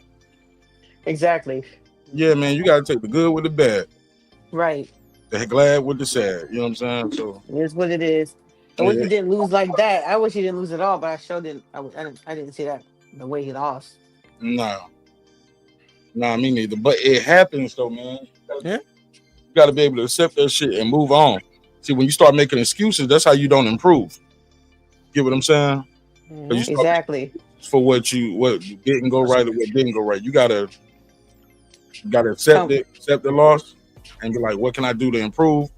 Exactly.
Yeah, man, you gotta take the good with the bad.
Right.
The glad with the sad. You know what I'm saying? So
it is what it is. I wish he didn't lose like that. I wish he didn't lose at all, but I sure didn't. I didn't see that the way he lost.
Nah, me neither. But it happens though, man.
Yeah.
You gotta be able to accept that shit and move on. See, when you start making excuses, that's how you don't improve. Get what I'm saying?
Mm-hmm. Exactly.
For what didn't go right or what didn't go right. You gotta accept the loss and be like, what can I do to improve?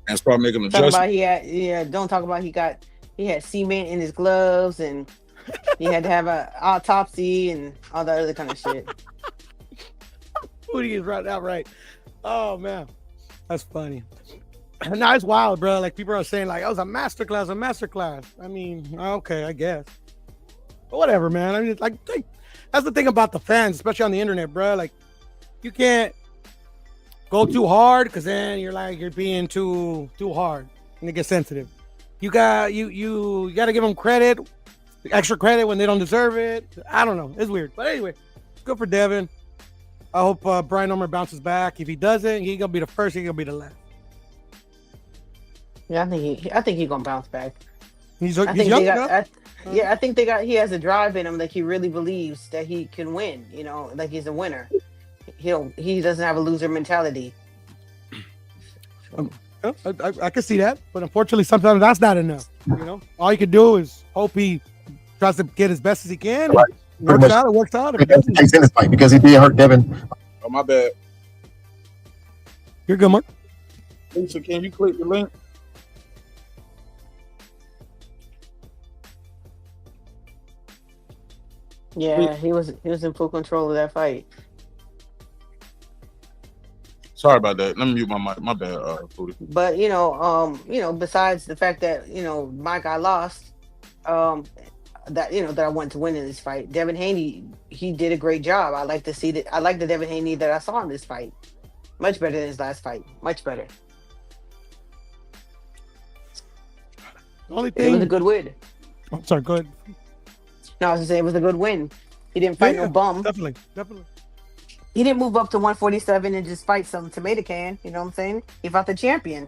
And start making adjustments.
Don't talk about he had cement in his gloves and he had to have an autopsy and all that other kind of shit.
Foodie is right out right. Oh man, that's funny. Now it's wild, bro. Like people are saying, like, "Oh, it was a masterclass." I mean, okay, I guess. But whatever, man. I mean, like that's the thing about the fans, especially on the internet, bro. Like, you can't go too hard because then you're being too hard and it gets sensitive. You got to give them credit, extra credit when they don't deserve it. I don't know. It's weird, but anyway, good for Devin. I hope Brian Norman bounces back. If he doesn't, he's gonna be the first. He's gonna be the last.
Yeah, I think he's gonna bounce back.
He's young enough.
I think he has a drive in him. Like he really believes that he can win. You know, like he's a winner. He doesn't have a loser mentality.
I can see that, but unfortunately, sometimes that's not enough. You know, all you can do is hope he tries to get as best as he can.
Right.
It works out.
He takes in this fight because he did hurt Devin.
Oh, my bad.
You're good, Mark.
Lisa, can you click the link?
Yeah, he was in full control of that fight.
Sorry about that. Let me mute my mic. My bad, Foodie.
But besides the fact that my guy lost, that I want to win in this fight, Devin Haney, he did a great job. I like to see that. I like the Devin Haney that I saw in this fight. Much better than his last fight. Much better.
The only thing
it was a good win.
I'm sorry. Go ahead.
No, I was gonna say it was a good win. He didn't fight no bum.
Definitely.
He didn't move up to 147 and just fight some tomato can. You know what I'm saying? He fought the champion.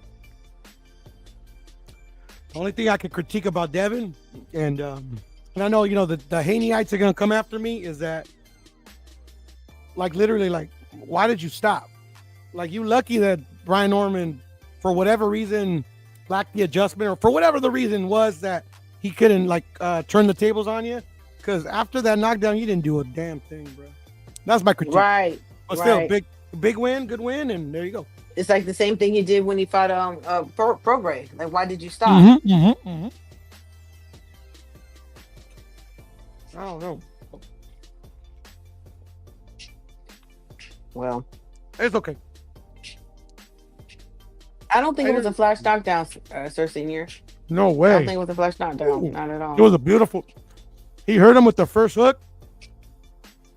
The only thing I can critique about Devin, and I know the Haneyites are gonna come after me, is that literally why did you stop? Like, you lucky that Brian Norman, for whatever reason, lacked the adjustment, or for whatever the reason was that he couldn't turn the tables on you. Because after that knockdown, you didn't do a damn thing, bro. That's my critique.
Right.
But still, big win, good win, and there you go.
It's like the same thing he did when he fought Prograis. Like, why did you stop?
I don't know.
Well,
it's okay.
I don't think it was a flash knockdown, Sir Senior.
No way.
I don't think it was a flash knockdown. Not at all.
It was a beautiful. He hurt him with the first hook,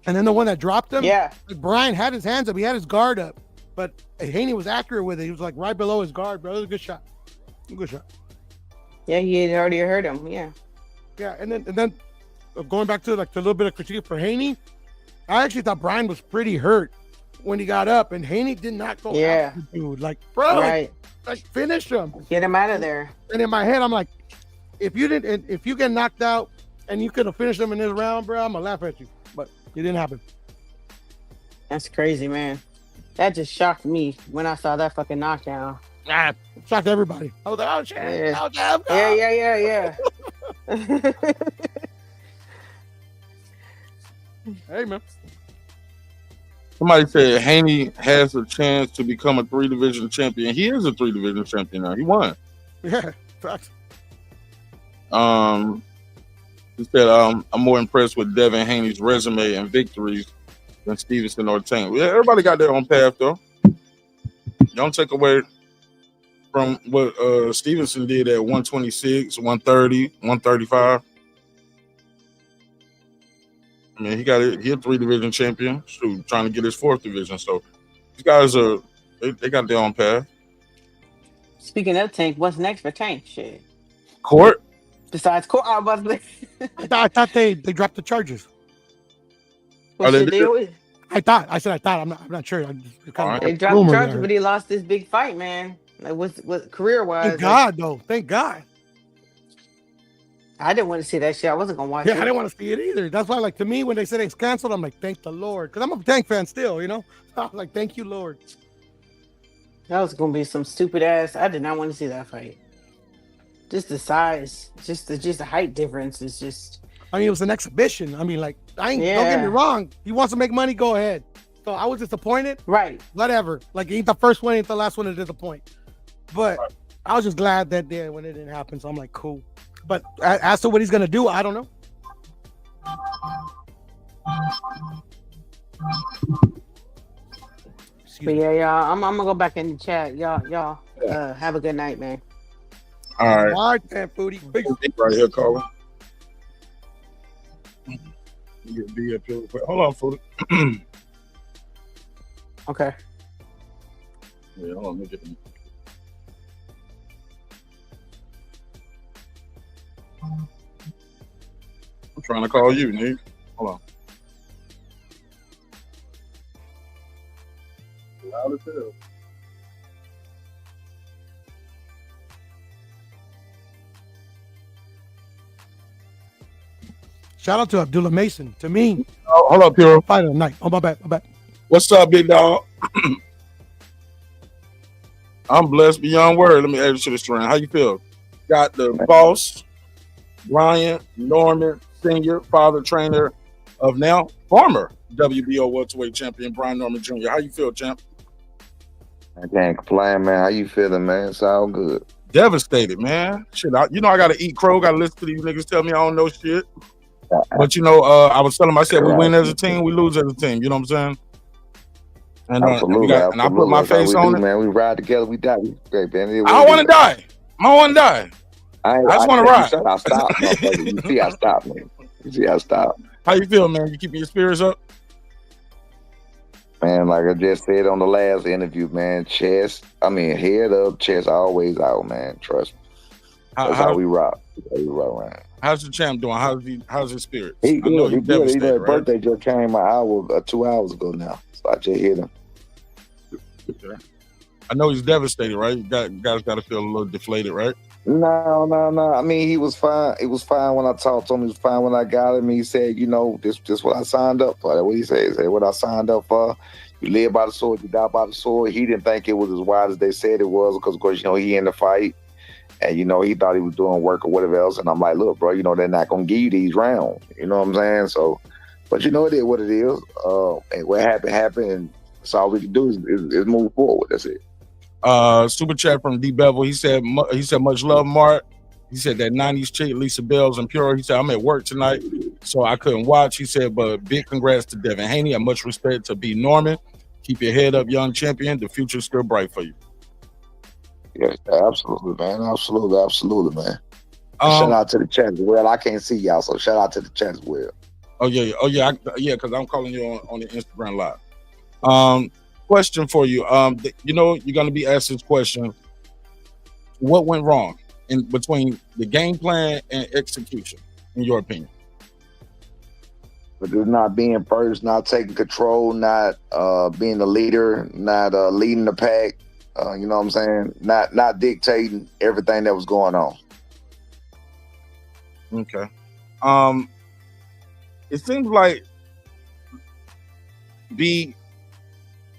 and then the one that dropped him.
Yeah.
Brian had his hands up. He had his guard up, but Haney was accurate with it. He was right below his guard, bro. It was a good shot. Good shot.
Yeah, he had already hurt him. Yeah.
Yeah, and then going back to a little bit of critique for Haney, I actually thought Brian was pretty hurt when he got up, and Haney did not go after the dude. Like, bro,
right.
Finish him.
Get him out of there.
And in my head, I'm like, if you get knocked out and you could have finished him in this round, bro, I'm gonna laugh at you. But it didn't happen.
That's crazy, man. That just shocked me when I saw that fucking knockdown.
Shocked everybody. I was like, oh shit.
Yeah.
Hey, man.
Somebody said Haney has a chance to become a 3-division champion. He is a 3-division champion now. He won.
Yeah, facts.
He said, I'm more impressed with Devin Haney's resume and victories than Stevenson or Tank. Yeah, everybody got their own path, though. Don't take away from what Stevenson did at 126, 130, 135. I mean, he a 3-division champion, so trying to get his 4th division. So these guys they got their own path.
Speaking of Tank, what's next for Tank? Shit.
Court.
Besides Court, I
thought they dropped the charges.
Well, shit, they always,
I thought. I'm not sure.
they dropped the charges, but he lost this big fight, man. Like what career wise?
Thank God, though. Thank God.
I didn't want to see that shit. I wasn't gonna watch it.
Yeah, I didn't want to see it either. That's why, like, to me, when they said it's canceled, I'm like, thank the Lord, because I'm a Tank fan still. You know, I'm like, thank you, Lord.
That was gonna be some stupid ass. I did not want to see that fight. Just the size, just the height difference is just.
I mean, it was an exhibition. I mean, like, don't get me wrong. He wants to make money, go ahead. So I was disappointed.
Right.
Whatever. Like, he ain't the first one, ain't the last one to disappoint. But I was just glad that day when it didn't happen. So I'm like, cool. But as to what he's gonna do, I don't know.
But yeah, y'all, I'm gonna go back in the chat. Y'all, have a good night, man.
All right.
All right, man, Foodie.
Right here, caller. Get B up here. Hold on, Foodie.
Okay.
Yeah, hold on. Let me get them. I'm trying to call you, Nick. Hold on. Loud as hell.
Shout out to Abdullah Mason. To me,
hold up, Hero.
Fight of the night. Oh, my bad.
What's up, big dog? I'm blessed beyond word. Let me add you to this round. How you feel? Got the boss, Ryan Norman, senior, father trainer of now former WBO welterweight champion Brian Norman Jr. How you feel, champ?
I can't complain, man. How you feeling, man? It's all good.
Devastated, man. Shit, I gotta eat crow. Gotta listen to these niggas tell me I don't know shit. But I was telling them, I said we win as a team, we lose as a team. You know what I'm saying? And,
absolutely,
and I put my face on it.
Man, we ride together. We die. Great, man.
I don't want to die. I don't want to die. I just want to ride.
I stopped. You see, I stopped, man. You see, I stopped.
How you feel, man? You keeping your spirits up?
Man, like I just said on the last interview, man, head up, chest always out, man. Trust me. That's how we rock. That's how we rock around.
How's the champ doing? How's his spirits?
He good. He good. His birthday
right?
just came 2 hours ago now. So I just hit him.
Okay. I know he's devastated, right? You guys got to feel a little deflated, right?
No. I mean, he was fine. It was fine when I talked to him. He was fine when I got him. He said, this what I signed up for. That's what he said. He said, what I signed up for. You live by the sword, you die by the sword. He didn't think it was as wide as they said it was because, of course, he in the fight. And, he thought he was doing work or whatever else. And I'm like, look, bro, they're not going to give you these rounds. You know what I'm saying? So, but it is what it is. And what happened. And that's all we can do is move forward. That's it.
Super chat from D Bevel. He said much love, Mark. He said that 90s chick, Lisa Bells and Pure. He said, I'm at work tonight, so I couldn't watch. He said, but big congrats to Devin Haney and much respect to B. Norman. Keep your head up, young champion. The future's still bright for you.
Yes, absolutely, man. Absolutely, man. Shout out to the chat as well. I can't see y'all, so shout out to the chat as well.
Oh yeah, because I'm calling you on the Instagram live. Question for you. You're gonna be asked this question. What went wrong in between the game plan and execution, in your opinion?
But it's not being first, not taking control, not being the leader, not leading the pack. You know what I'm saying? Not dictating everything that was going on.
Okay. It seems like B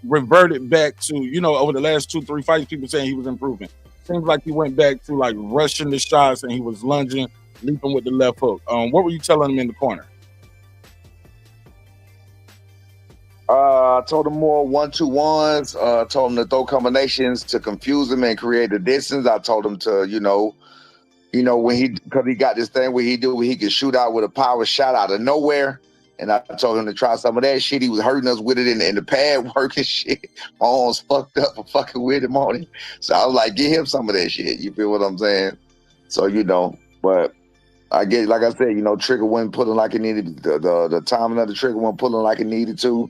reverted back to, over the last 2-3 fights, people saying he was improving. Seems like he went back to like rushing the shots and he was lunging, leaping with the left hook. What were you telling him in the corner?
I told him more 1-2-1s. Told him to throw combinations to confuse him and create a distance. I told him to, because he got this thing where he could shoot out with a power shot out of nowhere. And I told him to try some of that shit. He was hurting us with it in the pad work and shit. My arms fucked up for fucking with him on it. So I was like, get him some of that shit. You feel what I'm saying? So, but I guess, like I said, trigger wasn't pulling like it needed. The timing of the trigger wasn't pulling like it needed to.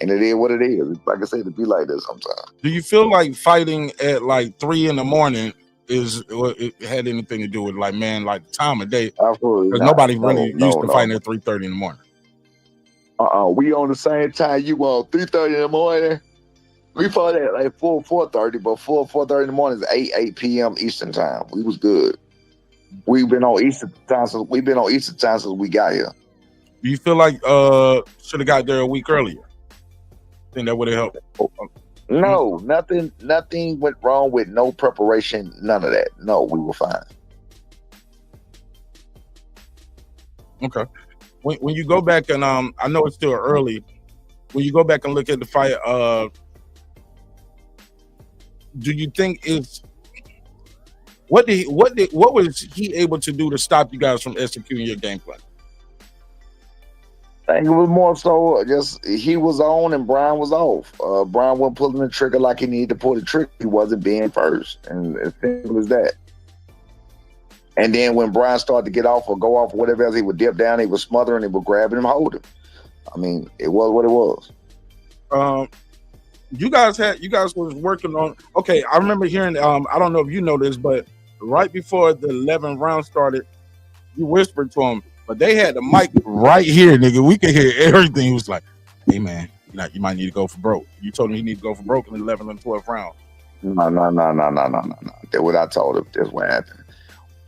And it is what it is. Like I said, it be like this sometimes.
Do you feel like fighting at like 3 in the morning it had anything to do with like the time of day?
Absolutely.
Because nobody really used to fighting at 3:30 in the morning.
We on the same time you on 3:30 in the morning. We fought at like 4:30, but 4:30 in the morning is 8 p.m. Eastern time. We was good. We've been on Eastern time since we got here.
Do you feel like should have got there a week earlier? Think that would have helped?
No, nothing went wrong with no preparation, none of that. No, we were fine.
Okay. When you go back and I know it's still early, when you go back and look at the fight, do you think it's what was he able to do to stop you guys from executing your game plan?
I think it was more so just he was on and Brian was off. Brian wasn't pulling the trigger like he needed to pull the trigger. He wasn't being first, and as simple as that. And then when Brian started to get off or go off or whatever else, he would dip down, he was smothering, he would grab him, hold him. I mean, it was what it was.
You guys was working on. Okay, I remember hearing. I don't know if you know this, but right before the 11th round started, you whispered to him. But they had the mic right here, nigga. We could hear everything. He was like, "Hey man, you might need to go for broke." You told him he need to go for broke in the 11th and 12th round.
No. That's what I told him. That's what happened.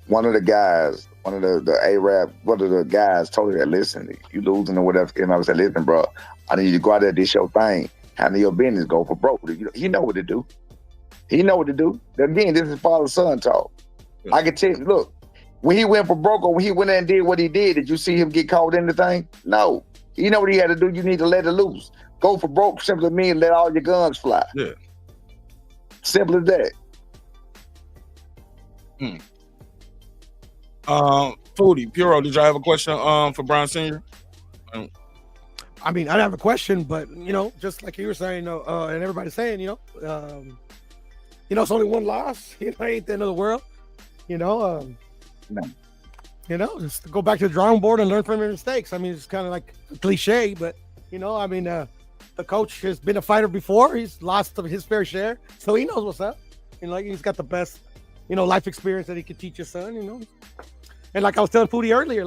One of the guys, one of the guys told her that, listen, you losing or whatever. And I said, listen, bro, I need you to go out there, this your thing. Handle your business, go for broke. He know what to do. Again, this is father-son talk. Yeah. I can tell you, look, when he went for broke or when he went there and did what he did you see him get caught in the thing? No. You know what he had to do? You need to let it loose. Go for broke simply means let all your guns fly.
Yeah.
Simple as that.
Foodie, Puro, did y'all have a question for Brian Sr.?
I mean, I don't have a question, but just like you were saying, and everybody's saying, it's only one loss. Ain't the end of the world.
No.
Just go back to the drawing board and learn from your mistakes. I mean, it's kind of like a cliche, but the coach has been a fighter before. He's lost his fair share, so he knows what's up. He's got the best, life experience that he could teach his son. And like I was telling Foodie earlier,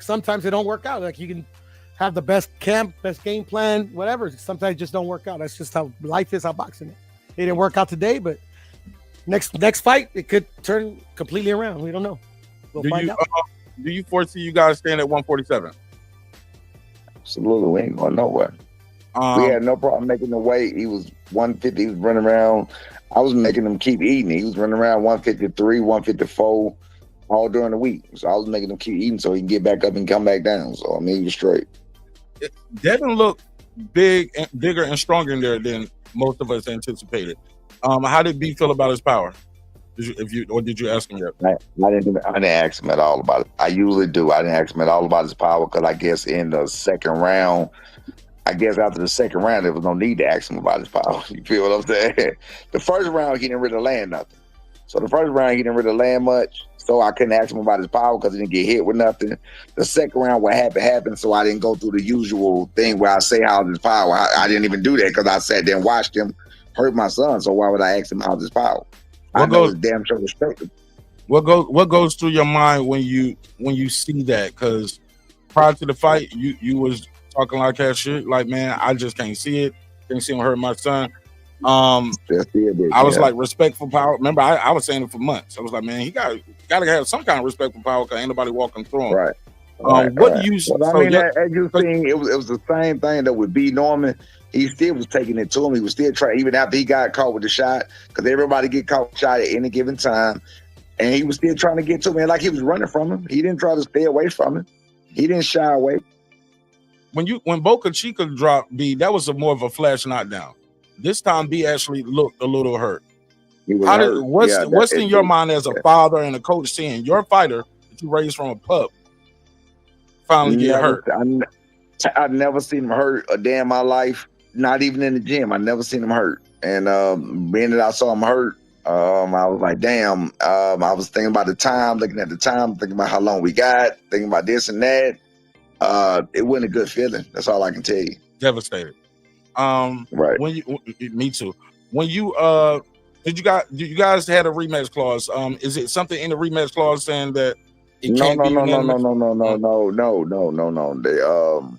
sometimes it don't work out. Like you can have the best camp, best game plan, whatever. Sometimes it just don't work out. That's just how life is, how boxing is. It didn't work out today, but next fight, it could turn completely around. We don't know. We'll find out.
Do you foresee you guys staying at 147?
Absolutely. We ain't going nowhere. We had no problem making the weight. He was 150. He was running around. I was making him keep eating. He was running around 153, 154 all during the week. So I was making him keep eating so he can get back up and come back down. So, I mean, he was straight.
Devin looked bigger and stronger in there than most of us anticipated. How did B feel about his power? Did you ask him yet?
I didn't ask him at all about it. I usually do. I didn't ask him at all about his power because I guess in the second round, after the second round, there was no need to ask him about his power. You feel what I'm saying? The first round, he didn't really land nothing. So the first round, he didn't really land much. So I couldn't ask him about his power because he didn't get hit with nothing. The second round, what happened. So I didn't go through the usual thing where I say how's his power. I didn't even do that because I sat there and watched him hurt my son. So why would I ask him how's his power? I know it's damn sure respected.
What goes through your mind when you see that? Because prior to the fight, you was talking like that shit. Like, man, I just can't see it. Can't see him hurt my son. I was like, respect for power. Remember, I was saying it for months. I was like, man, he gotta have some kind of respect for power because ain't nobody walking through him.
Right.
What do you?
Well, as you seen, it was the same thing that with B Norman. He still was taking it to him. He was still trying, even after he got caught with the shot, because everybody get caught with the shot at any given time. And he was still trying to get to him. And like he was running from him. He didn't try to stay away from him. He didn't shy away.
When Boca Chica dropped B, that was more of a flash knockdown. This time B actually looked a little hurt. What's in your mind as a father and a coach seeing your fighter that you raised from a pup finally get hurt?
I never seen him hurt a day in my life. Not even in the gym. I never seen him hurt. And being that I saw him hurt, I was like, damn. I was thinking about the time, looking at the time, thinking about how long we got, thinking about this and that. It wasn't a good feeling. That's all I can tell you.
Devastated.
Right.
When you, me too. When you did you guys had a rematch clause? Is it something in the rematch clause saying that it can't be unanimous?
No.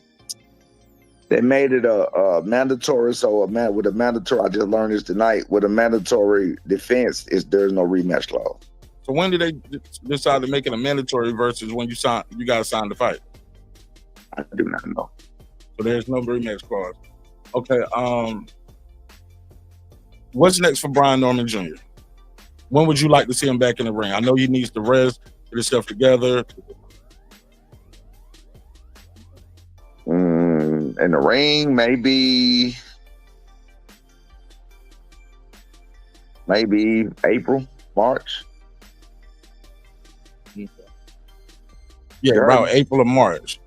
They made it a mandatory. So with a mandatory, I just learned this tonight. With a mandatory defense, there's no rematch clause.
So when did they decide to make it a mandatory versus when you guys signed the fight?
I do not know.
So there's no rematch clause. Okay. What's next for Brian Norman Jr.? When would you like to see him back in the ring? I know he needs to rest, get his stuff together.
In the ring, maybe April, March.
Yeah, around April or March.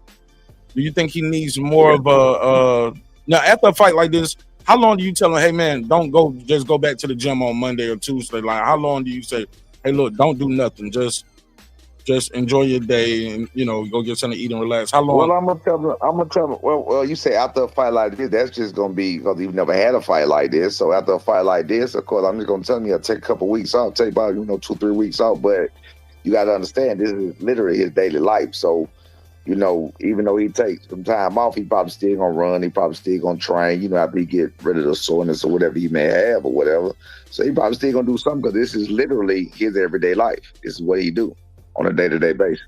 Do you think he needs more of a now after a fight like this? How long do you tell him, hey man, don't just go back to the gym on Monday or Tuesday? Like, how long do you say, hey look, don't do nothing, just enjoy your day and go get something to eat and relax? How long?
Well, I'm gonna tell them. Well, you say after a fight like this, that's just gonna be because you've never had a fight like this. So after a fight like this, of course, I'm just gonna tell him, I'll take a couple weeks off, take about 2-3 weeks off. But you got to understand, this is literally his daily life. So even though he takes some time off, he probably still gonna run. He probably still gonna train. After he get rid of the soreness or whatever he may have or whatever. So he probably still gonna do something because this is literally his everyday life. This is what he do on a day-to-day basis.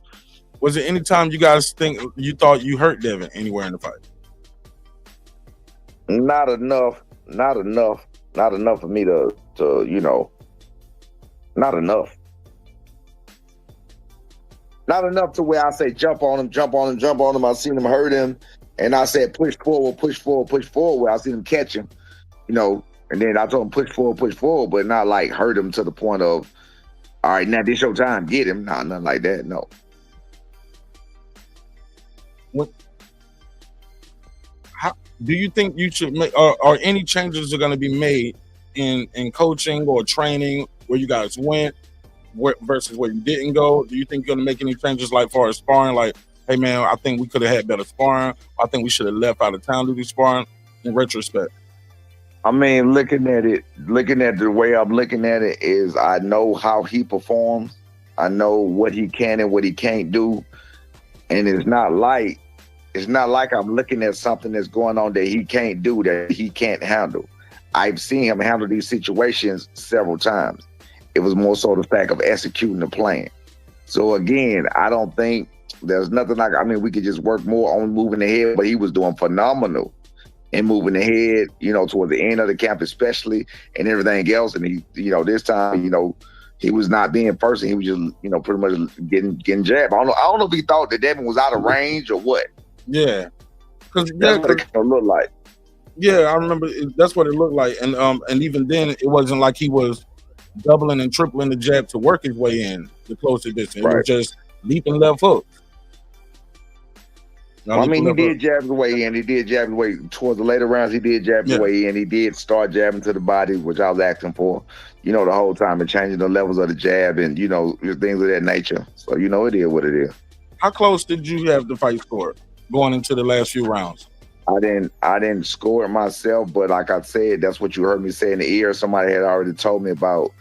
Was there any time you guys think you thought you hurt Devin anywhere in the fight?
Not enough for me to not enough. Not enough to where I say jump on him. I seen him hurt him, and I said push forward. Where I seen him catch him, and then I told him push forward, but not like hurt him to the point of, all right, now this your time, get him. Nah, nothing like that. No.
How do you think you should make, or any changes are going to be made in coaching or training where you guys went versus where you didn't go? Do you think you're going to make any changes like far as sparring? Like, hey man, I think we could have had better sparring. I think we should have left out of town to do sparring in retrospect.
I mean, looking at the way I'm looking at it is I know how he performs. I know what he can and what he can't do. And it's not like I'm looking at something that's going on that he can't do, that he can't handle. I've seen him handle these situations several times. It was more so the fact of executing the plan. So again, I don't think there's nothing like, we could just work more on moving the head, but he was doing phenomenal in moving the head, toward the end of the camp especially, and everything else. And he, this time, he was not being first, and he was just, pretty much getting jabbed. I don't know if he thought that Devin was out of range or what.
Yeah.
That's what it kind of looked like.
Yeah, I remember that's what it looked like. And even then, it wasn't like he was doubling and tripling the jab to work his way in the closer distance. It was just leaping left hook.
He did jab his way in. He did jab his way towards the later rounds. He did jab his way in. He did start jabbing to the body, which I was asking for, the whole time, and changing the levels of the jab and, things of that nature. So, it is what it is.
How close did you have the fight score going into the last few rounds?
I didn't score it myself, but like I said, that's what you heard me say in the ear. Somebody had already told me about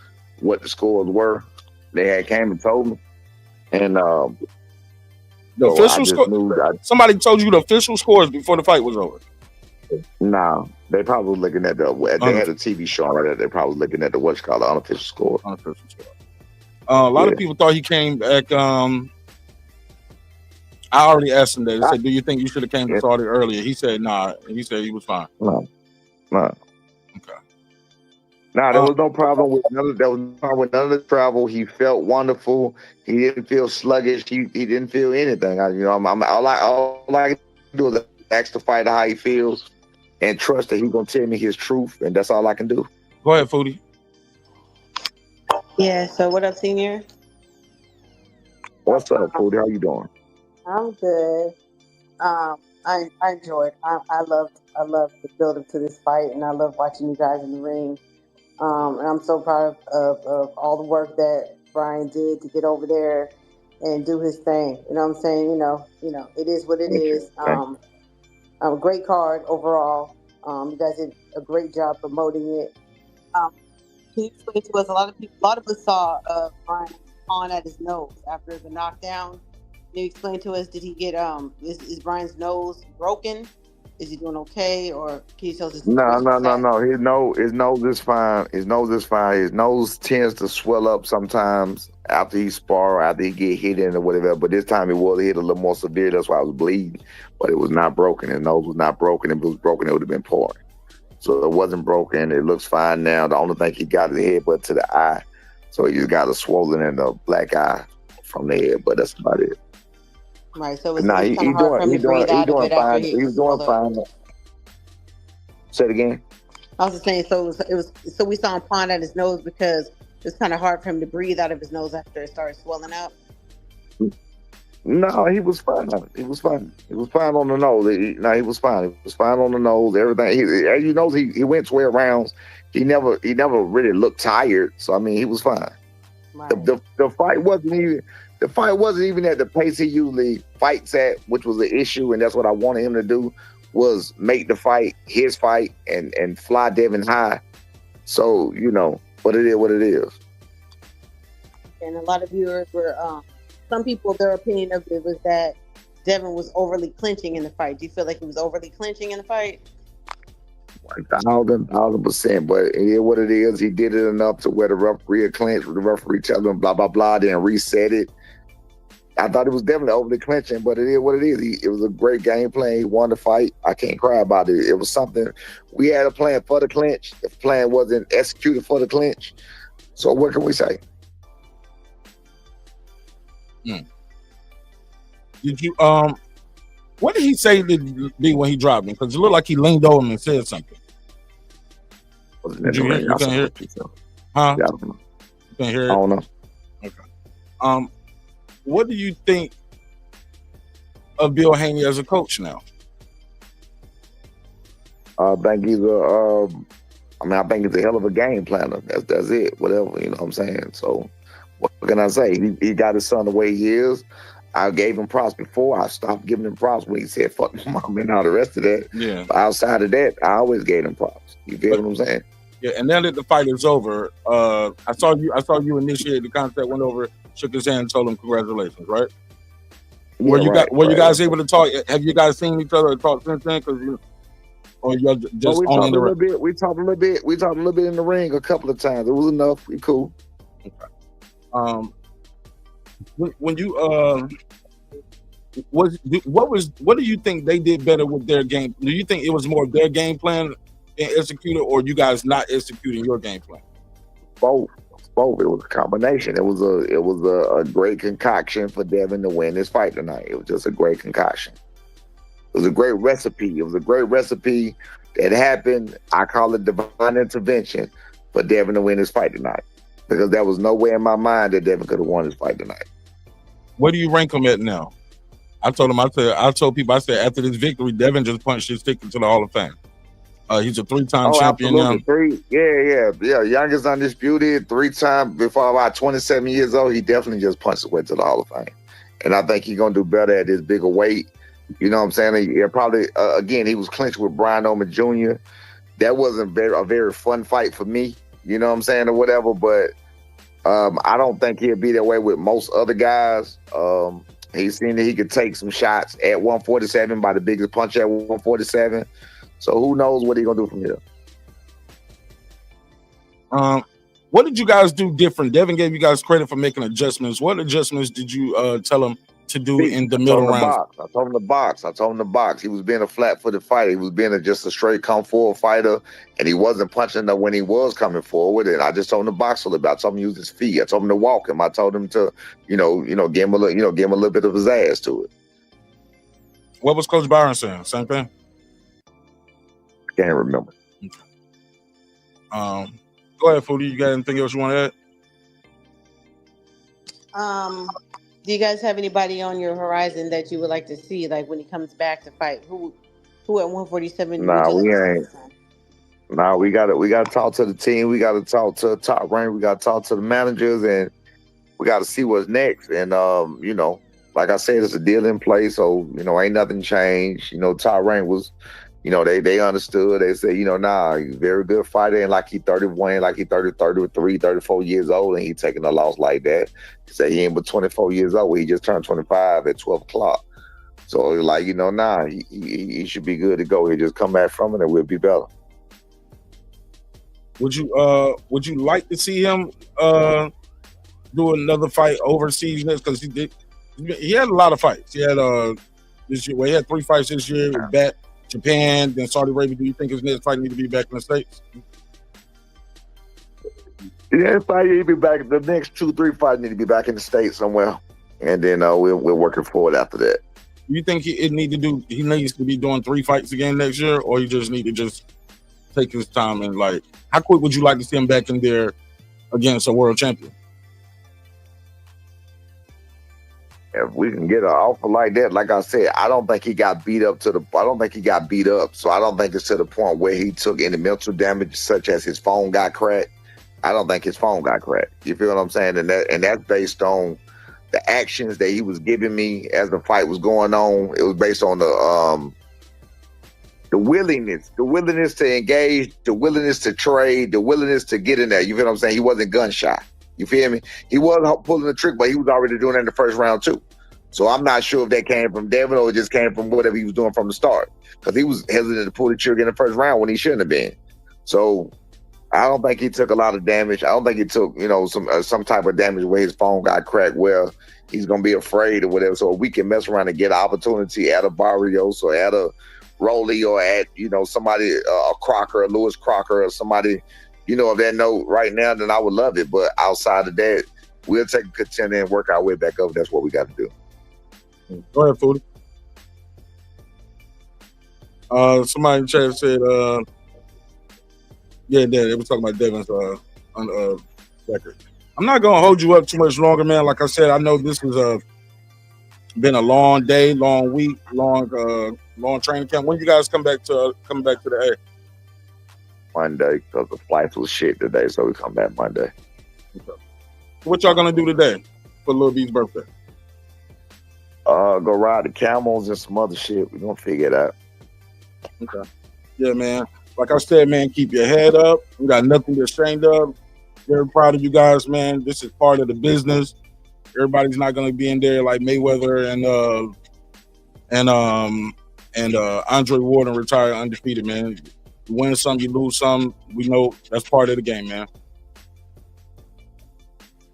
what the scores were. They had came and told me. And
the official score. Somebody told you the official scores before the fight was over.
No, they probably was looking at they had a TV show right there. They probably looking at the what's called the unofficial score.
A lot of people thought he came back. I already asked him that. He said, "Do you think you should have came to Saudi earlier?" He said, "Nah." He said he was fine.
No.
Okay.
Nah, there was no problem with none of the travel. He felt wonderful. He didn't feel sluggish. He didn't feel anything. All I can do is ask the fighter how he feels and trust that he's gonna tell me his truth, and that's all I can do.
Go ahead, Foodie.
Yeah. So what up, Senior?
What's up, Foodie? How you doing?
I'm good. I enjoyed. I loved the build up to this fight, and I love watching you guys in the ring. And I'm so proud of all the work that Brian did to get over there and do his thing. You know what I'm saying? It is what it
Thank you.
is. Great card overall. You guys did a great job promoting it. Can you explain to us? A lot of us saw Brian pawn at his nose after the knockdown. Can you explain to us? Did he get is Brian's nose broken? Is he doing okay, or can you tell us the
No,
situation
no,
with
no,
that?
no. His nose is fine. His nose is fine. His nose tends to swell up sometimes after he spar, after he get hit in or whatever. But this time it was hit a little more severe. That's why I was bleeding. But it was not broken. His nose was not broken. If it was broken, it would have been pouring. So it wasn't broken. It looks fine now. The only thing he got is the head, but to the eye. So he just got a swollen and a black eye from the head. But that's about it.
Right. So it
Nah,
was kind of hard for him to breathe out of it after
fine.
he
He was doing fine. Say it again.
I was just saying, so we saw him pawn at his nose because it was kind of hard for him to breathe out of his nose after it started swelling up.
No, he was fine. He was fine. He was fine on the nose. He was fine. He was fine on the nose. Everything. As you know, he went 12 rounds. He never really looked tired. So I mean, he was fine.
Right.
The fight wasn't even at the pace he usually fights at, which was the issue, and that's what I wanted him to do, was make the fight his fight and fly Devin high. So but it is what it is.
And a lot of viewers were, some people, their opinion of it was that Devin was overly clinching in the fight. Do you feel like he was overly clinching in the fight?
1,000%. But it is what it is. He did it enough to where the referee had clinched with the referee telling him blah, blah, blah, then reset it. I thought it was definitely overly clinching, but it is what it is. It was a great game plan. He won the fight. I can't cry about it. It was something. We had a plan for the clinch. The plan wasn't executed for the clinch. So what can we say?
Did you what did he say to be when he dropped him? Because it looked like he leaned over him and said something. Did you hear? You can't hear it? Huh?
Yeah, I don't know.
You can't hear it?
I don't know.
Okay. What do you think of Bill Haney as a coach now?
I think he's I think he's a hell of a game planner. That's it. Whatever, you know what I'm saying? So what can I say? He got his son the way he is. I gave him props before. I stopped giving him props when he said "fuck my mom" and all the rest of that.
Yeah.
But outside of that, I always gave him props. You feel what I'm saying?
Yeah, and now that the fight is over, I saw you initiate the contact, went over, shook his hand, and told him congratulations, right? Were you guys able to talk? Have you guys seen each other or talked since then? Or you're just
we
on
talked
the
a little bit. We talked a little bit. We talked a little bit in the ring a couple of times. It was enough. We cool.
Okay. When you what do you think they did better with their game? Do you think it was more their game plan being executed, or you guys not executing your game plan?
Both. It was a combination. It was a great concoction for Devin to win this fight tonight. It was just a great concoction. It was a great recipe. It was a great recipe that happened. I call it divine intervention for Devin to win this fight tonight, because there was no way in my mind that Devin could have won this fight tonight.
Where do you rank him at now? I told people after this victory, Devin just punched his ticket to the Hall of Fame. He's a 3-time champion now.
Youngest undisputed, 3-time before about 27 years old. He definitely just punched his way to the Hall of Fame, and I think he's gonna do better at this bigger weight. You know what I'm saying? He probably again, he was clinched with Brian Oman Jr. That wasn't a very fun fight for me. You know what I'm saying, or whatever. But I don't think he'll be that way with most other guys. He's seen that he could take some shots at 147 by the biggest punch at 147. So who knows what he's gonna do from here?
What did you guys do different? Devin gave you guys credit for making adjustments. What adjustments did you tell him to do in the middle rounds?
I told him to box. He was being a flat-footed fighter. He was being just a straight come forward fighter, and he wasn't punching them when he was coming forward. And I just told him to box a little bit. I told him to use his feet. I told him to walk him. I told him to, give him a little bit of his ass to it.
What was Coach Byron saying? Same thing?
I can't remember.
Go ahead, Foodie. You got anything else you want to add?
Do you guys have anybody on your horizon that you would like to see, like when he comes back to fight? Who at 147 would
Nah,
you like
we
to see
ain't.
this time?
Nah, we gotta talk to the team. We gotta talk to the top rank. We gotta talk to the managers, and we gotta see what's next. And you know, like I said, it's a deal in place, so you know, ain't nothing changed. You know, top rank was, you know, they understood. They said, you know, nah, he's a very good fighter, and like he 31, like he 33, 34 years old, and he taking a loss like that. He said he ain't but 24 years old. He just turned 25 at 12 o'clock. So like, you know, nah, he should be good to go. He just come back from it, and we'll be better.
Would you like to see him do another fight overseas next? Because he had a lot of fights. He had this year. Well, he had 3 fights this year with back Japan, then Saudi Arabia. Do you think his next fight need to be back in the States?
Yeah, fight need to be back. The next 2-3 fights need to be back in the States somewhere, and then we're working forward after that.
You think he needs to be doing 3 fights again next year, or you just need to just take his time and like, how quick would you like to see him back in there against a world champion?
If we can get an offer like that, like I said, I don't think he got beat up. So I don't think it's to the point where he took any mental damage, such as his phone got cracked. I don't think his phone got cracked. You feel what I'm saying? And that's based on the actions that he was giving me as the fight was going on. It was based on the willingness to engage, the willingness to trade, the willingness to get in there. You feel what I'm saying? He wasn't gun shy. You feel me? He wasn't pulling the trick, but he was already doing it in the first round too. So I'm not sure if that came from Devin or it just came from whatever he was doing from the start, because he was hesitant to pull the trigger in the first round when he shouldn't have been. So I don't think he took a lot of damage. I don't think he took, you know, some type of damage where his phone got cracked, where he's gonna be afraid or whatever. So we can mess around and get an opportunity at a Barrios or at a Rolly or at, you know, somebody, a Crocker, a Lewis Crocker or somebody, you know, of that note right now, then I would love it. But outside of that, we'll take a contender and work our way back up. That's what we got to do.
Go ahead, Foodie. Somebody in the chat said, yeah, they were talking about Devin's record. I'm not gonna hold you up too much longer, man. Like I said, I know this has been a long day, long week, long training camp. When you guys come back to the air?
Monday, because the flights was shit today, so we come back Monday.
Okay. What y'all gonna do today for Lil B's birthday?
Go ride the camels and some other shit. We're gonna figure it out.
Okay. Yeah, man. Like I said, man, keep your head up. We got nothing to be ashamed of. Very proud of you guys, man. This is part of the business. Everybody's not gonna be in there like Mayweather and Andre Ward and retire undefeated, man. You win some, you lose some. We know that's part of the game, man.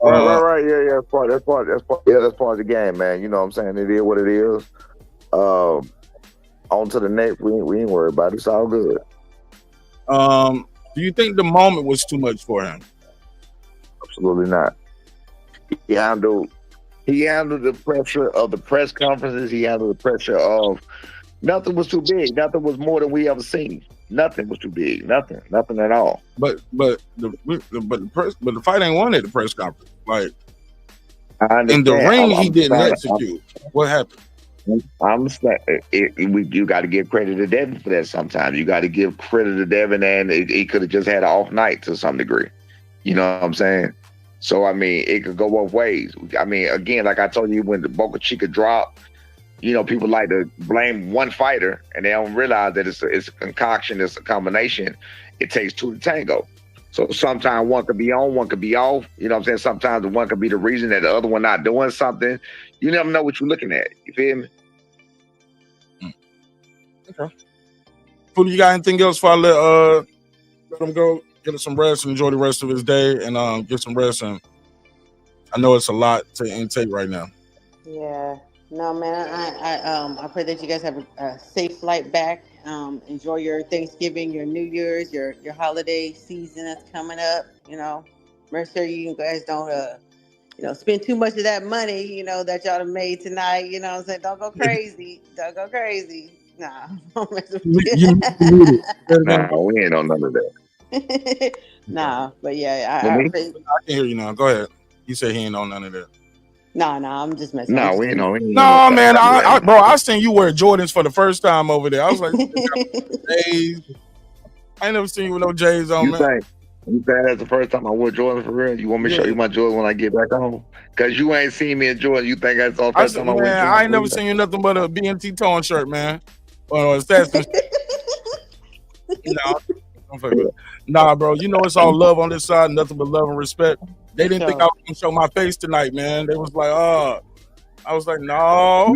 Right. Yeah. That's part of the game, man. You know what I'm saying? It is what it is. On to the next. We ain't worried about it. It's all good.
Do you think the moment was too much for him?
Absolutely not. He handled the pressure of the press conferences. He handled the pressure of nothing was too big. Nothing was more than we ever seen. Nothing was too big. Nothing at all.
But the fight ain't won at the press conference. Like in the ring, he didn't execute. What happened?
I'm saying you got to give credit to Devin for that. Sometimes you got to give credit to Devin, and he could have just had an off night to some degree. You know what I'm saying? So I mean, it could go both ways. I mean, again, like I told you, when the Boca Chica dropped, you know, people like to blame one fighter, and they don't realize that it's a concoction, it's a combination. It takes two to tango. So sometimes one could be on, one could be off. You know what I'm saying? Sometimes the one could be the reason that the other one not doing something. You never know what you're looking at. You feel me?
Okay. Foodie, you got anything else before I let him go? Get him some rest and enjoy the rest of his day, and get some rest. And I know it's a lot to intake right now.
Yeah. No, man. I pray that you guys have a safe flight back. Enjoy your Thanksgiving, your New Year's, your holiday season that's coming up. You know, make sure you guys don't spend too much of that money, you know, that y'all have made tonight. You know what I'm saying? Don't go crazy. Don't go crazy. Nah.
Nah, we ain't on none of that.
Nah, but yeah,
I can hear you now. Go ahead. You say he ain't on none of that.
Nah, I'm just messing.
No,
I'm
we
just
know.
No, man, bro, I seen you wear Jordans for the first time over there. I was like, J's. I ain't never seen you with no J's on, man.
You think that's the first time I wore Jordan for real? You want me to show you my Jordan when I get back home? Cause you ain't seen me in Jordan. You think that's all the first time I wore Jordan?
I ain't never seen you nothing but a BNT towing shirt, man. Or Stats. Nah, bro. You know it's all love on this side, nothing but love and respect. They didn't think I was gonna show my face tonight, man. They was like, I was like, no.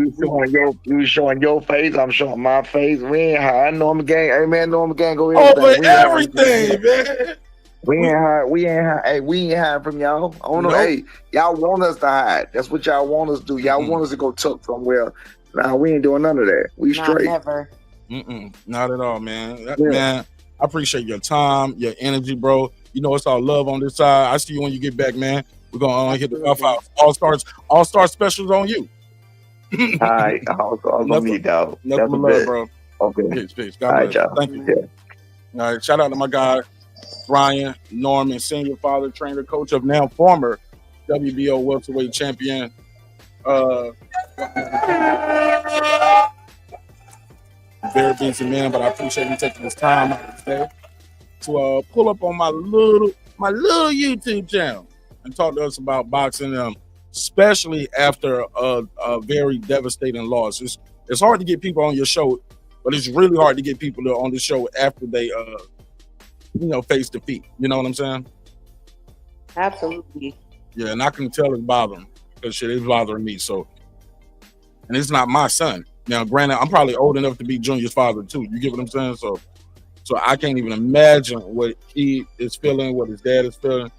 You showing your face, I'm showing my face. We ain't high. Norman Gang. Hey man, Norman Gang, go ahead.
Over everything, man.
We ain't high. Hey, we ain't hiding from y'all. I don't know. Hey, y'all want us to hide. That's what y'all want us to do. Y'all want us to go tuck somewhere. Nah, we ain't doing none of that. We straight.
Never.
Not at all, man. Man, I appreciate your time, your energy, bro. You know it's all love on this side. I see you when you get back, man. We're gonna hit the all star specials on you.
All right, all on me, dog.
Nothing but love, bro.
Okay.
Peace. God bless.
Y'all.
Thank you. Yeah. All right, shout out to my guy, Brian Norman, senior father, trainer, coach of now former WBO welterweight champion. Very busy man, but I appreciate you taking this time out of his day to pull up on my little YouTube channel and talk to us about boxing, especially after a very devastating loss. It's hard to get people on your show, but it's really hard to get people on the show after they face defeat. You know what I'm saying?
Absolutely.
Yeah, and I can tell it's bothering because shit is bothering me. So, and it's not my son. Now, granted, I'm probably old enough to be Junior's father too. You get what I'm saying? So I can't even imagine what he is feeling, what his dad is feeling.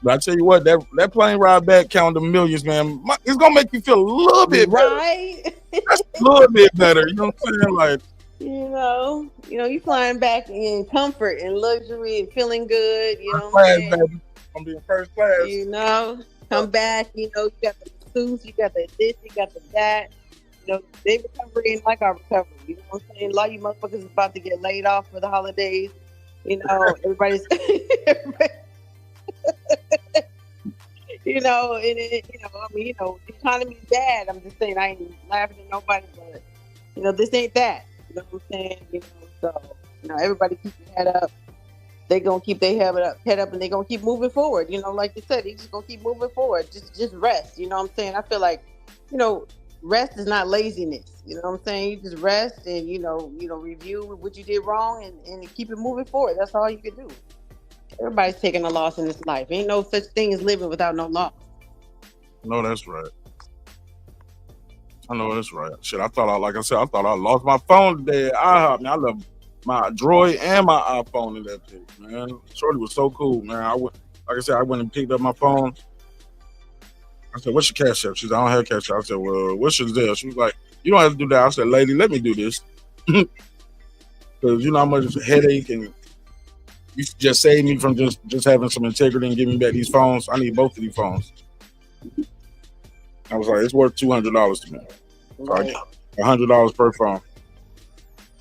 But I tell you what, that plane ride back counting the millions, man, it's gonna make you feel a little bit better.
Right?
Just a little bit better. You know what I'm saying? Like,
you flying back in comfort and luxury and feeling good. You know what I'm saying?
Baby. I'm being first class.
Come back. You got the suits, you got the this, you got the that. They recovery ain't like our recovery. You know what I'm saying? A lot of you motherfuckers is about to get laid off for the holidays. Everybody's the economy is bad. I'm just saying, I ain't laughing at nobody, but this ain't that. You know what I'm saying? So everybody keep your head up. They gonna keep their head up, and they gonna keep moving forward. Like you said, they just gonna keep moving forward. Just rest. You know what I'm saying? I feel like, rest is not laziness. You know what I'm saying? You just rest and review what you did wrong and keep it moving forward. That's all you can do. Everybody's taking a loss in this life. Ain't no such thing as living without no loss.
No, that's right. I know that's right. Shit, I thought I lost my phone today at IHOP. Man, I love my Droid and my iPhone in that bitch, man. Shorty was so cool, man. I went and picked up my phone. I said, "What's your cash app?" She said, "I don't have cash app." I said, "Well, what's your Zelle?" She was like, "You don't have to do that." I said, "Lady, let me do this." Because you know how much it's a headache, and you just save me from just having some integrity and give me back these phones. I need both of these phones. I was like, it's worth $200 to me. Right. $100 per phone.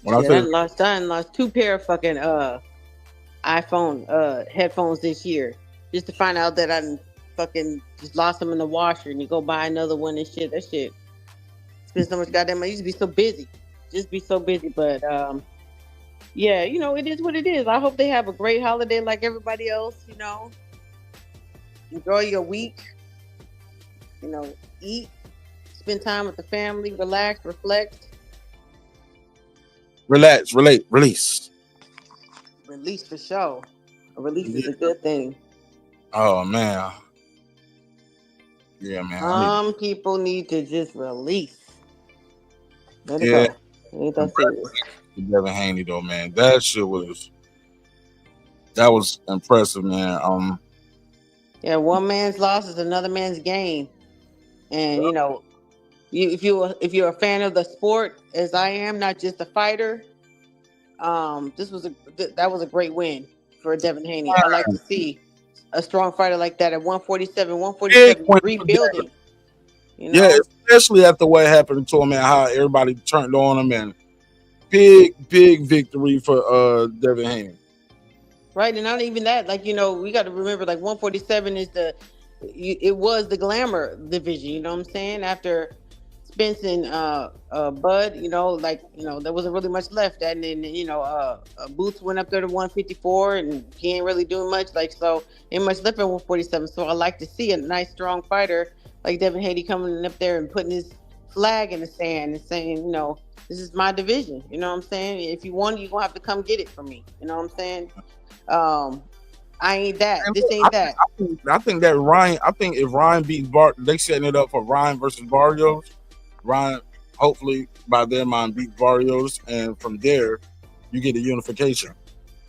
I lost 2 pair of fucking iPhone headphones this year, just to find out that I fucking just lost them in the washer, and you go buy another one and shit. That shit spend so much goddamn money. I used to be so busy, but yeah, it is what it is. I hope they have a great holiday like everybody else. Enjoy your week. Eat, spend time with the family, relax, reflect.
Relax, relate, release.
Release for sure. A release is a good thing.
Oh man. Yeah, man.
Some people need to just release. Let it go. Ain't that serious.
Devin Haney though, man. That was impressive, man.
Yeah, one man's loss is another man's gain. And if you're a fan of the sport, as I am, not just a fighter, that was a great win for Devin Haney. I like to see a strong fighter like that at 147 rebuilding.
Yeah, especially after what happened to him and how everybody turned on him, and big victory for Devin Haney.
Right, and not even that. We got to remember, 147 is it was the glamour division. You know what I'm saying? After Spence and Bud, there wasn't really much left. And then Boots went up there to 154, and he ain't really doing much. So ain't much left at 147. So I like to see a nice, strong fighter like Devin Haney coming up there and putting his flag in the sand and saying, this is my division. You know what I'm saying? If you want it, you're gonna have to come get it from me. You know what I'm saying? I ain't that. This ain't that.
I think that Ryan. I think if Ryan beats they setting it up for Ryan versus Barrios. Ryan, hopefully, by their mind, beat Barrios, and from there, you get a unification.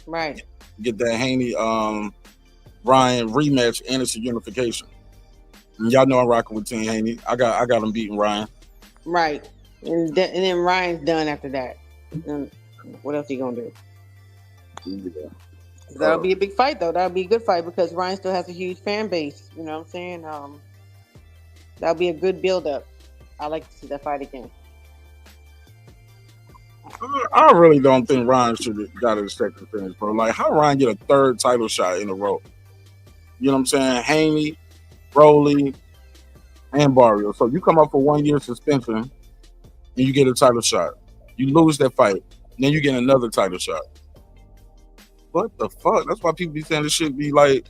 Right.
Get that Haney, Ryan rematch, and it's a unification. And y'all know I'm rocking with Team Haney. I got him beating Ryan.
Right, and then Ryan's done after that. And what else he gonna do? Yeah. That'll be a big fight, though. That'll be a good fight because Ryan still has a huge fan base. You know what I'm saying? That'll be a good build-up. I like to see that fight again.
I really don't think Ryan should have got a second finish, bro. Like, how Ryan get a third title shot in a row? You know what I'm saying? Haney, Broly, and Barrio. So you come up for 1 year suspension, and you get a title shot. You lose that fight, then you get another title shot. What the fuck? That's why people be saying this shit be like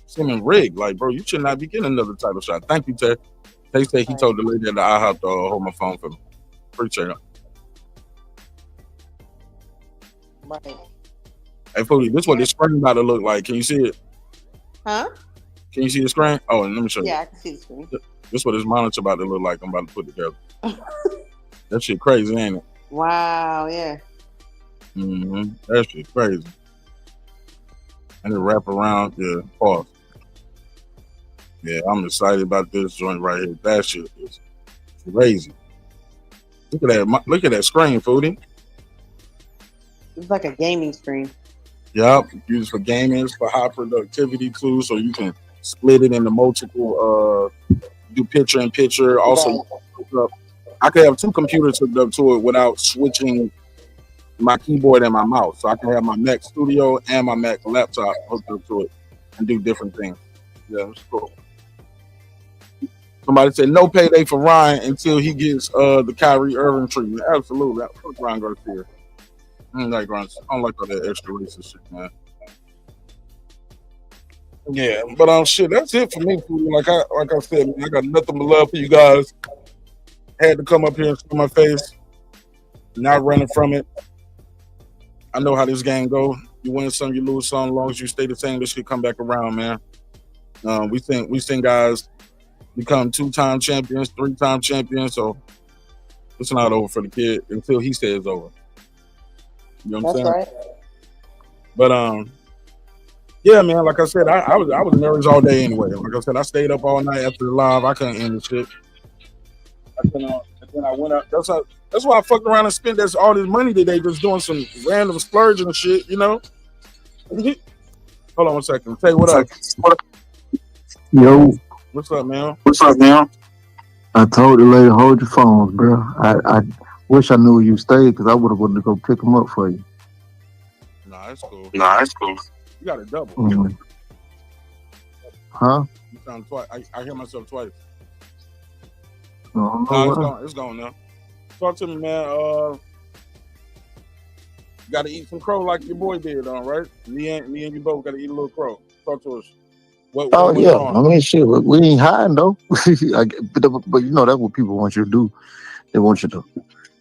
seeming rigged. Like, bro, you should not be getting another title shot. Thank you, Ted. They say he told the lady that I have to hold my phone for me. Appreciate it.
Right.
Hey, Foodie, this is what this screen about to look like. Can you see it?
Huh?
Can you see the screen? Oh, and let me show you.
Yeah, I can see the screen.
This is what this monitor about to look like. I'm about to put together. That shit crazy, ain't it?
Wow, yeah.
Mm-hmm. That shit crazy. And it wrap around, yeah, pause. Yeah, I'm excited about this joint right here. That shit is crazy. Look at that! Look at that screen, Foodie.
It's like a gaming screen.
Yep, used for gaming, it's for high productivity too, so you can split it into multiple. Do picture in picture. Also, I can have two computers hooked up to it without switching my keyboard and my mouse. So I can have my Mac Studio and my Mac laptop hooked up to it and do different things. Yeah, it's cool. Somebody said no payday for Ryan until he gets the Kyrie Irving treatment. Absolutely. Fuck Ryan Garcia. I don't like all that extra racist shit, man. Yeah, but shit, that's it for me. Like I said, man, I got nothing but love for you guys. Had to come up here and show my face. Not running from it. I know how this game go. You win some, you lose some. As long as you stay the same, this shit come back around, man. We seen guys become 2-time champions, 3-time champions. So it's not over for the kid until he says it's over. You know what I'm saying?
Right.
But yeah, man. Like I said, I was nervous all day anyway. Like I said, I stayed up all night after the live. I couldn't end the shit. And then I went out. That's why I fucked around and spent all this money today just doing some random splurging and shit. You know. Hold on 1 second. Tell you what up.
Yo.
What's up, man?
What's up, man? I told the lady, hold your phones, bro. I wish I knew you stayed because I would have wanted to go pick them up for you.
Nah, it's cool.
You
got a double.
Mm-hmm. Huh?
You sound twice. I hear myself twice.
No,
it's gone now. Talk to me, man. Got to eat some crow like your boy did, right? Me and you both got to eat a little crow. Talk to us. What
yeah. I mean, shit, we ain't hiding though. But you know that's what people want you to do. They want you to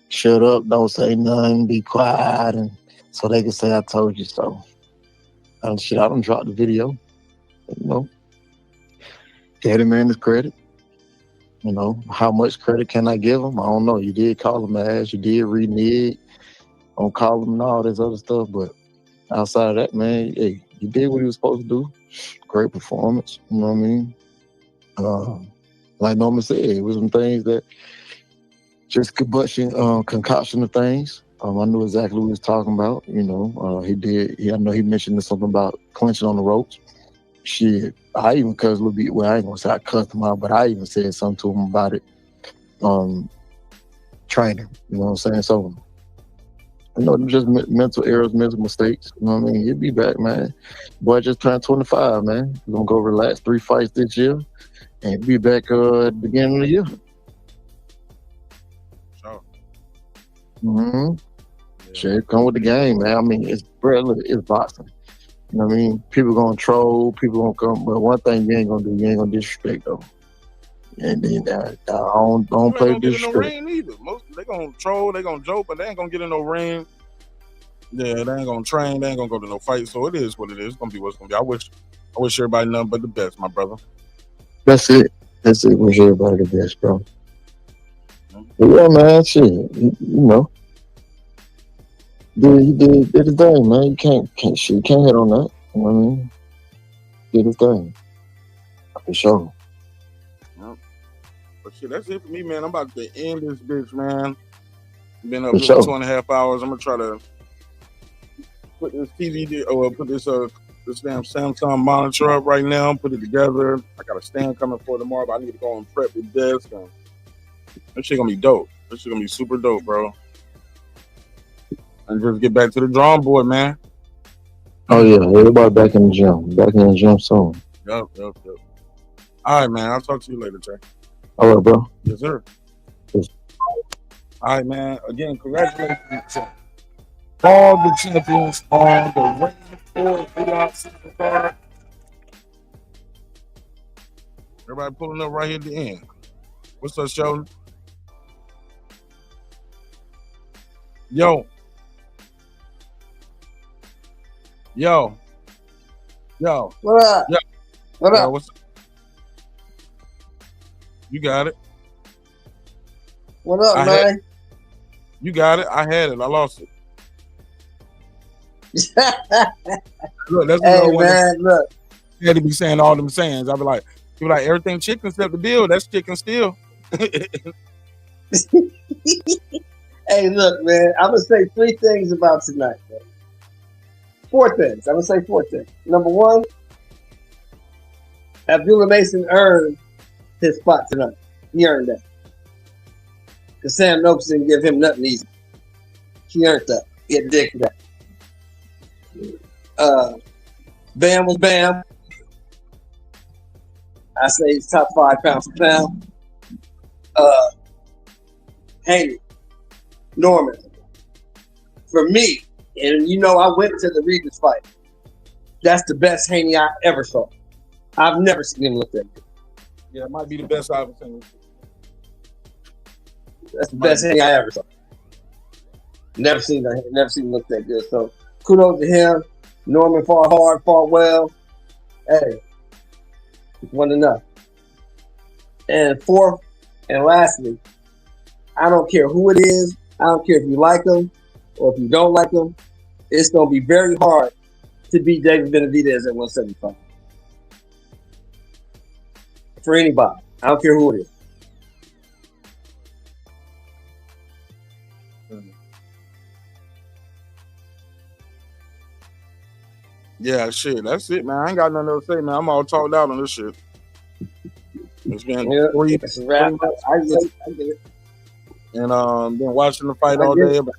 shut up, don't say nothing, be quiet, and so they can say I told you so. And shit, I don't drop the video. You know, get him in his credit. You know, how much credit can I give him? I don't know. You did call him ass. You did renege on call him and all this other stuff. But outside of that, man, hey, you did what you was supposed to do. Great performance. You know what I mean? Like Norman said, it was some things that just concoction of things. I knew exactly what he was talking about. You know, I know he mentioned something about clinching on the ropes. Shit, I even cussed a little bit. Well, I ain't gonna say I cussed him out, but I even said something to him about it. Training, you know what I'm saying? So just mental errors, mental mistakes. You know what I mean? He'll be back, man. Boy just turned 25, man. He's gonna go relax 3 fights this year, and he'll be back at the beginning of the year.
Sure.
Shit, come with the game, man. I mean, it's boxing. You know what I mean? People gonna troll, people gonna come, but one thing you ain't gonna do, you ain't gonna disrespect though. And then I don't play
They ain't gonna get in no
disrespect.
ring either. They gonna troll, they gonna joke, but they ain't gonna get in no ring. Yeah, they ain't gonna train, they ain't gonna go to no fight. So it is what it is. It's gonna be what's gonna be. I wish everybody nothing but the best, my brother.
That's it. Wish everybody the best, bro. But yeah, man, shit. You know. He did his thing, man. You can't hit on that. You know what I mean? Did his thing. For sure.
Yep. But shit, that's it for me, man. I'm about to end this bitch, man. Been up
For
here
sure.
for 2.5 hours. I'm gonna try to put this put this damn Samsung monitor up right now, put it together. I got a stand coming for tomorrow, but I need to go and prep the desk. And that shit gonna be dope. This shit gonna be super dope, bro. And just get back to the drawing board, man.
Oh yeah, everybody back in the gym. Back in the gym soon.
Yep. All right, man. I'll talk to you later, Jay.
All right, bro.
Yes, sir.
Yes.
All right, man. Again, congratulations to all the champions on the Ring 4 VR card. Everybody pulling up right here at the end. What's up, Sheldon? Yo.
What up?
Yo.
What
Yo,
up?
what's up? You got it.
What up,
I
man?
You got it. I had it. I lost it. Look, that's
Hey,
one
man, look.
You had to be saying all them sayings. I'll be like, everything chicken except the bill. That's chicken still.
Hey, look, man. I'm gonna say 3 things about tonight, man. 4 things. I'm gonna say 4 things. Number 1, Abdullah Mason earned his spot tonight. He earned that. Because Sam Noakes didn't give him nothing easy. He earned that. He had to dig for that. Bam was Bam. I say he's top 5 pound for pound. Haney, Norman. For me, and you know I went to the Regis fight. That's the best Haney I ever saw. I've never seen him look that good.
Yeah, it might be the best I've ever seen.
That's the best Haney I ever saw. Never seen him look that good. So kudos to him. Norman fought hard, fought well. Hey, it wasn't enough. And 4th and lastly, I don't care who it is. I don't care if you like him or if you don't like him. It's going to be very hard to beat David Benavidez at 175. For anybody. I don't care who it is.
Yeah, shit. That's it, man. I ain't got nothing else to say, man. I'm all talked out on this shit. It's been 3
It's a wrap. I get it.
And been watching the fight all day, about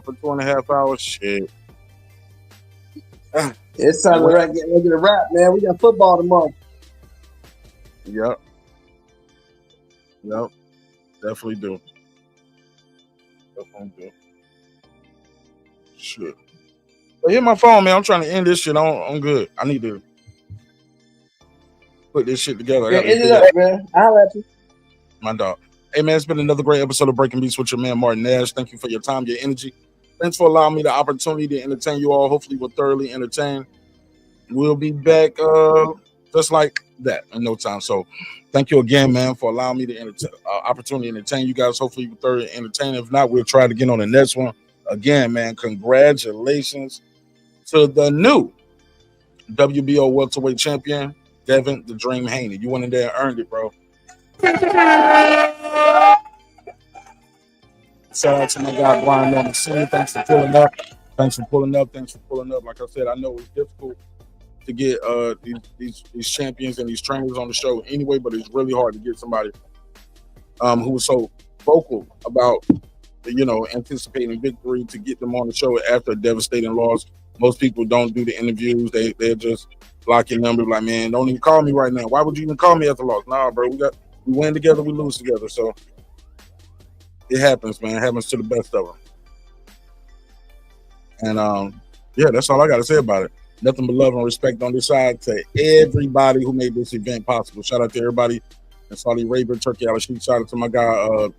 for 2.5 hours. Shit.
It's time to get a wrap, man. We got football tomorrow.
Yep. Definitely do. Shit. But hit my phone, man. I'm trying to end this shit. I'm good. I need to put this shit together.
Yeah, end it up, man. I'll at you.
My dog. Hey, man, it's been another great episode of Breaking Beats with your man, Martin Nash. Thank you for your time, your energy. Thanks for allowing me the opportunity to entertain you all. Hopefully, we're thoroughly entertained. We'll be back just like that in no time. So, thank you again, man, for allowing me the opportunity to entertain you guys. Hopefully, we're thoroughly entertained. If not, we'll try to get on the next one. Again, man, congratulations to the new WBO welterweight champion, Devin the Dream Haney. You went in there and earned it, bro. Shout out to my guy Brian on the scene. Thanks for pulling up. Like I said, I know it's difficult to get these champions and these trainers on the show anyway, but it's really hard to get somebody who was so vocal about anticipating victory to get them on the show after a devastating loss. Most people don't do the interviews. They're just block your number, like, man, don't even call me right now. Why would you even call me after loss? Nah, bro, we win together, we lose together. So it happens, man. It happens to the best of them. And yeah, that's all I got to say about it. Nothing but love and respect on this side to everybody who made this event possible. Shout out to everybody in Saudi Arabia, Turkey, Al-Sheikh. Shout out to my guy,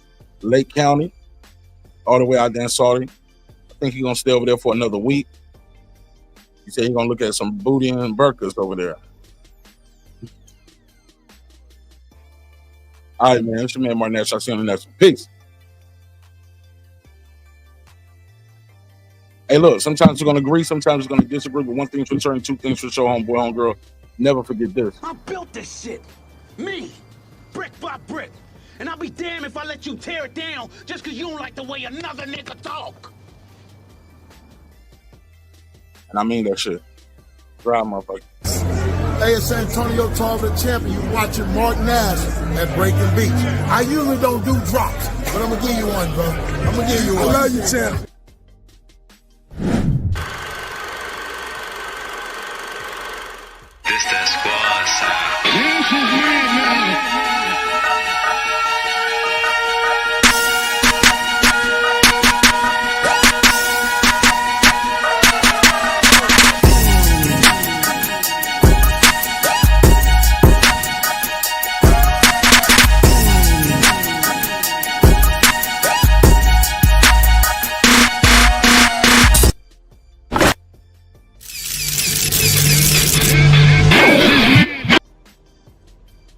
Lake County, all the way out there in Saudi. I think he's going to stay over there for another week. He said he's going to look at some booty and burkas over there. All right, man. It's your man, Martin Nash. I'll see you on the next one. Peace. Hey, look, sometimes you're going to agree, sometimes you're going to disagree, but one thing's for certain, two things for sure, homeboy, homegirl. Never forget this.
I built this shit. Me. Brick by brick. And I'll be damned if I let you tear it down just because you don't like the way another nigga talk.
And I mean that shit. Drive, motherfucker.
Hey, it's Antonio Tarver, the champion. You're watching Martin Nash at Breaking Beach. I usually don't do drops, but I'm going to give you one, bro. I'm going to give you one. I love you, champ.
This that squad side.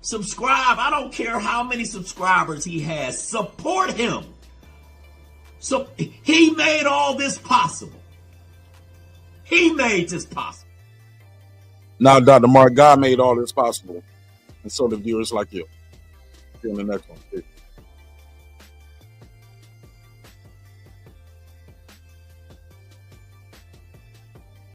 Subscribe. I don't care how many subscribers he has. Support him. So he made all this possible. He made this possible.
Now, Dr. Mark, God made all this possible. And so the viewers like you. See you in the next one. Peace.